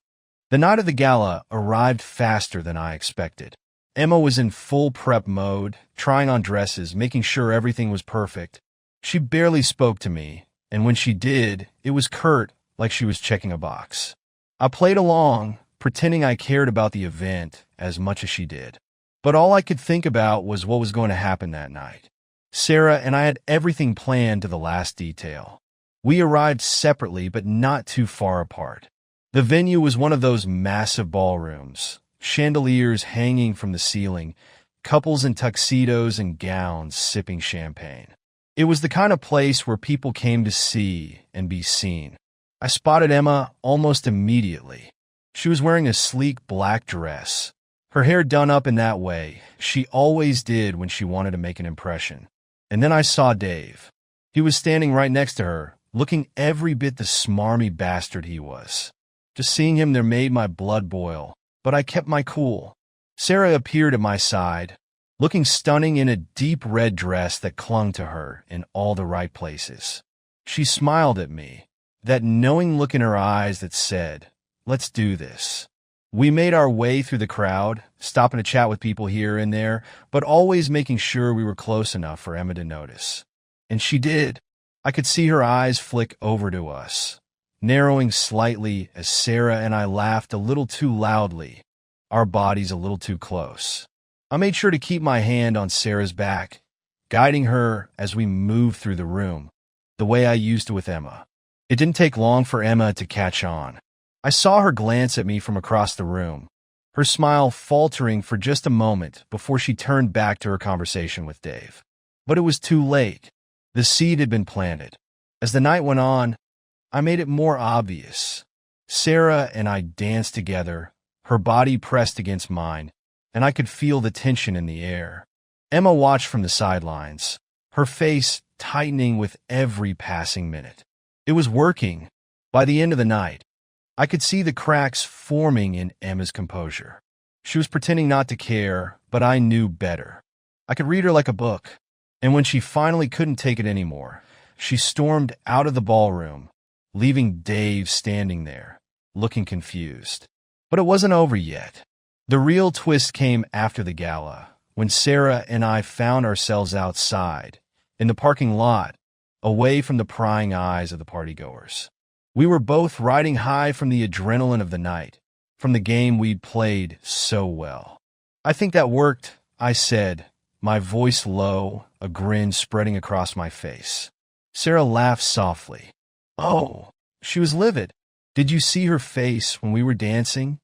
The night of the gala arrived faster than I expected. Emma was in full prep mode, trying on dresses, making sure everything was perfect. She barely spoke to me, and when she did, it was curt, like she was checking a box. I played along, pretending I cared about the event as much as she did. But all I could think about was what was going to happen that night. Sarah and I had everything planned to the last detail. We arrived separately but not too far apart. The venue was one of those massive ballrooms, chandeliers hanging from the ceiling, couples in tuxedos and gowns sipping champagne. It was the kind of place where people came to see and be seen. I spotted Emma almost immediately. She was wearing a sleek black dress, her hair done up in that way she always did when she wanted to make an impression. And then I saw Dave. He was standing right next to her, looking every bit the smarmy bastard he was. Just seeing him there made my blood boil, but I kept my cool. Sarah appeared at my side, looking stunning in a deep red dress that clung to her in all the right places. She smiled at me, that knowing look in her eyes that said, "Let's do this." We made our way through the crowd, stopping to chat with people here and there, but always making sure we were close enough for Emma to notice. And she did. I could see her eyes flick over to us, narrowing slightly as Sarah and I laughed a little too loudly, our bodies a little too close. I made sure to keep my hand on Sarah's back, guiding her as we moved through the room, the way I used to with Emma. It didn't take long for Emma to catch on. I saw her glance at me from across the room, her smile faltering for just a moment before she turned back to her conversation with Dave. But it was too late. The seed had been planted. As the night went on, I made it more obvious. Sarah and I danced together, her body pressed against mine, and I could feel the tension in the air. Emma watched from the sidelines, her face tightening with every passing minute. It was working. By the end of the night, I could see the cracks forming in Emma's composure. She was pretending not to care, but I knew better. I could read her like a book. And when she finally couldn't take it anymore, she stormed out of the ballroom, leaving Dave standing there, looking confused. But it wasn't over yet. The real twist came after the gala, when Sarah and I found ourselves outside, in the parking lot, away from the prying eyes of the partygoers. We were both riding high from the adrenaline of the night, from the game we'd played so well. "I think that worked," I said, my voice low, a grin spreading across my face. Sarah laughed softly. "Oh," she was livid. "Did you see her face when we were dancing?"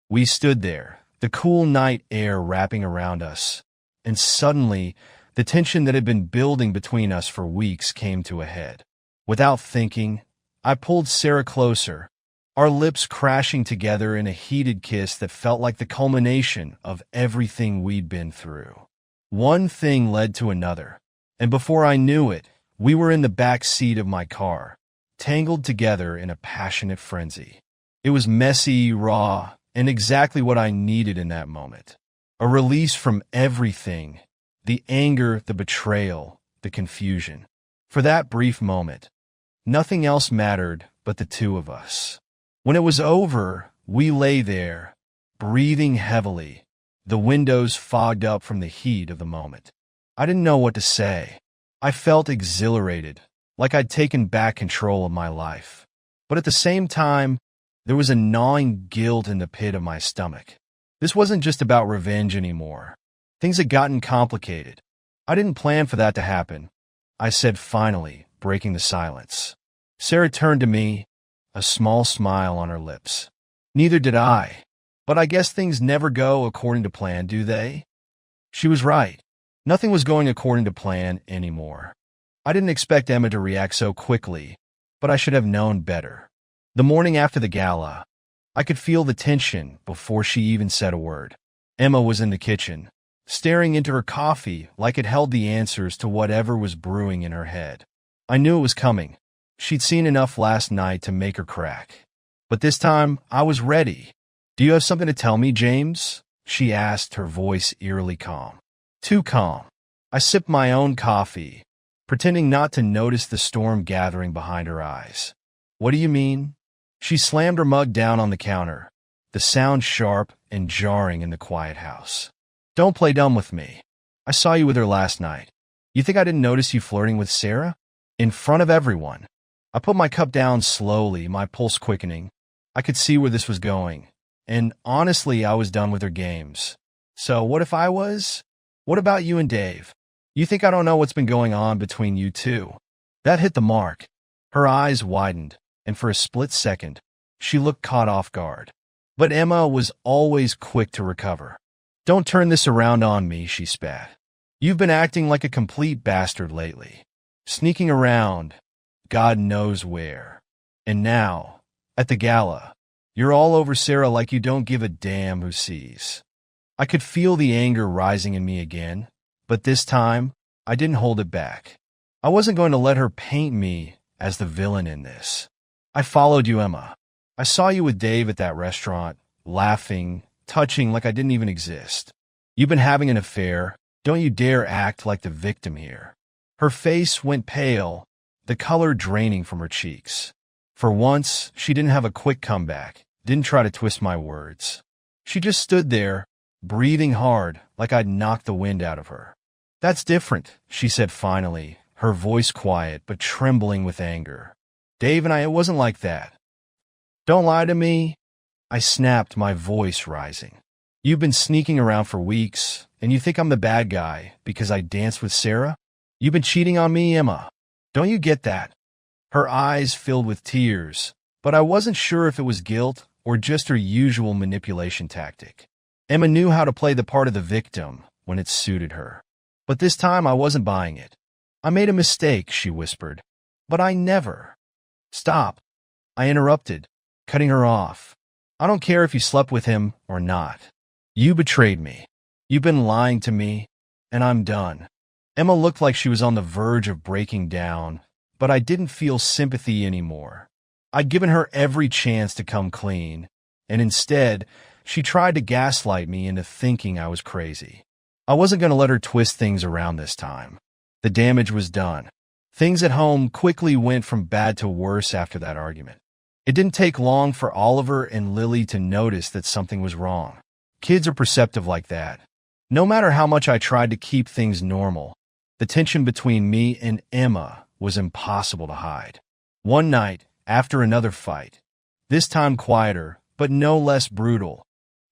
We stood there, the cool night air wrapping around us, and suddenly, the tension that had been building between us for weeks came to a head. Without thinking, I pulled Sarah closer, our lips crashing together in a heated kiss that felt like the culmination of everything we'd been through. One thing led to another, and before I knew it, we were in the back seat of my car, tangled together in a passionate frenzy. It was messy, raw, and exactly what I needed in that moment. A release from everything, the anger, the betrayal, the confusion. For that brief moment, nothing else mattered but the two of us. When it was over, we lay there, breathing heavily, the windows fogged up from the heat of the moment. I didn't know what to say. I felt exhilarated, like I'd taken back control of my life. But at the same time, there was a gnawing guilt in the pit of my stomach. This wasn't just about revenge anymore. Things had gotten complicated. I didn't plan for that to happen, I said finally, breaking the silence. Sarah turned to me, a small smile on her lips. "Neither did I. But I guess things never go according to plan, do they?" She was right. Nothing was going according to plan anymore. I didn't expect Emma to react so quickly, but I should have known better. The morning after the gala, I could feel the tension before she even said a word. Emma was in the kitchen, staring into her coffee like it held the answers to whatever was brewing in her head. I knew it was coming. She'd seen enough last night to make her crack. But this time, I was ready. "Do you have something to tell me, James?" she asked, her voice eerily calm. Too calm. I sipped my own coffee, pretending not to notice the storm gathering behind her eyes. "What do you mean?" She slammed her mug down on the counter, the sound sharp and jarring in the quiet house. "Don't play dumb with me. I saw you with her last night. You think I didn't notice you flirting with Sarah? In front of everyone." I put my cup down slowly, my pulse quickening. I could see where this was going, and honestly, I was done with her games. "So what if I was? What about you and Dave? You think I don't know what's been going on between you two?" That hit the mark. Her eyes widened, and for a split second, she looked caught off guard. But Emma was always quick to recover. "Don't turn this around on me," she spat. "You've been acting like a complete bastard lately. Sneaking around, God knows where. And now, at the gala, you're all over Sarah like you don't give a damn who sees." I could feel the anger rising in me again, but this time, I didn't hold it back. I wasn't going to let her paint me as the villain in this. "I followed you, Emma. I saw you with Dave at that restaurant, laughing, touching like I didn't even exist. You've been having an affair. Don't you dare act like the victim here." Her face went pale, the color draining from her cheeks. For once, she didn't have a quick comeback, didn't try to twist my words. She just stood there, breathing hard, like I'd knocked the wind out of her. "That's different," she said finally, her voice quiet but trembling with anger. "Dave and I, it wasn't like that." "Don't lie to me," I snapped, my voice rising. "You've been sneaking around for weeks, and you think I'm the bad guy because I danced with Sarah? You've been cheating on me, Emma. Don't you get that?" Her eyes filled with tears, but I wasn't sure if it was guilt or just her usual manipulation tactic. Emma knew how to play the part of the victim when it suited her. But this time I wasn't buying it. "I made a mistake," she whispered. "But I never." "Stop," I interrupted, cutting her off. "I don't care if you slept with him or not. You betrayed me. You've been lying to me, and I'm done." Emma looked like she was on the verge of breaking down, but I didn't feel sympathy anymore. I'd given her every chance to come clean, and instead, she tried to gaslight me into thinking I was crazy. I wasn't going to let her twist things around this time. The damage was done. Things at home quickly went from bad to worse after that argument. It didn't take long for Oliver and Lily to notice that something was wrong. Kids are perceptive like that. No matter how much I tried to keep things normal, the tension between me and Emma was impossible to hide. One night, after another fight, this time quieter, but no less brutal,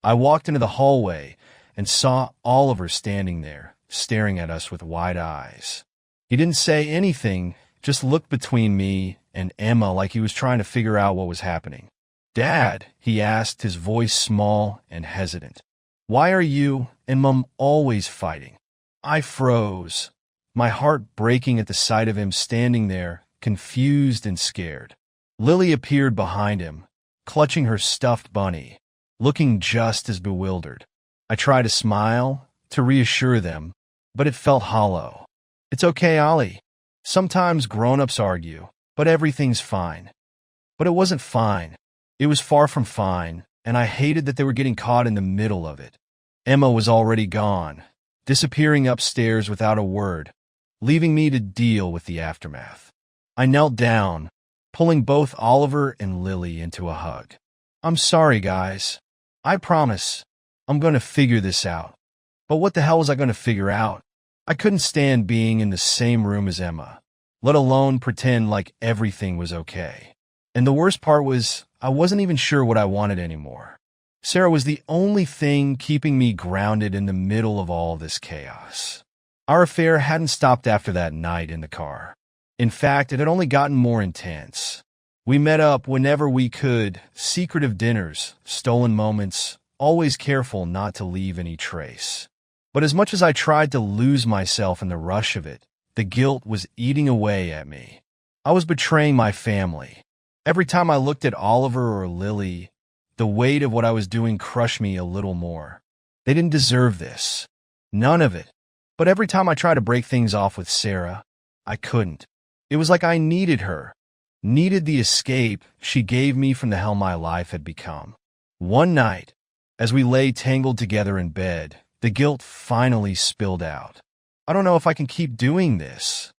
I walked into the hallway and saw Oliver standing there, staring at us with wide eyes. He didn't say anything, just looked between me and Emma like he was trying to figure out what was happening. "Dad," he asked, his voice small and hesitant. "Why are you and Mom always fighting?" I froze, my heart breaking at the sight of him standing there, confused and scared. Lily appeared behind him, clutching her stuffed bunny, looking just as bewildered. I tried to smile, to reassure them, but it felt hollow. "It's okay, Ollie. Sometimes grown-ups argue, but everything's fine." But it wasn't fine. It was far from fine, and I hated that they were getting caught in the middle of it. Emma was already gone, disappearing upstairs without a word, leaving me to deal with the aftermath. I knelt down, pulling both Oliver and Lily into a hug. "I'm sorry, guys. I promise I'm going to figure this out." But what the hell was I going to figure out? I couldn't stand being in the same room as Emma, let alone pretend like everything was okay. And the worst part was, I wasn't even sure what I wanted anymore. Sarah was the only thing keeping me grounded in the middle of all this chaos. Our affair hadn't stopped after that night in the car. In fact, it had only gotten more intense. We met up whenever we could, secretive dinners, stolen moments, always careful not to leave any trace. But as much as I tried to lose myself in the rush of it, the guilt was eating away at me. I was betraying my family. Every time I looked at Oliver or Lily, the weight of what I was doing crushed me a little more. They didn't deserve this. None of it. But every time I tried to break things off with Sarah, I couldn't. It was like I needed her, needed the escape she gave me from the hell my life had become. One night, as we lay tangled together in bed, the guilt finally spilled out. "I don't know if I can keep doing this,"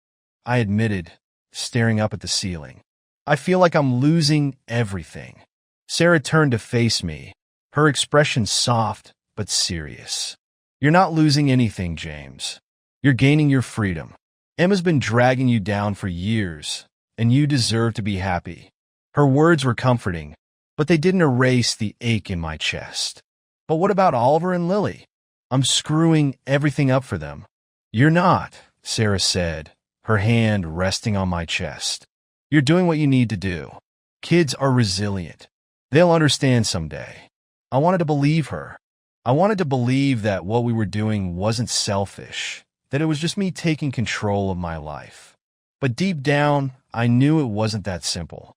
I admitted, staring up at the ceiling. "I feel like I'm losing everything." Sarah turned to face me, her expression soft but serious. "You're not losing anything, James. You're gaining your freedom. Emma's been dragging you down for years, and you deserve to be happy." Her words were comforting, but they didn't erase the ache in my chest. "But what about Oliver and Lily? I'm screwing everything up for them." "You're not," Sarah said, her hand resting on my chest. "You're doing what you need to do. Kids are resilient. They'll understand someday." I wanted to believe her. I wanted to believe that what we were doing wasn't selfish, that it was just me taking control of my life. But deep down, I knew it wasn't that simple.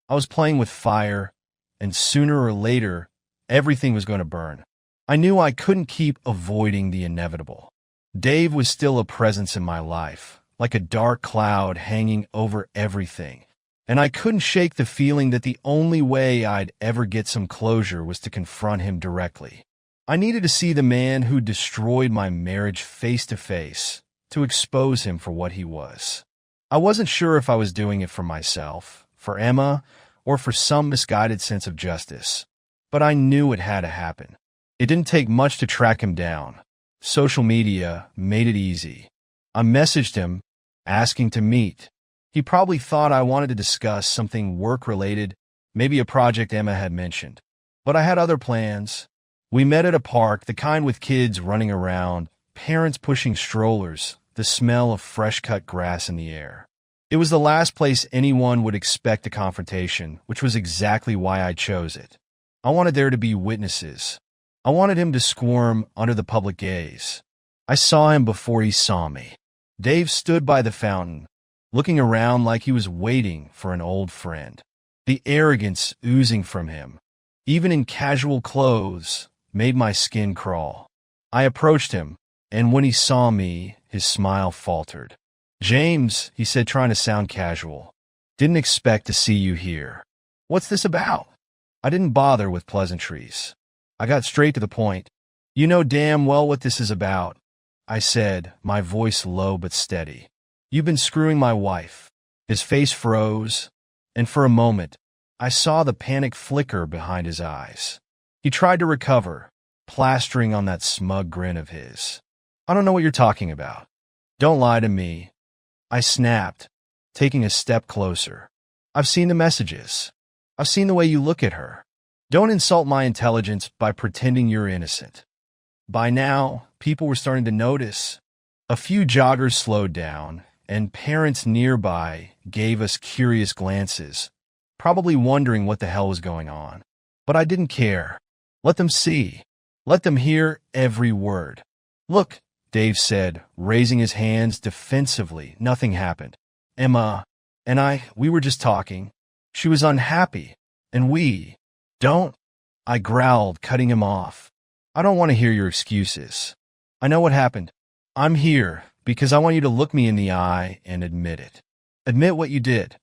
I was playing with fire, and sooner or later, everything was going to burn. I knew I couldn't keep avoiding the inevitable. Dave was still a presence in my life, like a dark cloud hanging over everything. And I couldn't shake the feeling that the only way I'd ever get some closure was to confront him directly. I needed to see the man who destroyed my marriage face to face, to expose him for what he was. I wasn't sure if I was doing it for myself, for Emma, or for some misguided sense of justice. But I knew it had to happen. It didn't take much to track him down. Social media made it easy. I messaged him, asking to meet. He probably thought I wanted to discuss something work-related, maybe a project Emma had mentioned. But I had other plans. We met at a park, the kind with kids running around, parents pushing strollers, the smell of fresh-cut grass in the air. It was the last place anyone would expect a confrontation, which was exactly why I chose it. I wanted there to be witnesses. I wanted him to squirm under the public gaze. I saw him before he saw me. Dave stood by the fountain, looking around like he was waiting for an old friend. The arrogance oozing from him, even in casual clothes, made my skin crawl. I approached him, and when he saw me, his smile faltered. "James," he said, trying to sound casual, "didn't expect to see you here. What's this about?" I didn't bother with pleasantries. I got straight to the point. "You know damn well what this is about," I said, my voice low but steady. "You've been screwing my wife." His face froze, and for a moment, I saw the panic flicker behind his eyes. He tried to recover, plastering on that smug grin of his. I don't know what you're talking about. Don't lie to me. I snapped, taking a step closer. I've seen the messages. I've seen the way you look at her. Don't insult my intelligence by pretending you're innocent. By now, people were starting to notice. A few joggers slowed down, and parents nearby gave us curious glances, probably wondering what the hell was going on. But I didn't care. Let them see. Let them hear every word. Look, Dave said, raising his hands defensively. Nothing happened. Emma and we were just talking. She was unhappy, and don't. I growled, cutting him off. I don't want to hear your excuses. I know what happened. I'm here because I want you to look me in the eye and admit it. Admit what you did.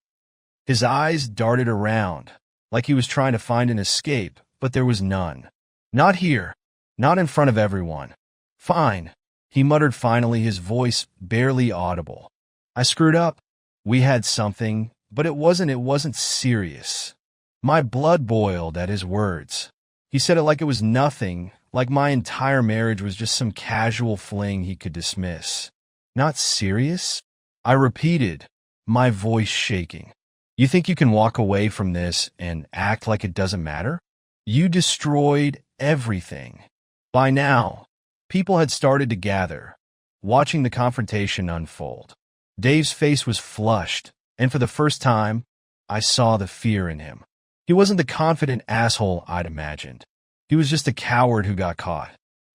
His eyes darted around, like he was trying to find an escape, but there was none. Not here. Not in front of everyone. Fine, he muttered finally, his voice barely audible. I screwed up. We had something, but it wasn't serious. My blood boiled at his words. He said it like it was nothing, like my entire marriage was just some casual fling he could dismiss. Not serious? I repeated, my voice shaking. You think you can walk away from this and act like it doesn't matter? You destroyed everything. By now, people had started to gather, watching the confrontation unfold. Dave's face was flushed, and for the first time, I saw the fear in him. He wasn't the confident asshole I'd imagined. He was just a coward who got caught.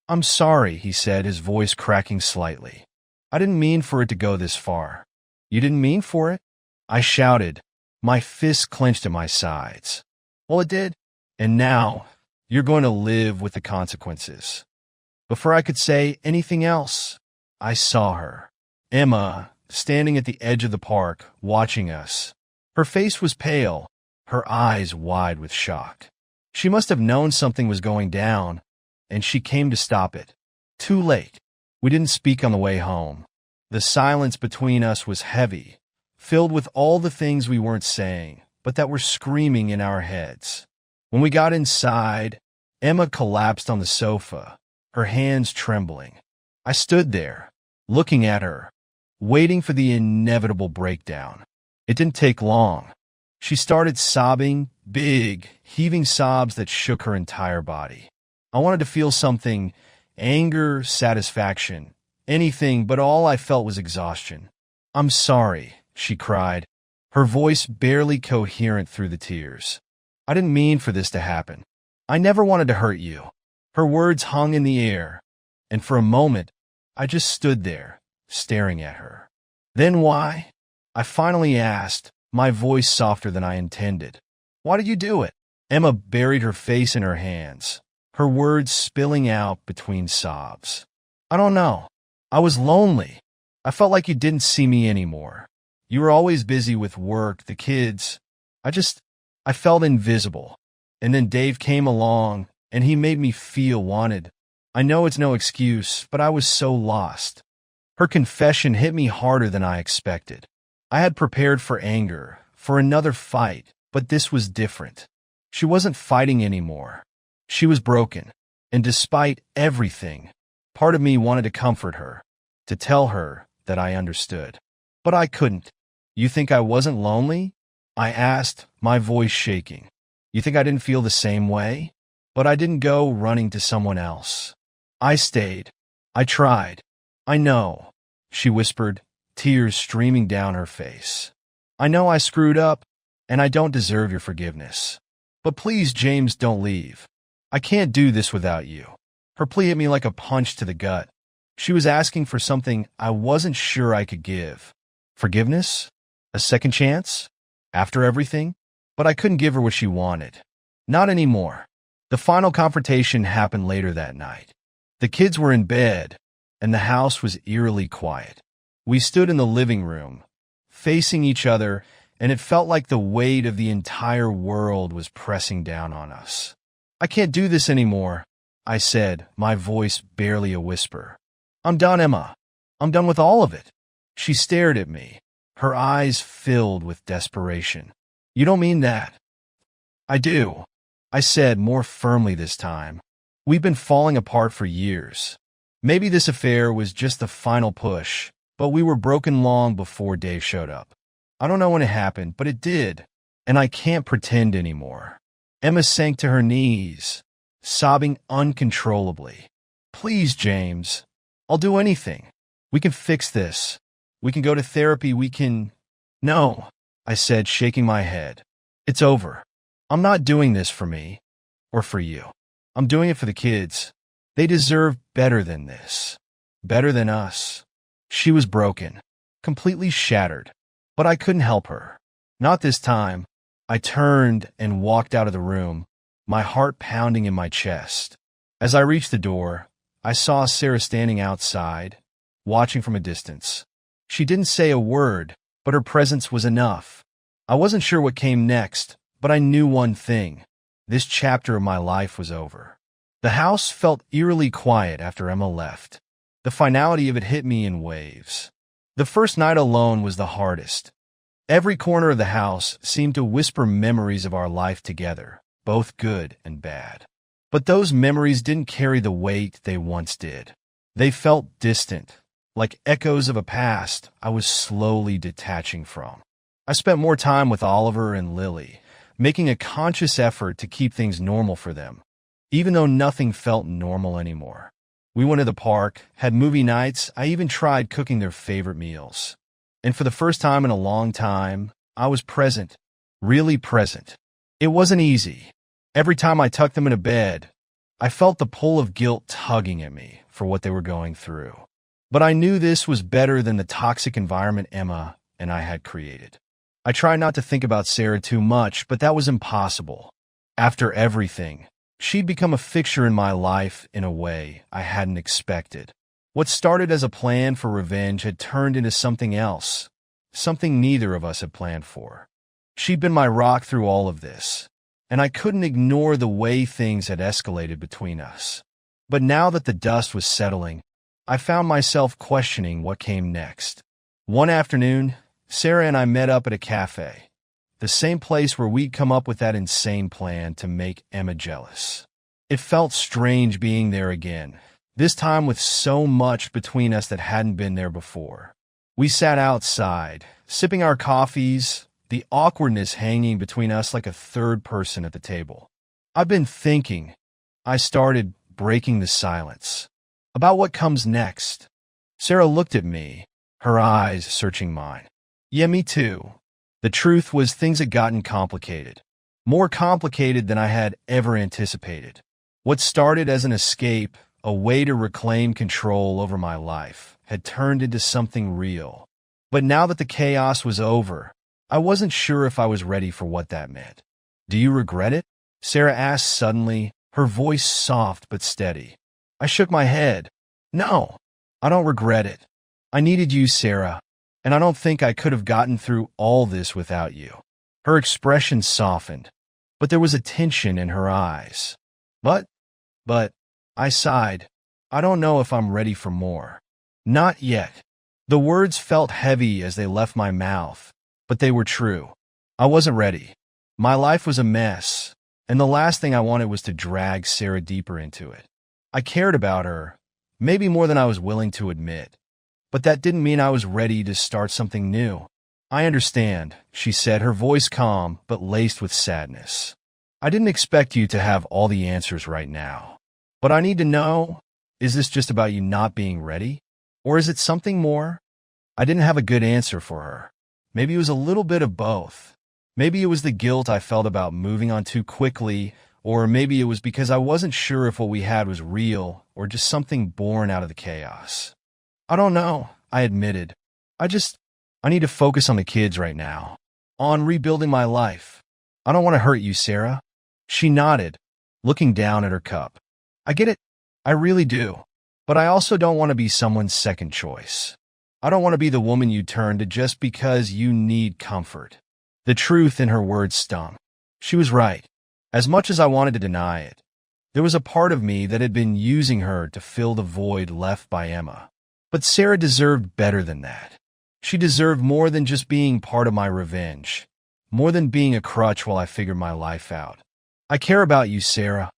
I'm sorry, he said, his voice cracking slightly. I didn't mean for it to go this far. You didn't mean for it? I shouted, my fists clenched at my sides. Well, it did. And now, you're going to live with the consequences. Before I could say anything else, I saw her. Emma, standing at the edge of the park, watching us. Her face was pale, her eyes wide with shock. She must have known something was going down, and she came to stop it. Too late. We didn't speak on the way home. The silence between us was heavy, filled with all the things we weren't saying, but that were screaming in our heads. When we got inside, Emma collapsed on the sofa, her hands trembling. I stood there, looking at her, waiting for the inevitable breakdown. It didn't take long. She started sobbing, big, heaving sobs that shook her entire body. I wanted to feel something, anger, satisfaction, anything, but all I felt was exhaustion. I'm sorry, she cried, her voice barely coherent through the tears. I didn't mean for this to happen. I never wanted to hurt you. Her words hung in the air, and for a moment, I just stood there, staring at her. Then why? I finally asked, my voice softer than I intended. Why did you do it? Emma buried her face in her hands, her words spilling out between sobs. I don't know. I was lonely. I felt like you didn't see me anymore. You were always busy with work, the kids. I felt invisible. And then Dave came along, and he made me feel wanted. I know it's no excuse, but I was so lost. Her confession hit me harder than I expected. I had prepared for anger, for another fight, but this was different. She wasn't fighting anymore. She was broken, and despite everything, part of me wanted to comfort her, to tell her that I understood. But I couldn't. You think I wasn't lonely? I asked, my voice shaking. You think I didn't feel the same way? But I didn't go running to someone else. I stayed. I tried. I know, she whispered, tears streaming down her face. I know I screwed up, and I don't deserve your forgiveness. But please, James, don't leave. I can't do this without you. Her plea hit me like a punch to the gut. She was asking for something I wasn't sure I could give. Forgiveness? A second chance? After everything? But I couldn't give her what she wanted. Not anymore. The final confrontation happened later that night. The kids were in bed, and the house was eerily quiet. We stood in the living room, facing each other, and it felt like the weight of the entire world was pressing down on us. I can't do this anymore, I said, my voice barely a whisper. I'm done, Emma. I'm done with all of it. She stared at me, her eyes filled with desperation. You don't mean that? I do, I said more firmly this time. We've been falling apart for years. Maybe this affair was just the final push, but we were broken long before Dave showed up. I don't know when it happened, but it did, and I can't pretend anymore." Emma sank to her knees, sobbing uncontrollably. "Please, James. I'll do anything. We can fix this. We can go to therapy. We can—" "No," I said, shaking my head. "It's over. I'm not doing this for me or for you. I'm doing it for the kids. They deserve better than this. Better than us." She was broken, completely shattered, but I couldn't help her. Not this time. I turned and walked out of the room, my heart pounding in my chest. As I reached the door, I saw Sarah standing outside, watching from a distance. She didn't say a word, but her presence was enough. I wasn't sure what came next, but I knew one thing. This chapter of my life was over. The house felt eerily quiet after Emma left. The finality of it hit me in waves. The first night alone was the hardest. Every corner of the house seemed to whisper memories of our life together, both good and bad. But those memories didn't carry the weight they once did. They felt distant, like echoes of a past I was slowly detaching from. I spent more time with Oliver and Lily, making a conscious effort to keep things normal for them, even though nothing felt normal anymore. We went to the park, had movie nights. I even tried cooking their favorite meals. And for the first time in a long time, I was present, really present. It wasn't easy. Every time I tucked them into bed, I felt the pull of guilt tugging at me for what they were going through. But I knew this was better than the toxic environment Emma and I had created. I tried not to think about Sarah too much, but that was impossible. After everything, she'd become a fixture in my life in a way I hadn't expected. What started as a plan for revenge had turned into something else, something neither of us had planned for. She'd been my rock through all of this, and I couldn't ignore the way things had escalated between us. But now that the dust was settling, I found myself questioning what came next. One afternoon, Sarah and I met up at a cafe, the same place where we'd come up with that insane plan to make Emma jealous. It felt strange being there again, this time with so much between us that hadn't been there before. We sat outside, sipping our coffees, the awkwardness hanging between us like a third person at the table. "I've been thinking," I started, breaking the silence, "about what comes next." Sarah looked at me, her eyes searching mine. "Yeah, me too." The truth was things had gotten complicated, more complicated than I had ever anticipated. What started as an escape, a way to reclaim control over my life, had turned into something real. But now that the chaos was over, I wasn't sure if I was ready for what that meant. "Do you regret it?" Sarah asked suddenly, her voice soft but steady. I shook my head. "No, I don't regret it. I needed you, Sarah, and I don't think I could have gotten through all this without you." Her expression softened, but there was a tension in her eyes. But, I sighed. "I don't know if I'm ready for more. Not yet." The words felt heavy as they left my mouth, but they were true. I wasn't ready. My life was a mess, and the last thing I wanted was to drag Sarah deeper into it. I cared about her, maybe more than I was willing to admit, but that didn't mean I was ready to start something new. "I understand," she said, her voice calm but laced with sadness. "I didn't expect you to have all the answers right now. But I need to know, is this just about you not being ready? Or is it something more?" I didn't have a good answer for her. Maybe it was a little bit of both. Maybe it was the guilt I felt about moving on too quickly, or maybe it was because I wasn't sure if what we had was real or just something born out of the chaos. "I don't know," I admitted. I need to focus on the kids right now, on rebuilding my life. I don't want to hurt you, Sarah." She nodded, looking down at her cup. "I get it. I really do. But I also don't want to be someone's second choice. I don't want to be the woman you turn to just because you need comfort." The truth in her words stung. She was right. As much as I wanted to deny it, there was a part of me that had been using her to fill the void left by Emma. But Sarah deserved better than that. She deserved more than just being part of my revenge, more than being a crutch while I figured my life out. "I care about you, Sarah.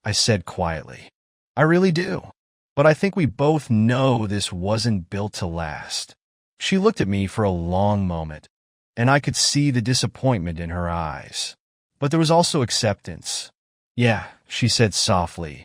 I said quietly. I really do. But I think we both know this wasn't built to last. She looked at me for a long moment, and I could see the disappointment in her eyes. But there was also acceptance. Yeah, she said softly.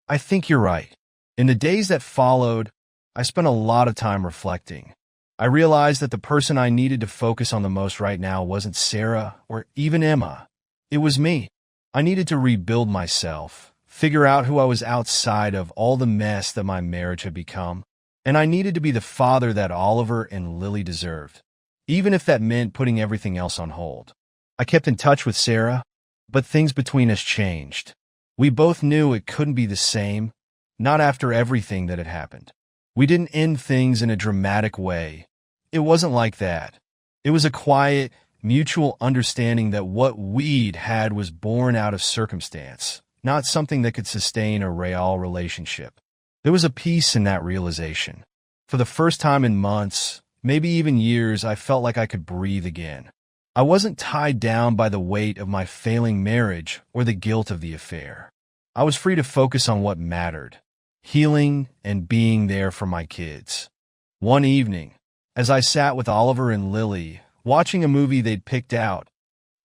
I think you're right. In the days that followed, I spent a lot of time reflecting. I realized that the person I needed to focus on the most right now wasn't Sarah or even Emma. It was me. I needed to rebuild myself, figure out who I was outside of all the mess that my marriage had become, and I needed to be the father that Oliver and Lily deserved, even if that meant putting everything else on hold. I kept in touch with Sarah, but things between us changed. We both knew it couldn't be the same, not after everything that had happened. We didn't end things in a dramatic way. It wasn't like that. It was a quiet, mutual understanding that what we'd had was born out of circumstance, not something that could sustain a real relationship. There was a peace in that realization. For the first time in months, maybe even years, I felt like I could breathe again. I wasn't tied down by the weight of my failing marriage or the guilt of the affair. I was free to focus on what mattered, healing and being there for my kids. One evening, as I sat with Oliver and Lily, watching a movie they'd picked out,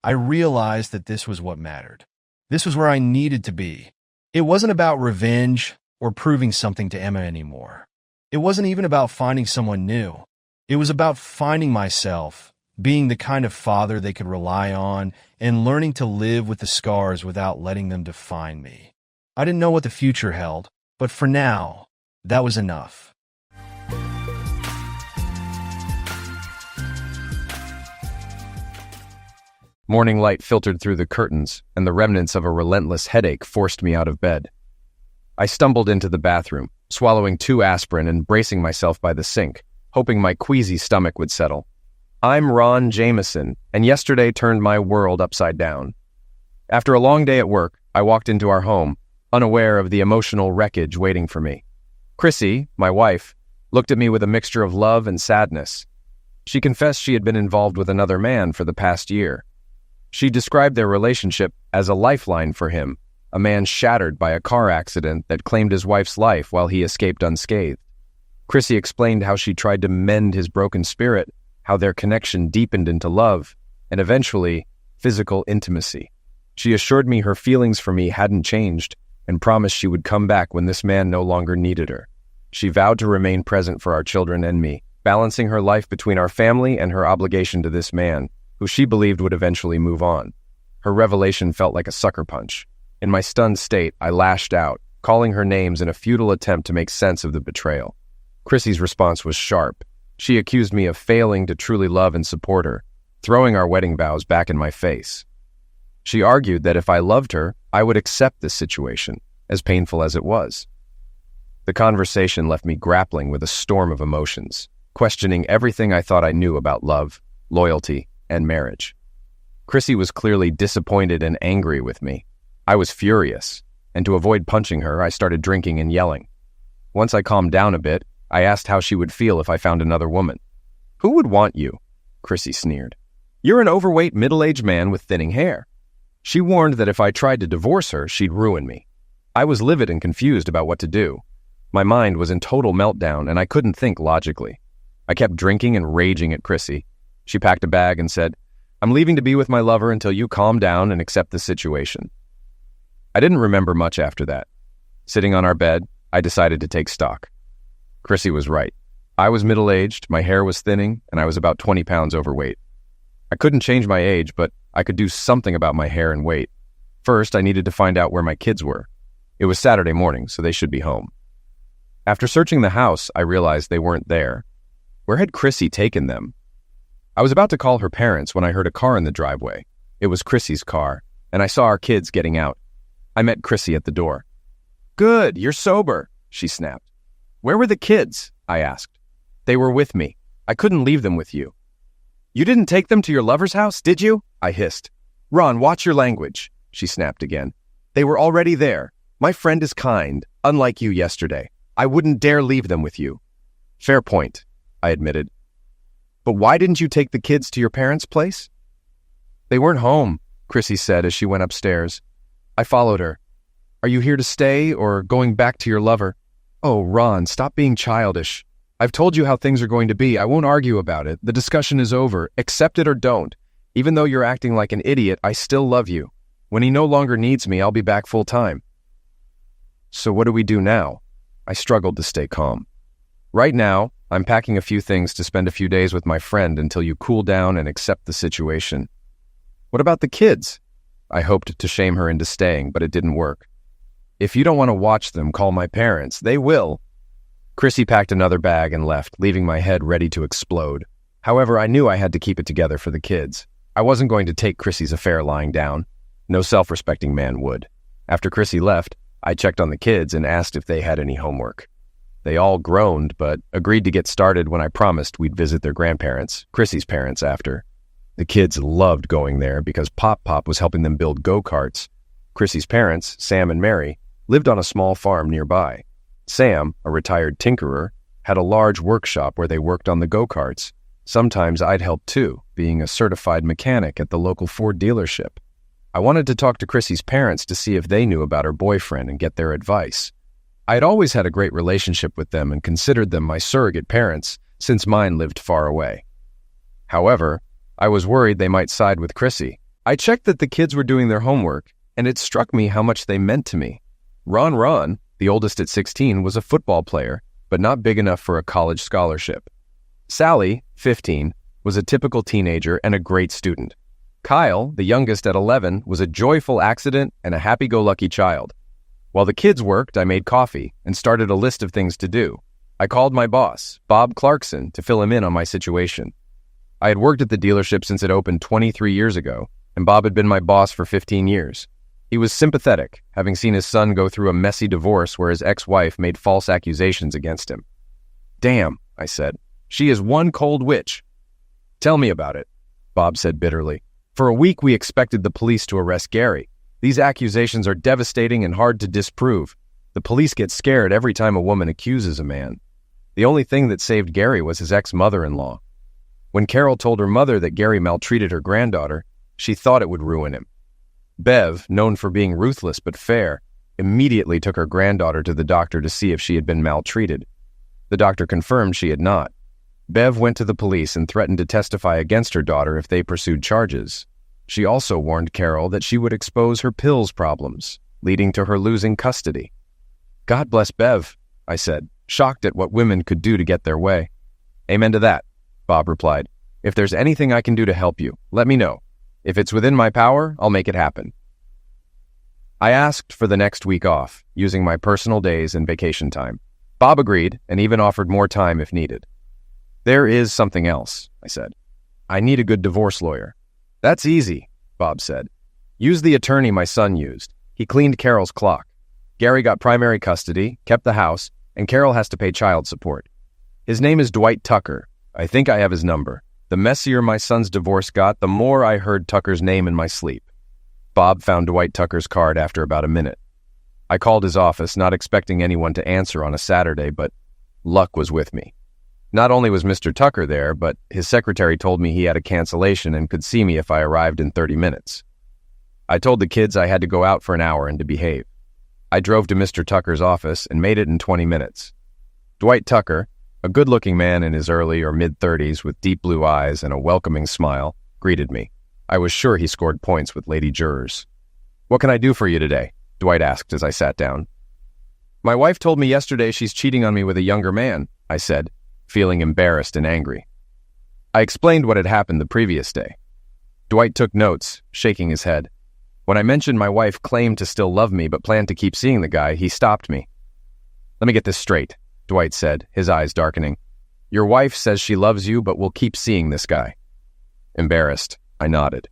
I realized that this was what mattered. This was where I needed to be. It wasn't about revenge or proving something to Emma anymore. It wasn't even about finding someone new. It was about finding myself, being the kind of father they could rely on, and learning to live with the scars without letting them define me. I didn't know what the future held, but for now, that was enough. Morning light filtered through the curtains, and the remnants of a relentless headache forced me out of bed. I stumbled into the bathroom, swallowing 2 aspirin and bracing myself by the sink, hoping my queasy stomach would settle. I'm Ron Jameson, and yesterday turned my world upside down. After a long day at work, I walked into our home, unaware of the emotional wreckage waiting for me. Chrissy, my wife, looked at me with a mixture of love and sadness. She confessed she had been involved with another man for the past year. She described their relationship as a lifeline for him, a man shattered by a car accident that claimed his wife's life while he escaped unscathed. Chrissy explained how she tried to mend his broken spirit, how their connection deepened into love, and eventually, physical intimacy. She assured me her feelings for me hadn't changed and promised she would come back when this man no longer needed her. She vowed to remain present for our children and me, balancing her life between our family and her obligation to this man, who she believed would eventually move on. Her revelation felt like a sucker punch. In my stunned state, I lashed out, calling her names in a futile attempt to make sense of the betrayal. Chrissy's response was sharp. She accused me of failing to truly love and support her, throwing our wedding vows back in my face. She argued that if I loved her, I would accept this situation, as painful as it was. The conversation left me grappling with a storm of emotions, questioning everything I thought I knew about love, loyalty, and marriage. Chrissy was clearly disappointed and angry with me. I was furious, and to avoid punching her, I started drinking and yelling. Once I calmed down a bit, I asked how she would feel if I found another woman. "Who would want you?" Chrissy sneered. "You're an overweight, middle-aged man with thinning hair." She warned that if I tried to divorce her, she'd ruin me. I was livid and confused about what to do. My mind was in total meltdown, and I couldn't think logically. I kept drinking and raging at Chrissy. She packed a bag and said, "I'm leaving to be with my lover until you calm down and accept the situation." I didn't remember much after that. Sitting on our bed, I decided to take stock. Chrissy was right. I was middle-aged, my hair was thinning, and I was about 20 pounds overweight. I couldn't change my age, but I could do something about my hair and weight. First, I needed to find out where my kids were. It was Saturday morning, so they should be home. After searching the house, I realized they weren't there. Where had Chrissy taken them? I was about to call her parents when I heard a car in the driveway. It was Chrissy's car, and I saw our kids getting out. I met Chrissy at the door. "Good, you're sober," she snapped. "Where were the kids?" I asked. "They were with me. I couldn't leave them with you." "You didn't take them to your lover's house, did you?" I hissed. "Ron, watch your language," she snapped again. "They were already there. My friend is kind, unlike you yesterday. I wouldn't dare leave them with you." "Fair point," I admitted. "But why didn't you take the kids to your parents' place?" "They weren't home," Chrissy said as she went upstairs. I followed her. Are you here to stay or going back to your lover? Oh, Ron, stop being childish. I've told you how things are going to be. I won't argue about it. The discussion is over. Accept it or don't. Even though you're acting like an idiot, I still love you. When he no longer needs me, I'll be back full time. So what do we do now? I struggled to stay calm. Right now, I'm packing a few things to spend a few days with my friend until you cool down and accept the situation. What about the kids? I hoped to shame her into staying, but it didn't work. If you don't want to watch them, call my parents. They will. Chrissy packed another bag and left, leaving my head ready to explode. However, I knew I had to keep it together for the kids. I wasn't going to take Chrissy's affair lying down. No self-respecting man would. After Chrissy left, I checked on the kids and asked if they had any homework. They all groaned, but agreed to get started when I promised we'd visit their grandparents, Chrissy's parents, after. The kids loved going there because Pop was helping them build go-karts. Chrissy's parents, Sam and Mary, lived on a small farm nearby. Sam, a retired tinkerer, had a large workshop where they worked on the go-karts. Sometimes I'd help too, being a certified mechanic at the local Ford dealership. I wanted to talk to Chrissy's parents to see if they knew about her boyfriend and get their advice. I had always had a great relationship with them and considered them my surrogate parents, since mine lived far away. However, I was worried they might side with Chrissy. I checked that the kids were doing their homework, and it struck me how much they meant to me. Ron, the oldest at 16, was a football player, but not big enough for a college scholarship. Sally, 15, was a typical teenager and a great student. Kyle, the youngest at 11, was a joyful accident and a happy-go-lucky child. While the kids worked, I made coffee and started a list of things to do. I called my boss, Bob Clarkson, to fill him in on my situation. I had worked at the dealership since it opened 23 years ago, and Bob had been my boss for 15 years. He was sympathetic, having seen his son go through a messy divorce where his ex-wife made false accusations against him. "Damn," I said. "She is one cold witch." "Tell me about it," Bob said bitterly. "For a week we expected the police to arrest Gary. These accusations are devastating and hard to disprove. The police get scared every time a woman accuses a man. The only thing that saved Gary was his ex-mother-in-law. When Carol told her mother that Gary maltreated her granddaughter, she thought it would ruin him. Bev, known for being ruthless but fair, immediately took her granddaughter to the doctor to see if she had been maltreated. The doctor confirmed she had not. Bev went to the police and threatened to testify against her daughter if they pursued charges. She also warned Carol that she would expose her pills problems, leading to her losing custody. "God bless Bev," I said, shocked at what women could do to get their way. "Amen to that," Bob replied. "If there's anything I can do to help you, let me know. If it's within my power, I'll make it happen." I asked for the next week off, using my personal days and vacation time. Bob agreed and even offered more time if needed. "There is something else," I said. "I need a good divorce lawyer." "That's easy," Bob said. "Use the attorney my son used. He cleaned Carol's clock. Gary got primary custody, kept the house, and Carol has to pay child support. His name is Dwight Tucker. I think I have his number. The messier my son's divorce got, the more I heard Tucker's name in my sleep." Bob found Dwight Tucker's card after about a minute. I called his office, not expecting anyone to answer on a Saturday, but luck was with me. Not only was Mr. Tucker there, but his secretary told me he had a cancellation and could see me if I arrived in 30 minutes. I told the kids I had to go out for an hour and to behave. I drove to Mr. Tucker's office and made it in 20 minutes. Dwight Tucker, a good-looking man in his early or mid-30s with deep blue eyes and a welcoming smile, greeted me. I was sure he scored points with lady jurors. "What can I do for you today?" Dwight asked as I sat down. "My wife told me yesterday she's cheating on me with a younger man," I said, feeling embarrassed and angry. I explained what had happened the previous day. Dwight took notes, shaking his head. When I mentioned my wife claimed to still love me but planned to keep seeing the guy, he stopped me. "Let me get this straight," Dwight said, his eyes darkening. "Your wife says she loves you but will keep seeing this guy." Embarrassed, I nodded.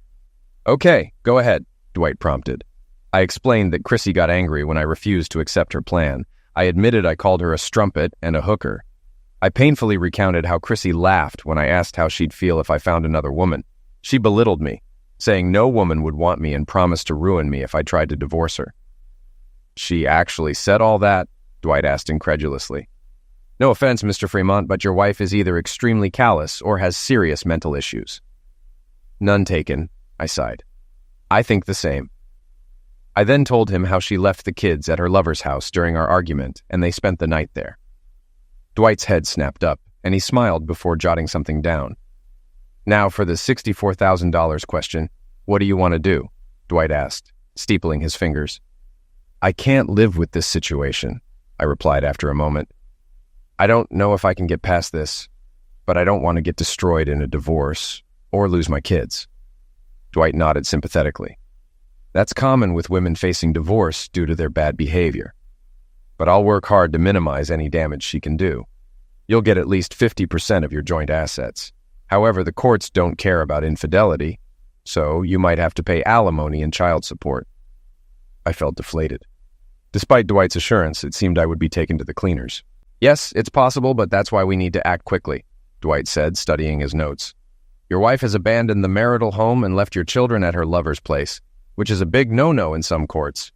"Okay, go ahead," Dwight prompted. I explained that Chrissy got angry when I refused to accept her plan. I admitted I called her a strumpet and a hooker. I painfully recounted how Chrissy laughed when I asked how she'd feel if I found another woman. She belittled me, saying no woman would want me and promised to ruin me if I tried to divorce her. "She actually said all that?" Dwight asked incredulously. "No offense, Mr. Fremont, but your wife is either extremely callous or has serious mental issues." "None taken," I sighed. "I think the same." I then told him how she left the kids at her lover's house during our argument, and they spent the night there. Dwight's head snapped up, and he smiled before jotting something down. Now for the $64,000 question, what do you want to do? Dwight asked, steepling his fingers. I can't live with this situation, I replied after a moment. I don't know if I can get past this, but I don't want to get destroyed in a divorce or lose my kids. Dwight nodded sympathetically. That's common with women facing divorce due to their bad behavior. But I'll work hard to minimize any damage she can do. You'll get at least 50% of your joint assets. However, the courts don't care about infidelity, so you might have to pay alimony and child support. I felt deflated. Despite Dwight's assurance, it seemed I would be taken to the cleaners. Yes, it's possible, but that's why we need to act quickly, Dwight said, studying his notes. Your wife has abandoned the marital home and left your children at her lover's place, which is a big no-no in some courts.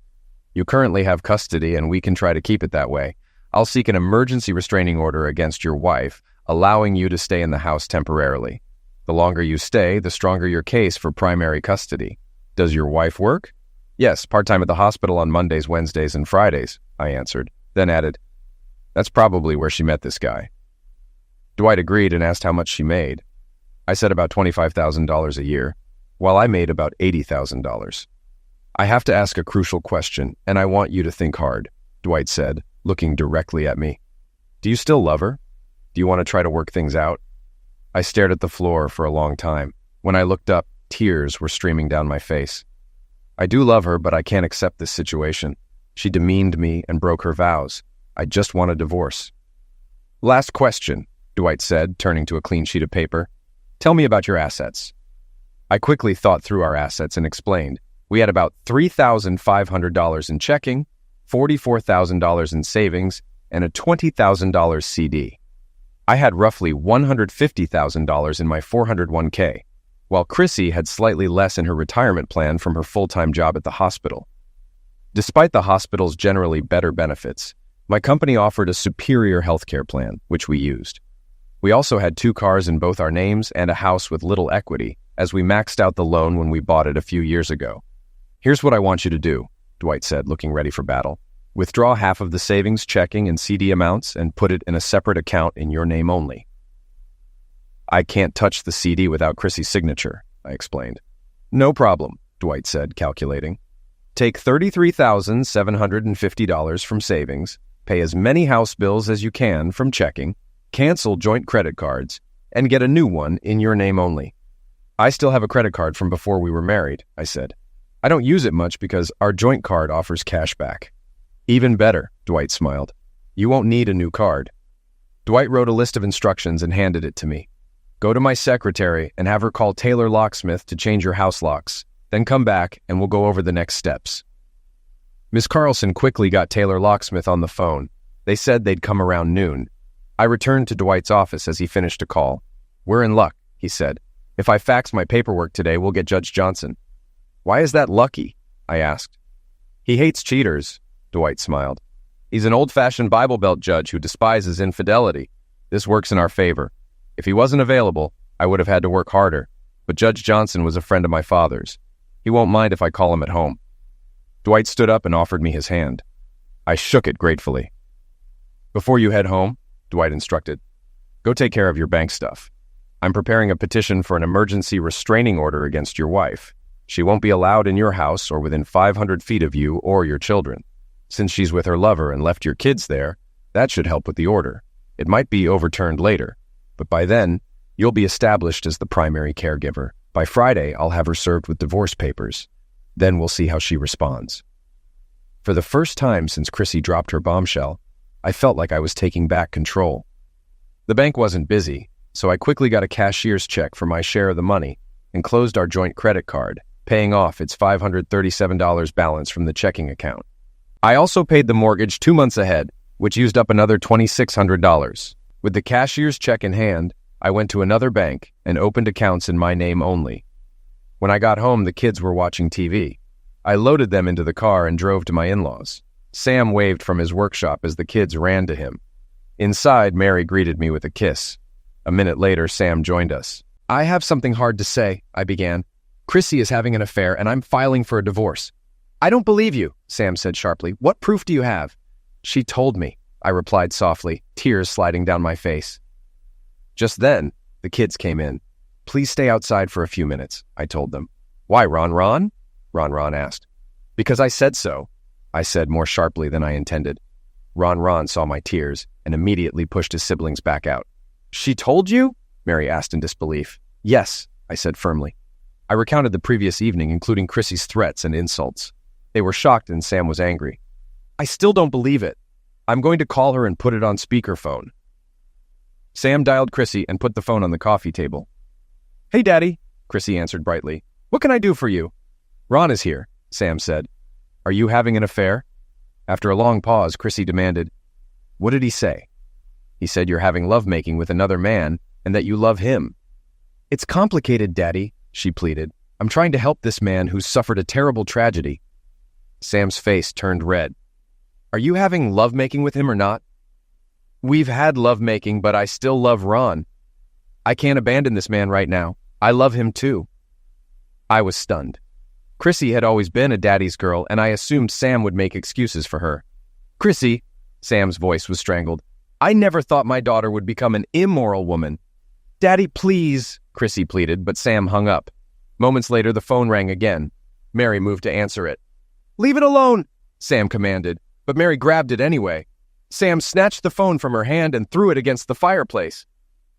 You currently have custody, and we can try to keep it that way. I'll seek an emergency restraining order against your wife, allowing you to stay in the house temporarily. The longer you stay, the stronger your case for primary custody. Does your wife work? Yes, part-time at the hospital on Mondays, Wednesdays, and Fridays, I answered, then added, that's probably where she met this guy. Dwight agreed and asked how much she made. I said about $25,000 a year, while I made about $80,000. I have to ask a crucial question, and I want you to think hard, Dwight said, looking directly at me. Do you still love her? Do you want to try to work things out? I stared at the floor for a long time. When I looked up, tears were streaming down my face. I do love her, but I can't accept this situation. She demeaned me and broke her vows. I just want a divorce. Last question, Dwight said, turning to a clean sheet of paper. Tell me about your assets. I quickly thought through our assets and explained. We had about $3,500 in checking, $44,000 in savings, and a $20,000 CD. I had roughly $150,000 in my 401k, while Chrissy had slightly less in her retirement plan from her full-time job at the hospital. Despite the hospital's generally better benefits, my company offered a superior healthcare plan, which we used. We also had 2 cars in both our names and a house with little equity, as we maxed out the loan when we bought it a few years ago. Here's what I want you to do, Dwight said, looking ready for battle. Withdraw half of the savings, checking, and CD amounts and put it in a separate account in your name only. I can't touch the CD without Chrissy's signature, I explained. No problem, Dwight said, calculating. Take $33,750 from savings, pay as many house bills as you can from checking, cancel joint credit cards, and get a new one in your name only. I still have a credit card from before we were married, I said. I don't use it much because our joint card offers cash back. Even better, Dwight smiled. You won't need a new card. Dwight wrote a list of instructions and handed it to me. Go to my secretary and have her call Taylor Locksmith to change your house locks. Then come back and we'll go over the next steps. Miss Carlson quickly got Taylor Locksmith on the phone. They said they'd come around noon. I returned to Dwight's office as he finished a call. We're in luck, he said. If I fax my paperwork today, we'll get Judge Johnson. Why is that lucky? I asked. He hates cheaters, Dwight smiled. He's an old-fashioned Bible Belt judge who despises infidelity. This works in our favor. If he wasn't available, I would have had to work harder, but Judge Johnson was a friend of my father's. He won't mind if I call him at home. Dwight stood up and offered me his hand. I shook it gratefully. Before you head home, Dwight instructed, go take care of your bank stuff. I'm preparing a petition for an emergency restraining order against your wife. She won't be allowed in your house or within 500 feet of you or your children. Since she's with her lover and left your kids there, that should help with the order. It might be overturned later, but by then, you'll be established as the primary caregiver. By Friday, I'll have her served with divorce papers. Then we'll see how she responds. For the first time since Chrissy dropped her bombshell, I felt like I was taking back control. The bank wasn't busy, so I quickly got a cashier's check for my share of the money and closed our joint credit card, paying off its $537 balance from the checking account. I also paid the mortgage 2 months ahead, which used up another $2,600. With the cashier's check in hand, I went to another bank and opened accounts in my name only. When I got home, the kids were watching TV. I loaded them into the car and drove to my in-laws. Sam waved from his workshop as the kids ran to him. Inside, Mary greeted me with a kiss. A minute later, Sam joined us. I have something hard to say, I began. Chrissy is having an affair and I'm filing for a divorce. I don't believe you, Sam said sharply. What proof do you have? She told me, I replied softly, tears sliding down my face. Just then, the kids came in. Please stay outside for a few minutes, I told them. Why, Ron? Ron asked. Because I said so, I said more sharply than I intended. Ron saw my tears and immediately pushed his siblings back out. She told you? Mary asked in disbelief. Yes, I said firmly. I recounted the previous evening, including Chrissy's threats and insults. They were shocked and Sam was angry. I still don't believe it. I'm going to call her and put it on speakerphone. Sam dialed Chrissy and put the phone on the coffee table. Hey, Daddy, Chrissy answered brightly. What can I do for you? Ron is here, Sam said. Are you having an affair? After a long pause, Chrissy demanded, What did he say? He said you're having lovemaking with another man and that you love him. It's complicated, Daddy, she pleaded. I'm trying to help this man who's suffered a terrible tragedy. Sam's face turned red. Are you having lovemaking with him or not? We've had lovemaking, but I still love Ron. I can't abandon this man right now. I love him too. I was stunned. Chrissy had always been a daddy's girl, and I assumed Sam would make excuses for her. Chrissy, Sam's voice was strangled. I never thought my daughter would become an immoral woman. Daddy, please, Chrissy pleaded, but Sam hung up. Moments later, the phone rang again. Mary moved to answer it. Leave it alone, Sam commanded, but Mary grabbed it anyway. Sam snatched the phone from her hand and threw it against the fireplace.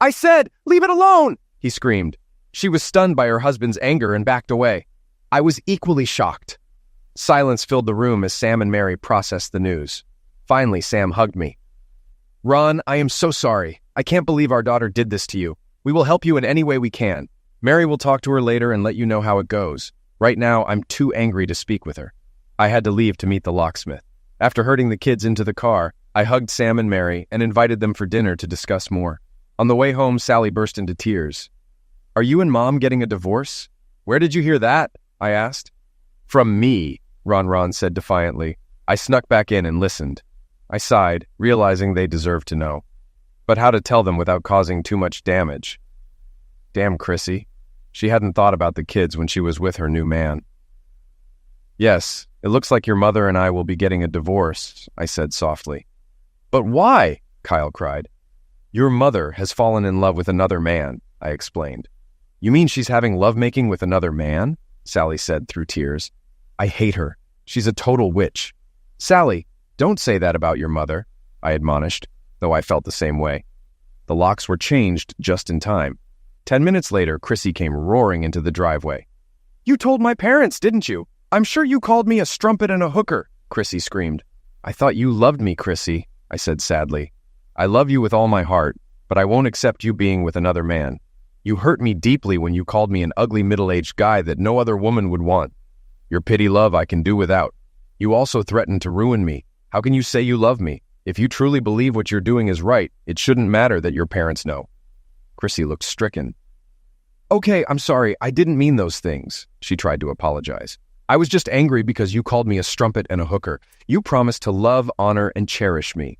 I said, leave it alone, he screamed. She was stunned by her husband's anger and backed away. I was equally shocked. Silence filled the room as Sam and Mary processed the news. Finally, Sam hugged me. Ron, I am so sorry. I can't believe our daughter did this to you. We will help you in any way we can. Mary will talk to her later and let you know how it goes. Right now, I'm too angry to speak with her. I had to leave to meet the locksmith. After herding the kids into the car, I hugged Sam and Mary and invited them for dinner to discuss more. On the way home, Sally burst into tears. Are you and Mom getting a divorce? Where did you hear that? I asked. From me, Ron said defiantly. I snuck back in and listened. I sighed, realizing they deserved to know. But how to tell them without causing too much damage? Damn Chrissy. She hadn't thought about the kids when she was with her new man. Yes, it looks like your mother and I will be getting a divorce, I said softly. But why? Kyle cried. Your mother has fallen in love with another man, I explained. You mean she's having lovemaking with another man? Sally said through tears. I hate her. She's a total witch. Sally, don't say that about your mother, I admonished, though I felt the same way. The locks were changed just in time. 10 minutes later, Chrissy came roaring into the driveway. You told my parents, didn't you? I'm sure you called me a strumpet and a hooker, Chrissy screamed. I thought you loved me, Chrissy, I said sadly. I love you with all my heart, but I won't accept you being with another man. You hurt me deeply when you called me an ugly middle-aged guy that no other woman would want. Your pity love I can do without. You also threatened to ruin me. How can you say you love me? If you truly believe what you're doing is right, it shouldn't matter that your parents know. Chrissy looked stricken. Okay, I'm sorry, I didn't mean those things, she tried to apologize. I was just angry because you called me a strumpet and a hooker. You promised to love, honor, and cherish me.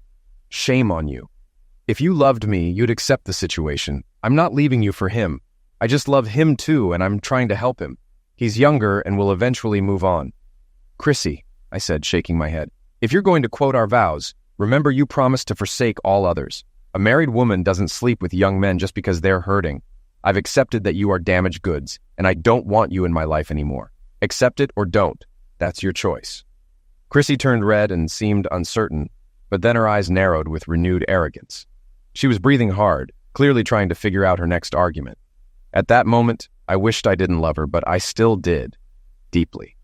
Shame on you. If you loved me, you'd accept the situation. I'm not leaving you for him. I just love him too, and I'm trying to help him. He's younger and will eventually move on. Chrissy, I said, shaking my head, if you're going to quote our vows, remember you promised to forsake all others. A married woman doesn't sleep with young men just because they're hurting. I've accepted that you are damaged goods, and I don't want you in my life anymore. Accept it or don't. That's your choice. Chrissy turned red and seemed uncertain, but then her eyes narrowed with renewed arrogance. She was breathing hard, clearly trying to figure out her next argument. At that moment, I wished I didn't love her, but I still did. Deeply.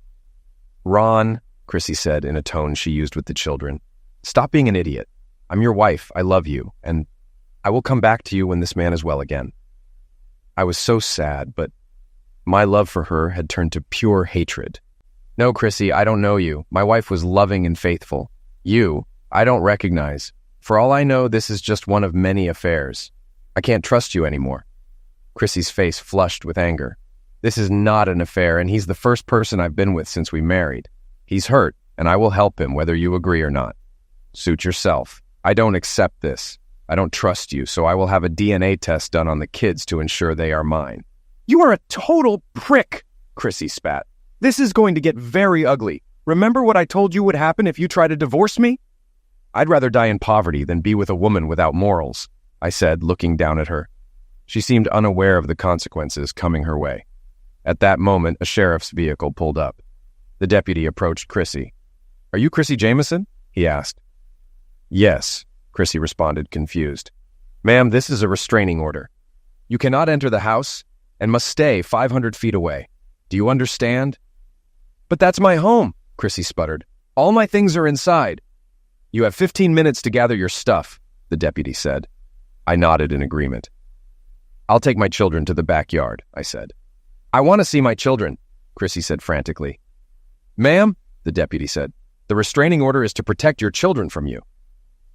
Ron, Chrissy said in a tone she used with the children, stop being an idiot. I'm your wife, I love you, and I will come back to you when this man is well again. I was so sad, but my love for her had turned to pure hatred. No, Chrissy, I don't know you. My wife was loving and faithful. You, I don't recognize. For all I know, this is just one of many affairs. I can't trust you anymore. Chrissy's face flushed with anger. This is not an affair, and he's the first person I've been with since we married. He's hurt, and I will help him whether you agree or not. Suit yourself. I don't accept this. I don't trust you, so I will have a DNA test done on the kids to ensure they are mine. You are a total prick, Chrissy spat. This is going to get very ugly. Remember what I told you would happen if you try to divorce me? I'd rather die in poverty than be with a woman without morals, I said, looking down at her. She seemed unaware of the consequences coming her way. At that moment, a sheriff's vehicle pulled up. The deputy approached Chrissy. "Are you Chrissy Jameson?" he asked. "Yes," Chrissy responded, confused. "Ma'am, this is a restraining order. You cannot enter the house and must stay 500 feet away. Do you understand?" "But that's my home," Chrissy sputtered. "All my things are inside." "You have 15 minutes to gather your stuff," the deputy said. I nodded in agreement. "I'll take my children to the backyard," I said. "I want to see my children," Chrissy said frantically. "Ma'am," the deputy said, "the restraining order is to protect your children from you."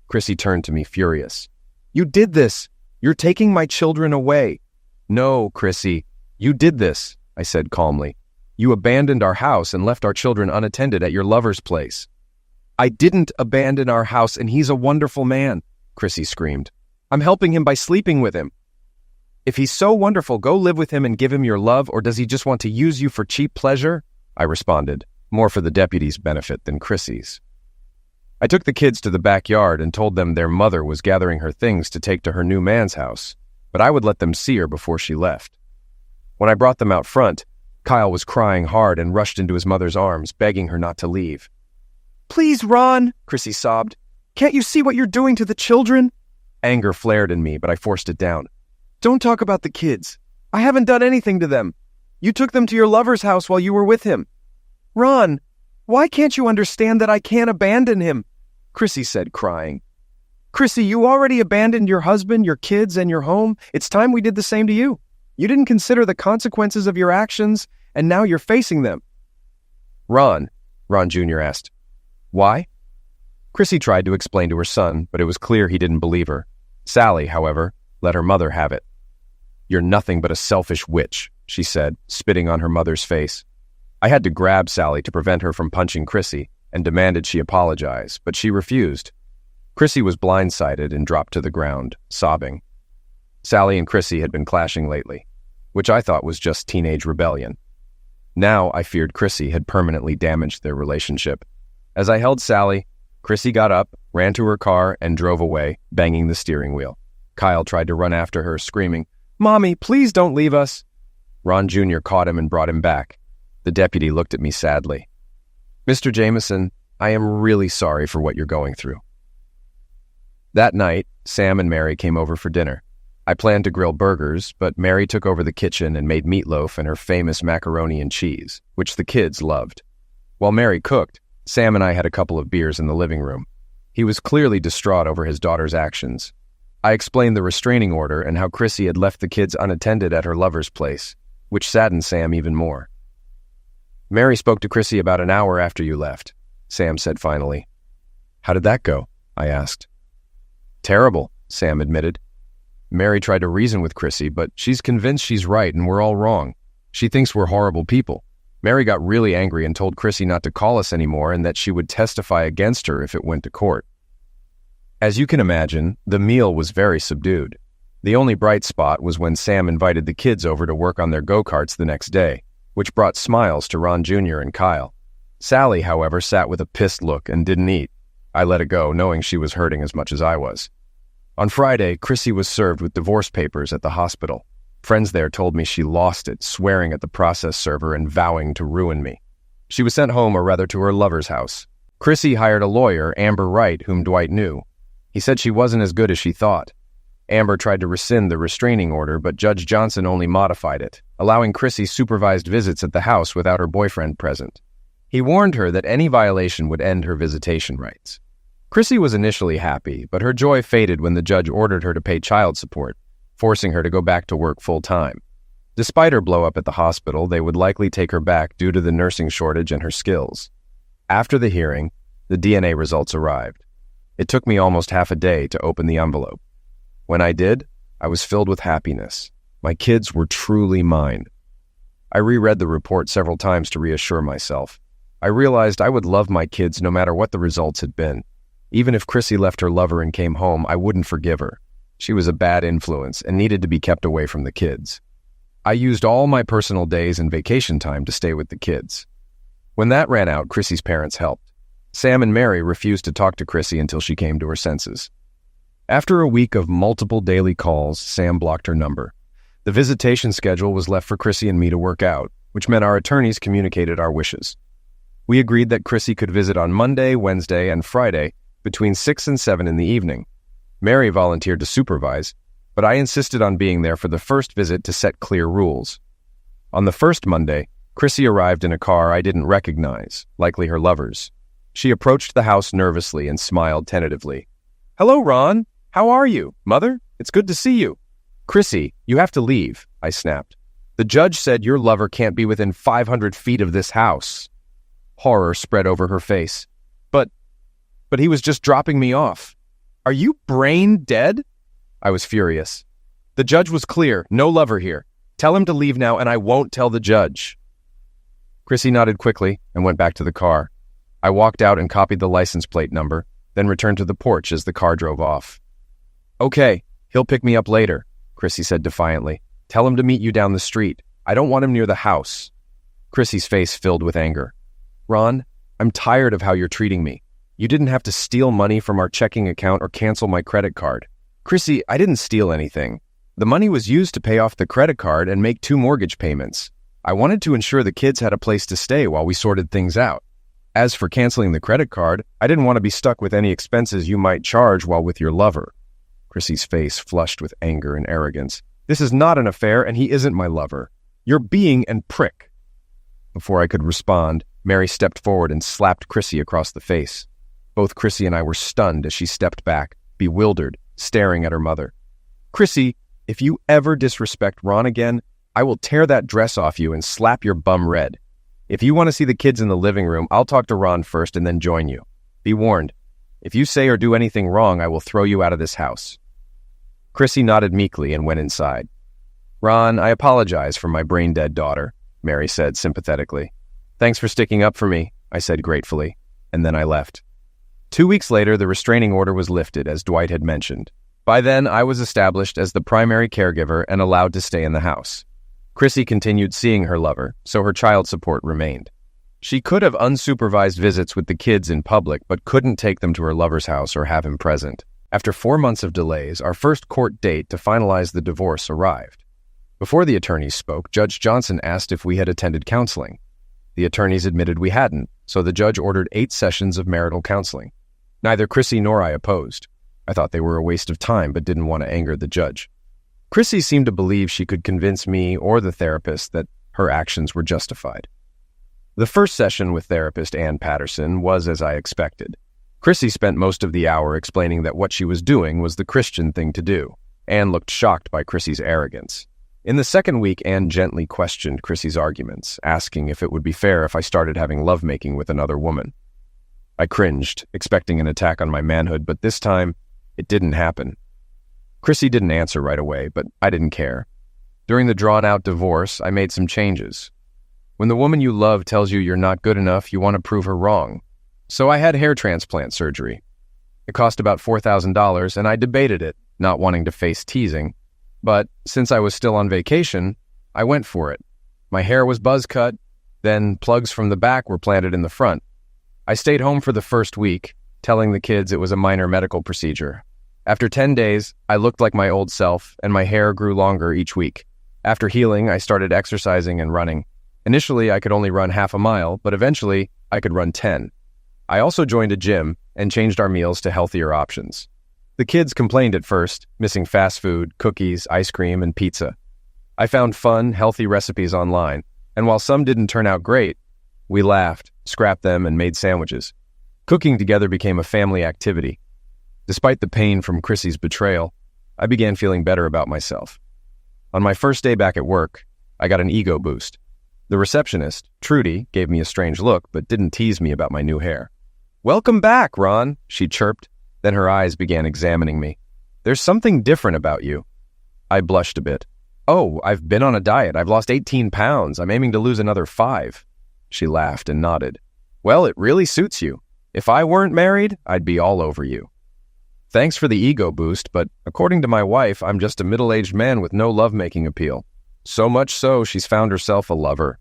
Chrissy turned to me furious. "You did this! You're taking my children away." "No, Chrissy, you did this," I said calmly. "You abandoned our house and left our children unattended at your lover's place." "I didn't abandon our house, and he's a wonderful man," Chrissy screamed. "I'm helping him by sleeping with him." "If he's so wonderful, go live with him and give him your love, or does he just want to use you for cheap pleasure?" I responded, more for the deputy's benefit than Chrissy's. I took the kids to the backyard and told them their mother was gathering her things to take to her new man's house, but I would let them see her before she left. When I brought them out front, Kyle was crying hard and rushed into his mother's arms, begging her not to leave. "Please, Ron," Chrissy sobbed. "Can't you see what you're doing to the children?" Anger flared in me, but I forced it down. "Don't talk about the kids. I haven't done anything to them. You took them to your lover's house while you were with him." "Ron, why can't you understand that I can't abandon him?" Chrissy said, crying. "Chrissy, you already abandoned your husband, your kids, and your home. It's time we did the same to you. You didn't consider the consequences of your actions, and now you're facing them." Ron Jr. asked, "Why?" Chrissy tried to explain to her son, but it was clear he didn't believe her. Sally, however, let her mother have it. "You're nothing but a selfish witch," she said, spitting on her mother's face. I had to grab Sally to prevent her from punching Chrissy and demanded she apologize, but she refused. Chrissy was blindsided and dropped to the ground, sobbing. Sally and Chrissy had been clashing lately, which I thought was just teenage rebellion. Now I feared Chrissy had permanently damaged their relationship. As I held Sally, Chrissy got up, ran to her car, and drove away, banging the steering wheel. Kyle tried to run after her, screaming, "Mommy, please don't leave us." Ron Jr. caught him and brought him back. The deputy looked at me sadly. "Mr. Jameson, I am really sorry for what you're going through." That night, Sam and Mary came over for dinner. I planned to grill burgers, but Mary took over the kitchen and made meatloaf and her famous macaroni and cheese, which the kids loved. While Mary cooked, Sam and I had a couple of beers in the living room. He was clearly distraught over his daughter's actions. I explained the restraining order and how Chrissy had left the kids unattended at her lover's place, which saddened Sam even more. "Mary spoke to Chrissy about an hour after you left," Sam said finally. "How did that go?" I asked. "Terrible," Sam admitted. "Mary tried to reason with Chrissy, but she's convinced she's right and we're all wrong. She thinks we're horrible people. Mary got really angry and told Chrissy not to call us anymore and that she would testify against her if it went to court." As you can imagine, the meal was very subdued. The only bright spot was when Sam invited the kids over to work on their go-karts the next day, which brought smiles to Ron Jr. and Kyle. Sally, however, sat with a pissed look and didn't eat. I let it go, knowing she was hurting as much as I was. On Friday, Chrissy was served with divorce papers at the hospital. Friends there told me she lost it, swearing at the process server and vowing to ruin me. She was sent home, or rather to her lover's house. Chrissy hired a lawyer, Amber Wright, whom Dwight knew. He said she wasn't as good as she thought. Amber tried to rescind the restraining order, but Judge Johnson only modified it, allowing Chrissy supervised visits at the house without her boyfriend present. He warned her that any violation would end her visitation rights. Chrissy was initially happy, but her joy faded when the judge ordered her to pay child support, forcing her to go back to work full-time. Despite her blow-up at the hospital, they would likely take her back due to the nursing shortage and her skills. After the hearing, the DNA results arrived. It took me almost half a day to open the envelope. When I did, I was filled with happiness. My kids were truly mine. I reread the report several times to reassure myself. I realized I would love my kids no matter what the results had been. Even if Chrissy left her lover and came home, I wouldn't forgive her. She was a bad influence and needed to be kept away from the kids. I used all my personal days and vacation time to stay with the kids. When that ran out, Chrissy's parents helped. Sam and Mary refused to talk to Chrissy until she came to her senses. After a week of multiple daily calls, Sam blocked her number. The visitation schedule was left for Chrissy and me to work out, which meant our attorneys communicated our wishes. We agreed that Chrissy could visit on Monday, Wednesday, and Friday between 6 and 7 in the evening. Mary volunteered to supervise, but I insisted on being there for the first visit to set clear rules. On the first Monday, Chrissy arrived in a car I didn't recognize, likely her lover's. She approached the house nervously and smiled tentatively. "Hello, Ron. How are you? Mother, it's good to see you." "Chrissy, you have to leave," I snapped. "The judge said your lover can't be within 500 feet of this house." Horror spread over her face. But he was just dropping me off." "Are you brain dead?" I was furious. "The judge was clear. No lover here. Tell him to leave now and I won't tell the judge." Chrissy nodded quickly and went back to the car. I walked out and copied the license plate number, then returned to the porch as the car drove off. "Okay, he'll pick me up later," Chrissy said defiantly. "Tell him to meet you down the street. I don't want him near the house." Chrissy's face filled with anger. "Ron, I'm tired of how you're treating me. You didn't have to steal money from our checking account or cancel my credit card." "Chrissy, I didn't steal anything. The money was used to pay off the credit card and make 2 mortgage payments. I wanted to ensure the kids had a place to stay while we sorted things out. As for canceling the credit card, I didn't want to be stuck with any expenses you might charge while with your lover." Chrissy's face flushed with anger and arrogance. "This is not an affair and he isn't my lover. You're being an prick." Before I could respond, Mary stepped forward and slapped Chrissy across the face. Both Chrissy and I were stunned as she stepped back, bewildered, staring at her mother. "Chrissy, if you ever disrespect Ron again, I will tear that dress off you and slap your bum red. If you want to see the kids in the living room, I'll talk to Ron first and then join you. Be warned. If you say or do anything wrong, I will throw you out of this house." Chrissy nodded meekly and went inside. "Ron, I apologize for my brain-dead daughter," Mary said sympathetically. "Thanks for sticking up for me," I said gratefully, and then I left. 2 weeks later, the restraining order was lifted, as Dwight had mentioned. By then, I was established as the primary caregiver and allowed to stay in the house. Chrissy continued seeing her lover, so her child support remained. She could have unsupervised visits with the kids in public, but couldn't take them to her lover's house or have him present. After 4 months of delays, our first court date to finalize the divorce arrived. Before the attorneys spoke, Judge Johnson asked if we had attended counseling. The attorneys admitted we hadn't, so the judge ordered 8 sessions of marital counseling. Neither Chrissy nor I opposed. I thought they were a waste of time, but didn't want to anger the judge. Chrissy seemed to believe she could convince me or the therapist that her actions were justified. The first session with therapist Ann Patterson was as I expected. Chrissy spent most of the hour explaining that what she was doing was the Christian thing to do. Ann looked shocked by Chrissy's arrogance. In the second week, Ann gently questioned Chrissy's arguments, asking if it would be fair if I started having lovemaking with another woman. I cringed, expecting an attack on my manhood, but this time, it didn't happen. Chrissy didn't answer right away, but I didn't care. During the drawn-out divorce, I made some changes. When the woman you love tells you you're not good enough, you want to prove her wrong. So I had hair transplant surgery. It cost about $4,000, and I debated it, not wanting to face teasing. But since I was still on vacation, I went for it. My hair was buzz cut, then plugs from the back were planted in the front. I stayed home for the first week, telling the kids it was a minor medical procedure. After 10 days, I looked like my old self, and my hair grew longer each week. After healing, I started exercising and running. Initially, I could only run half a mile, but eventually, I could run 10. I also joined a gym and changed our meals to healthier options. The kids complained at first, missing fast food, cookies, ice cream, and pizza. I found fun, healthy recipes online, and while some didn't turn out great, we laughed, scrapped them, and made sandwiches. Cooking together became a family activity. Despite the pain from Chrissy's betrayal, I began feeling better about myself. On my first day back at work, I got an ego boost. The receptionist, Trudy, gave me a strange look, but didn't tease me about my new hair. "Welcome back, Ron," she chirped. Then her eyes began examining me. "There's something different about you." I blushed a bit. "Oh, I've been on a diet. I've lost 18 pounds. I'm aiming to lose another 5. She laughed and nodded. "Well, it really suits you. If I weren't married, I'd be all over you." "Thanks for the ego boost, but according to my wife, I'm just a middle-aged man with no lovemaking appeal. So much so, she's found herself a lover."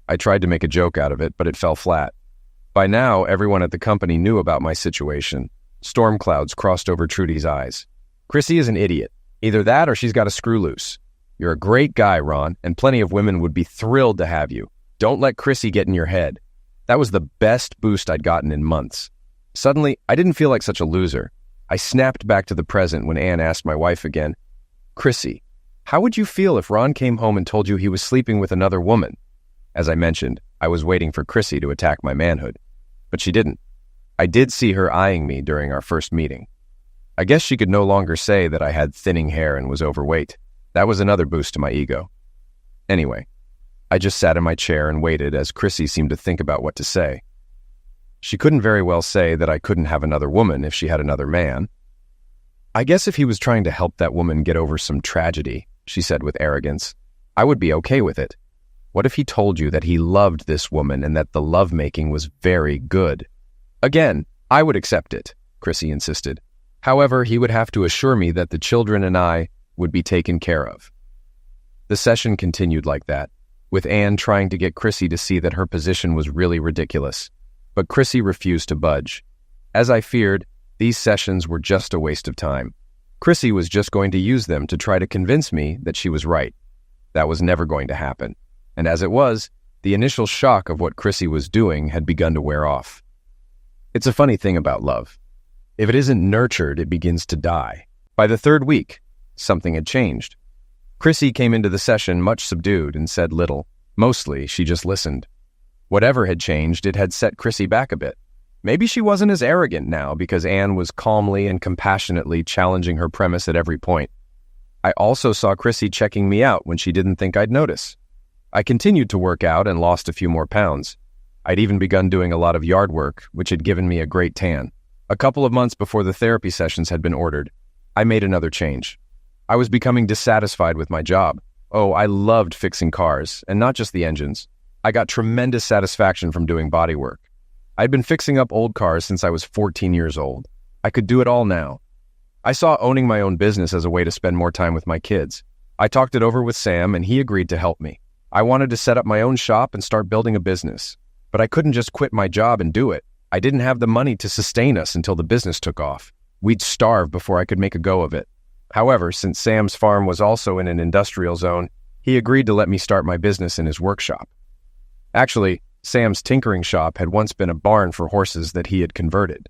I tried to make a joke out of it, but it fell flat. By now, everyone at the company knew about my situation. Storm clouds crossed over Trudy's eyes. Chrissy is an idiot. Either that or she's got a screw loose. You're a great guy, Ron, and plenty of women would be thrilled to have you. Don't let Chrissy get in your head. That was the best boost I'd gotten in months. Suddenly, I didn't feel like such a loser. I snapped back to the present when Anne asked my wife again, "Chrissy, how would you feel if Ron came home and told you he was sleeping with another woman?" As I mentioned, I was waiting for Chrissy to attack my manhood. But she didn't. I did see her eyeing me during our first meeting. I guess she could no longer say that I had thinning hair and was overweight. That was another boost to my ego. Anyway, I just sat in my chair and waited as Chrissy seemed to think about what to say. She couldn't very well say that I couldn't have another woman if she had another man. "I guess if he was trying to help that woman get over some tragedy," she said with arrogance, "I would be okay with it. What if he told you that he loved this woman and that the lovemaking was very good?" "Again, I would accept it," Chrissy insisted. "However, he would have to assure me that the children and I would be taken care of." The session continued like that, with Anne trying to get Chrissy to see that her position was really ridiculous. But Chrissy refused to budge. As I feared, these sessions were just a waste of time. Chrissy was just going to use them to try to convince me that she was right. That was never going to happen. And as it was, the initial shock of what Chrissy was doing had begun to wear off. It's a funny thing about love. If it isn't nurtured, it begins to die. By the third week, something had changed. Chrissy came into the session much subdued and said little. Mostly, she just listened. Whatever had changed, it had set Chrissy back a bit. Maybe she wasn't as arrogant now because Anne was calmly and compassionately challenging her premise at every point. I also saw Chrissy checking me out when she didn't think I'd notice. I continued to work out and lost a few more pounds. I'd even begun doing a lot of yard work, which had given me a great tan. A couple of months before the therapy sessions had been ordered, I made another change. I was becoming dissatisfied with my job. Oh, I loved fixing cars, and not just the engines. I got tremendous satisfaction from doing body work. I'd been fixing up old cars since I was 14 years old. I could do it all now. I saw owning my own business as a way to spend more time with my kids. I talked it over with Sam, and he agreed to help me. I wanted to set up my own shop and start building a business. But I couldn't just quit my job and do it. I didn't have the money to sustain us until the business took off. We'd starve before I could make a go of it. However, since Sam's farm was also in an industrial zone, he agreed to let me start my business in his workshop. Actually, Sam's tinkering shop had once been a barn for horses that he had converted.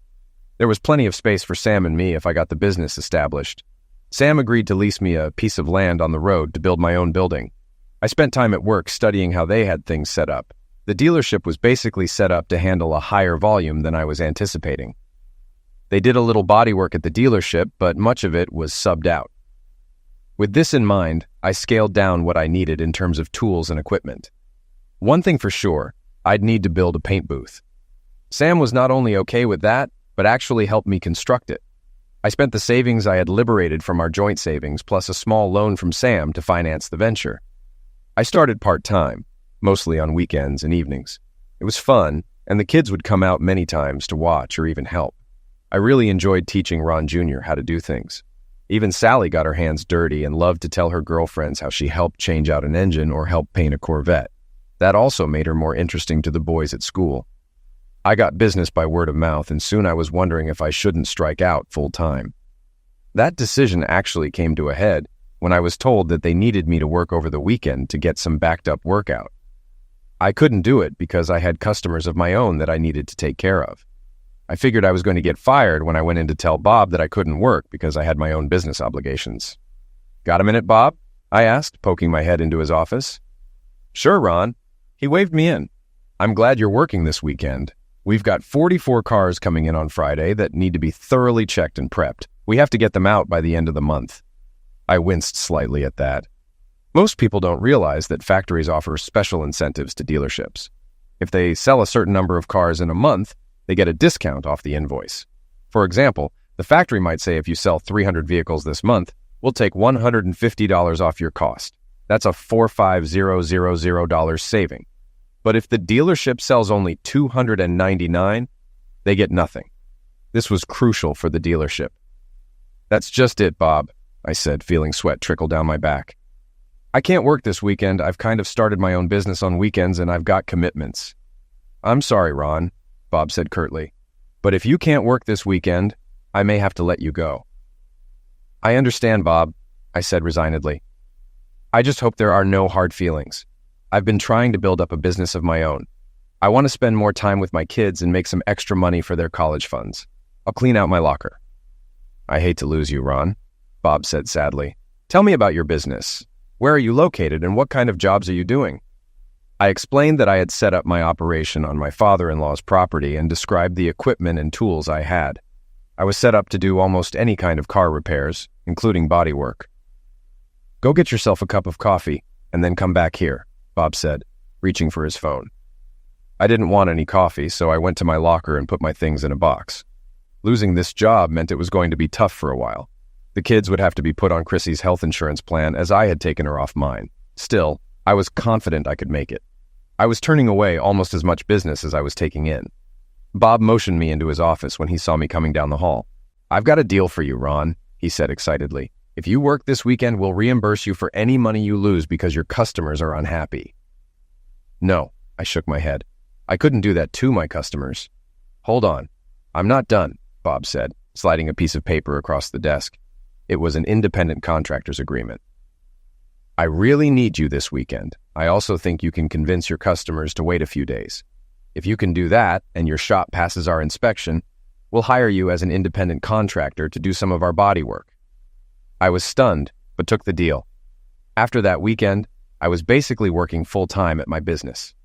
There was plenty of space for Sam and me if I got the business established. Sam agreed to lease me a piece of land on the road to build my own building. I spent time at work studying how they had things set up. The dealership was basically set up to handle a higher volume than I was anticipating. They did a little body work at the dealership, but much of it was subbed out. With this in mind, I scaled down what I needed in terms of tools and equipment. One thing for sure, I'd need to build a paint booth. Sam was not only okay with that, but actually helped me construct it. I spent the savings I had liberated from our joint savings plus a small loan from Sam to finance the venture. I started part-time, mostly on weekends and evenings. It was fun, and the kids would come out many times to watch or even help. I really enjoyed teaching Ron Jr. how to do things. Even Sally got her hands dirty and loved to tell her girlfriends how she helped change out an engine or help paint a Corvette. That also made her more interesting to the boys at school. I got business by word of mouth, and soon I was wondering if I shouldn't strike out full-time. That decision actually came to a head when I was told that they needed me to work over the weekend to get some backed-up workout. I couldn't do it because I had customers of my own that I needed to take care of. I figured I was going to get fired when I went in to tell Bob that I couldn't work because I had my own business obligations. "Got a minute, Bob?" I asked, poking my head into his office. "Sure, Ron." He waved me in. "I'm glad you're working this weekend. We've got 44 cars coming in on Friday that need to be thoroughly checked and prepped. We have to get them out by the end of the month." I winced slightly at that. Most people don't realize that factories offer special incentives to dealerships. If they sell a certain number of cars in a month, they get a discount off the invoice. For example, the factory might say if you sell 300 vehicles this month, we'll take $150 off your cost. That's a $45000 saving. But if the dealership sells only 299, they get nothing. This was crucial for the dealership. "That's just it, Bob," I said, feeling sweat trickle down my back. I can't work this weekend. I've kind of started my own business on weekends and I've got commitments. I'm sorry, Ron, Bob said curtly, but if you can't work this weekend, I may have to let you go. I understand, Bob, I said resignedly. I just hope there are no hard feelings. I've been trying to build up a business of my own. I want to spend more time with my kids and make some extra money for their college funds. I'll clean out my locker. I hate to lose you, Ron, Bob said sadly. Tell me about your business. Where are you located and what kind of jobs are you doing? I explained that I had set up my operation on my father-in-law's property and described the equipment and tools I had. I was set up to do almost any kind of car repairs, including bodywork. Go get yourself a cup of coffee and then come back here, Bob said, reaching for his phone. I didn't want any coffee, so I went to my locker and put my things in a box. Losing this job meant it was going to be tough for a while. The kids would have to be put on Chrissy's health insurance plan as I had taken her off mine. Still, I was confident I could make it. I was turning away almost as much business as I was taking in. Bob motioned me into his office when he saw me coming down the hall. I've got a deal for you, Ron, he said excitedly. If you work this weekend, we'll reimburse you for any money you lose because your customers are unhappy. No, I shook my head. I couldn't do that to my customers. Hold on. I'm not done, Bob said, sliding a piece of paper across the desk. It was an independent contractor's agreement. I really need you this weekend. I also think you can convince your customers to wait a few days. If you can do that and your shop passes our inspection, we'll hire you as an independent contractor to do some of our body work. I was stunned, but took the deal. After that weekend, I was basically working full-time at my business.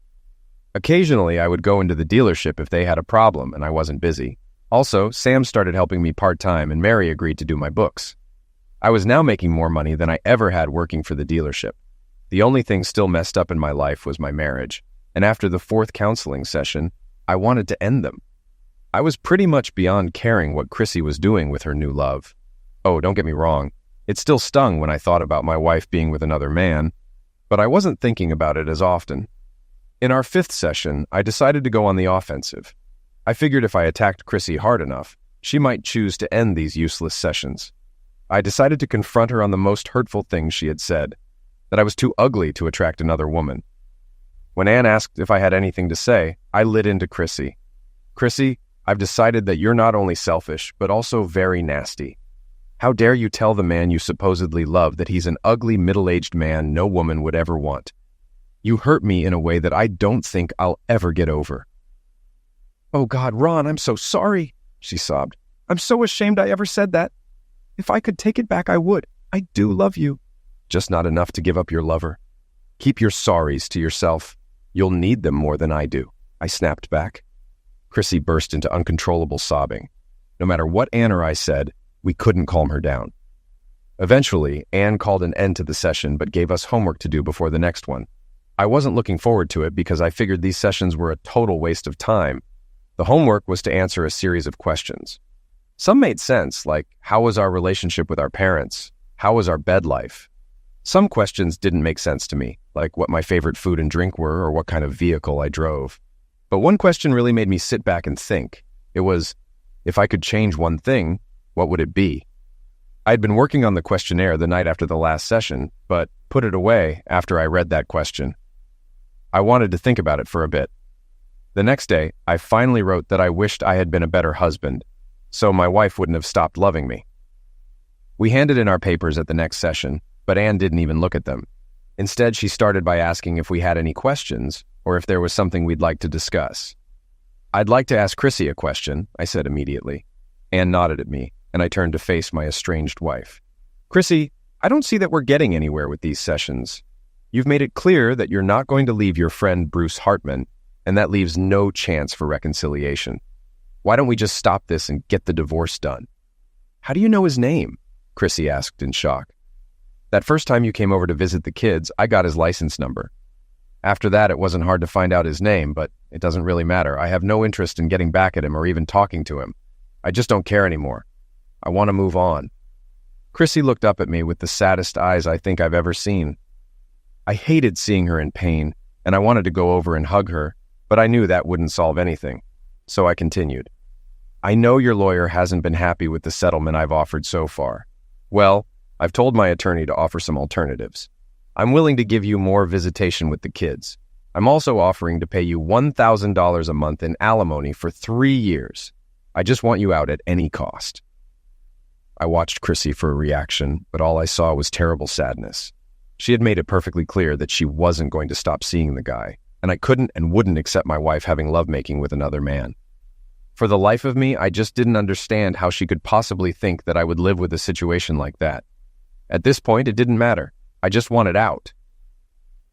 Occasionally, I would go into the dealership if they had a problem and I wasn't busy. Also, Sam started helping me part-time and Mary agreed to do my books. I was now making more money than I ever had working for the dealership. The only thing still messed up in my life was my marriage, and after the 4th counseling session, I wanted to end them. I was pretty much beyond caring what Chrissy was doing with her new love. Oh, don't get me wrong. It still stung when I thought about my wife being with another man, but I wasn't thinking about it as often. In our 5th session, I decided to go on the offensive. I figured if I attacked Chrissy hard enough, she might choose to end these useless sessions. I decided to confront her on the most hurtful things she had said, that I was too ugly to attract another woman. When Anne asked if I had anything to say, I lit into Chrissy. Chrissy, I've decided that you're not only selfish, but also very nasty. How dare you tell the man you supposedly love that he's an ugly middle-aged man no woman would ever want? You hurt me in a way that I don't think I'll ever get over. Oh God, Ron, I'm so sorry, she sobbed. I'm so ashamed I ever said that. If I could take it back, I would. I do love you. Just not enough to give up your lover. Keep your sorries to yourself. You'll need them more than I do, I snapped back. Chrissy burst into uncontrollable sobbing. No matter what Anne or I said, we couldn't calm her down. Eventually, Anne called an end to the session but gave us homework to do before the next one. I wasn't looking forward to it because I figured these sessions were a total waste of time. The homework was to answer a series of questions. Some made sense, like how was our relationship with our parents? How was our bed life? Some questions didn't make sense to me, like what my favorite food and drink were or what kind of vehicle I drove. But one question really made me sit back and think. It was, if I could change one thing, what would it be? I'd been working on the questionnaire the night after the last session, but put it away after I read that question. I wanted to think about it for a bit. The next day, I finally wrote that I wished I had been a better husband, so my wife wouldn't have stopped loving me. We handed in our papers at the next session, but Anne didn't even look at them. Instead, she started by asking if we had any questions or if there was something we'd like to discuss. I'd like to ask Chrissy a question, I said immediately. Anne nodded at me, and I turned to face my estranged wife. Chrissy, I don't see that we're getting anywhere with these sessions. You've made it clear that you're not going to leave your friend Bruce Hartman, and that leaves no chance for reconciliation. Why don't we just stop this and get the divorce done? How do you know his name? Chrissy asked in shock. That first time you came over to visit the kids, I got his license number. After that, it wasn't hard to find out his name, but it doesn't really matter. I have no interest in getting back at him or even talking to him. I just don't care anymore. I want to move on. Chrissy looked up at me with the saddest eyes I think I've ever seen. I hated seeing her in pain, and I wanted to go over and hug her, but I knew that wouldn't solve anything. So I continued. I know your lawyer hasn't been happy with the settlement I've offered so far. Well, I've told my attorney to offer some alternatives. I'm willing to give you more visitation with the kids. I'm also offering to pay you $1,000 a month in alimony for 3 years. I just want you out at any cost." I watched Chrissy for a reaction, but all I saw was terrible sadness. She had made it perfectly clear that she wasn't going to stop seeing the guy, and I couldn't and wouldn't accept my wife having lovemaking with another man. For the life of me, I just didn't understand how she could possibly think that I would live with a situation like that. At this point, it didn't matter. I just wanted out.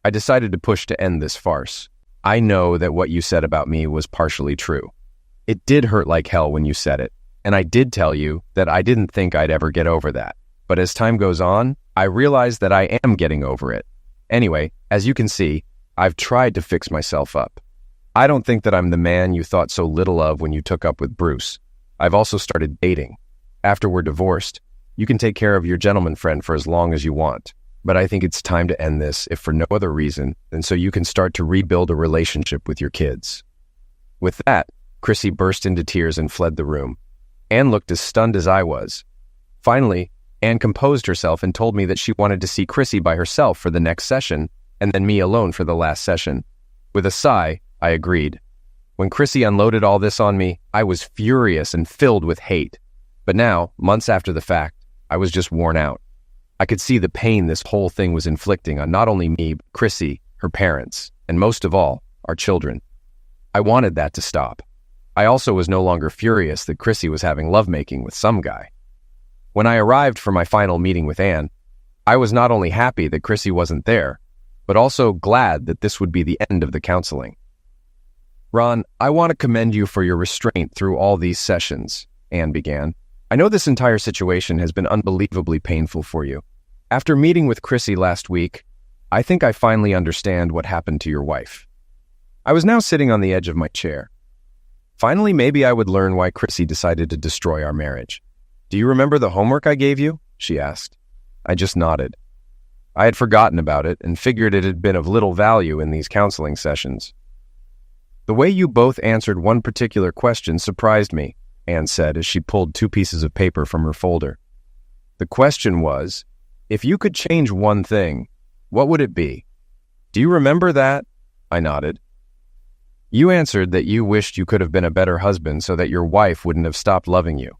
I decided to push to end this farce. I know that what you said about me was partially true. It did hurt like hell when you said it, and I did tell you that I didn't think I'd ever get over that. But as time goes on, I realize that I am getting over it. Anyway, as you can see, I've tried to fix myself up. I don't think that I'm the man you thought so little of when you took up with Bruce. I've also started dating. After we're divorced, you can take care of your gentleman friend for as long as you want. But I think it's time to end this, if for no other reason than so you can start to rebuild a relationship with your kids. With that, Chrissy burst into tears and fled the room. Anne looked as stunned as I was. Finally, Anne composed herself and told me that she wanted to see Chrissy by herself for the next session, and then me alone for the last session. With a sigh, I agreed. When Chrissy unloaded all this on me, I was furious and filled with hate. But now, months after the fact, I was just worn out. I could see the pain this whole thing was inflicting on not only me, but Chrissy, her parents, and most of all, our children. I wanted that to stop. I also was no longer furious that Chrissy was having lovemaking with some guy. When I arrived for my final meeting with Anne, I was not only happy that Chrissy wasn't there, but also glad that this would be the end of the counseling. "Ron, I want to commend you for your restraint through all these sessions," Anne began. "I know this entire situation has been unbelievably painful for you. After meeting with Chrissy last week, I think I finally understand what happened to your wife." I was now sitting on the edge of my chair. Finally, maybe I would learn why Chrissy decided to destroy our marriage. "Do you remember the homework I gave you?" she asked. I just nodded. I had forgotten about it and figured it had been of little value in these counseling sessions. "The way you both answered one particular question surprised me," Anne said as she pulled 2 pieces of paper from her folder. "The question was, if you could change one thing, what would it be? Do you remember that?" I nodded. "You answered that you wished you could have been a better husband so that your wife wouldn't have stopped loving you."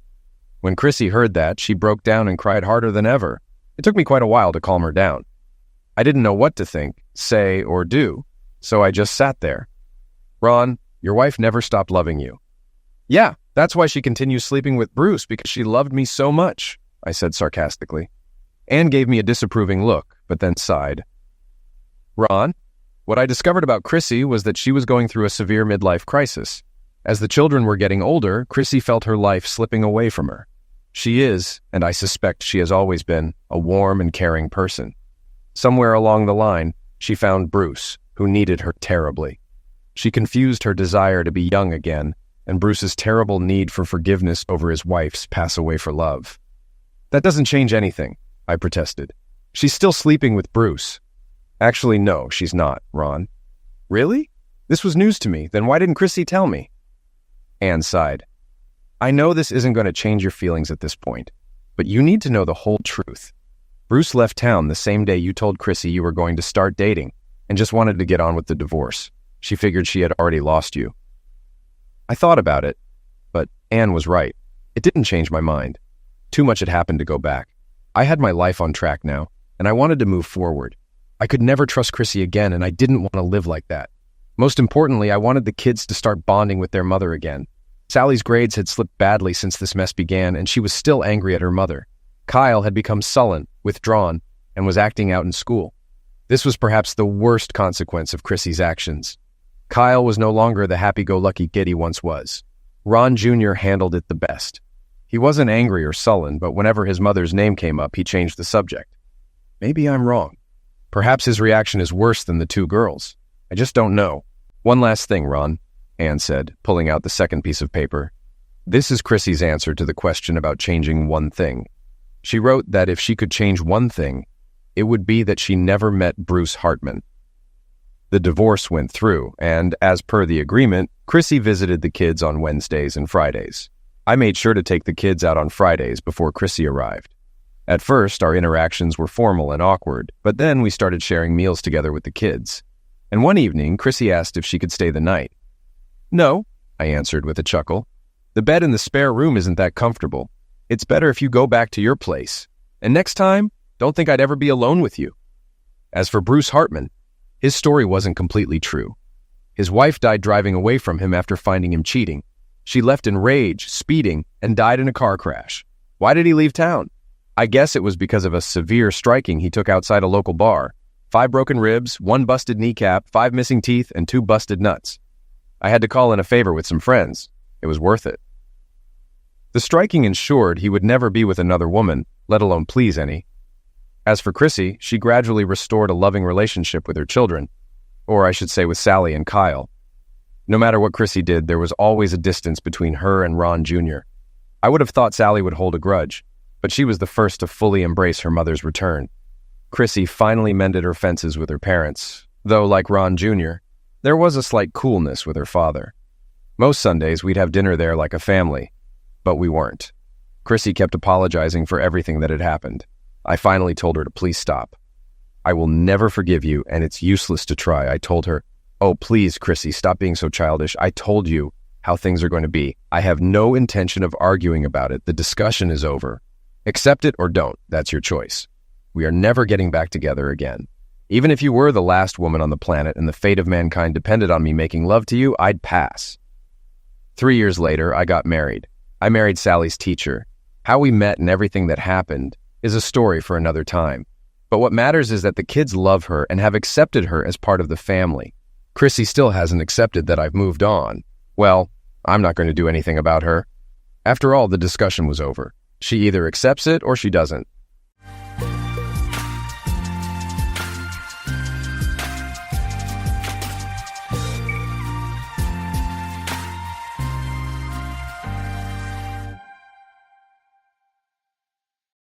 When Chrissy heard that, she broke down and cried harder than ever. It took me quite a while to calm her down. I didn't know what to think, say, or do, so I just sat there. "Ron, your wife never stopped loving you." "Yeah, that's why she continues sleeping with Bruce, because she loved me so much," I said sarcastically. Anne gave me a disapproving look, but then sighed. "Ron, what I discovered about Chrissy was that she was going through a severe midlife crisis. As the children were getting older, Chrissy felt her life slipping away from her. She is, and I suspect she has always been, a warm and caring person. Somewhere along the line, she found Bruce, who needed her terribly. She confused her desire to be young again and Bruce's terrible need for forgiveness over his wife's pass away for love. "That doesn't change anything," I protested. "She's still sleeping with Bruce." "Actually, no, she's not, Ron." "Really? This was news to me. Then why didn't Chrissy tell me?" Anne sighed. "I know this isn't going to change your feelings at this point, but you need to know the whole truth. Bruce left town the same day you told Chrissy you were going to start dating and just wanted to get on with the divorce. She figured she had already lost you." I thought about it, but Anne was right. It didn't change my mind. Too much had happened to go back. I had my life on track now, and I wanted to move forward. I could never trust Chrissy again, and I didn't want to live like that. Most importantly, I wanted the kids to start bonding with their mother again. Sally's grades had slipped badly since this mess began, and she was still angry at her mother. Kyle had become sullen, withdrawn, and was acting out in school. This was perhaps the worst consequence of Chrissy's actions. Kyle was no longer the happy-go-lucky kid he once was. Ron Jr. handled it the best. He wasn't angry or sullen, but whenever his mother's name came up, he changed the subject. Maybe I'm wrong. Perhaps his reaction is worse than the 2 girls. I just don't know. "One last thing, Ron," Anne said, pulling out the second piece of paper. "This is Chrissy's answer to the question about changing one thing. She wrote that if she could change one thing, it would be that she never met Bruce Hartman." The divorce went through, and as per the agreement, Chrissy visited the kids on Wednesdays and Fridays. I made sure to take the kids out on Fridays before Chrissy arrived. At first, our interactions were formal and awkward, but then we started sharing meals together with the kids. And one evening, Chrissy asked if she could stay the night. "No," I answered with a chuckle. "The bed in the spare room isn't that comfortable. It's better if you go back to your place. And next time, don't think I'd ever be alone with you." As for Bruce Hartman, his story wasn't completely true. His wife died driving away from him after finding him cheating. She left in rage, speeding, and died in a car crash. Why did he leave town? I guess it was because of a severe striking he took outside a local bar. 5 broken ribs, 1 busted kneecap, 5 missing teeth, and 2 busted nuts. I had to call in a favor with some friends. It was worth it. The striking ensured he would never be with another woman, let alone please any. As for Chrissy, she gradually restored a loving relationship with her children, or I should say with Sally and Kyle. No matter what Chrissy did, there was always a distance between her and Ron Jr. I would have thought Sally would hold a grudge, but she was the first to fully embrace her mother's return. Chrissy finally mended her fences with her parents, though, like Ron Jr., there was a slight coolness with her father. Most Sundays, we'd have dinner there like a family, but we weren't. Chrissy kept apologizing for everything that had happened. I finally told her to please stop. "I will never forgive you, and it's useless to try," I told her. "Oh, please, Chrissy, stop being so childish. I told you how things are going to be. I have no intention of arguing about it. The discussion is over. Accept it or don't. That's your choice. We are never getting back together again. Even if you were the last woman on the planet and the fate of mankind depended on me making love to you, I'd pass." 3 years later, I got married. I married Sally's teacher. How we met and everything that happened is a story for another time. But what matters is that the kids love her and have accepted her as part of the family. Chrissy still hasn't accepted that I've moved on. Well, I'm not going to do anything about her. After all, the discussion was over. She either accepts it or she doesn't.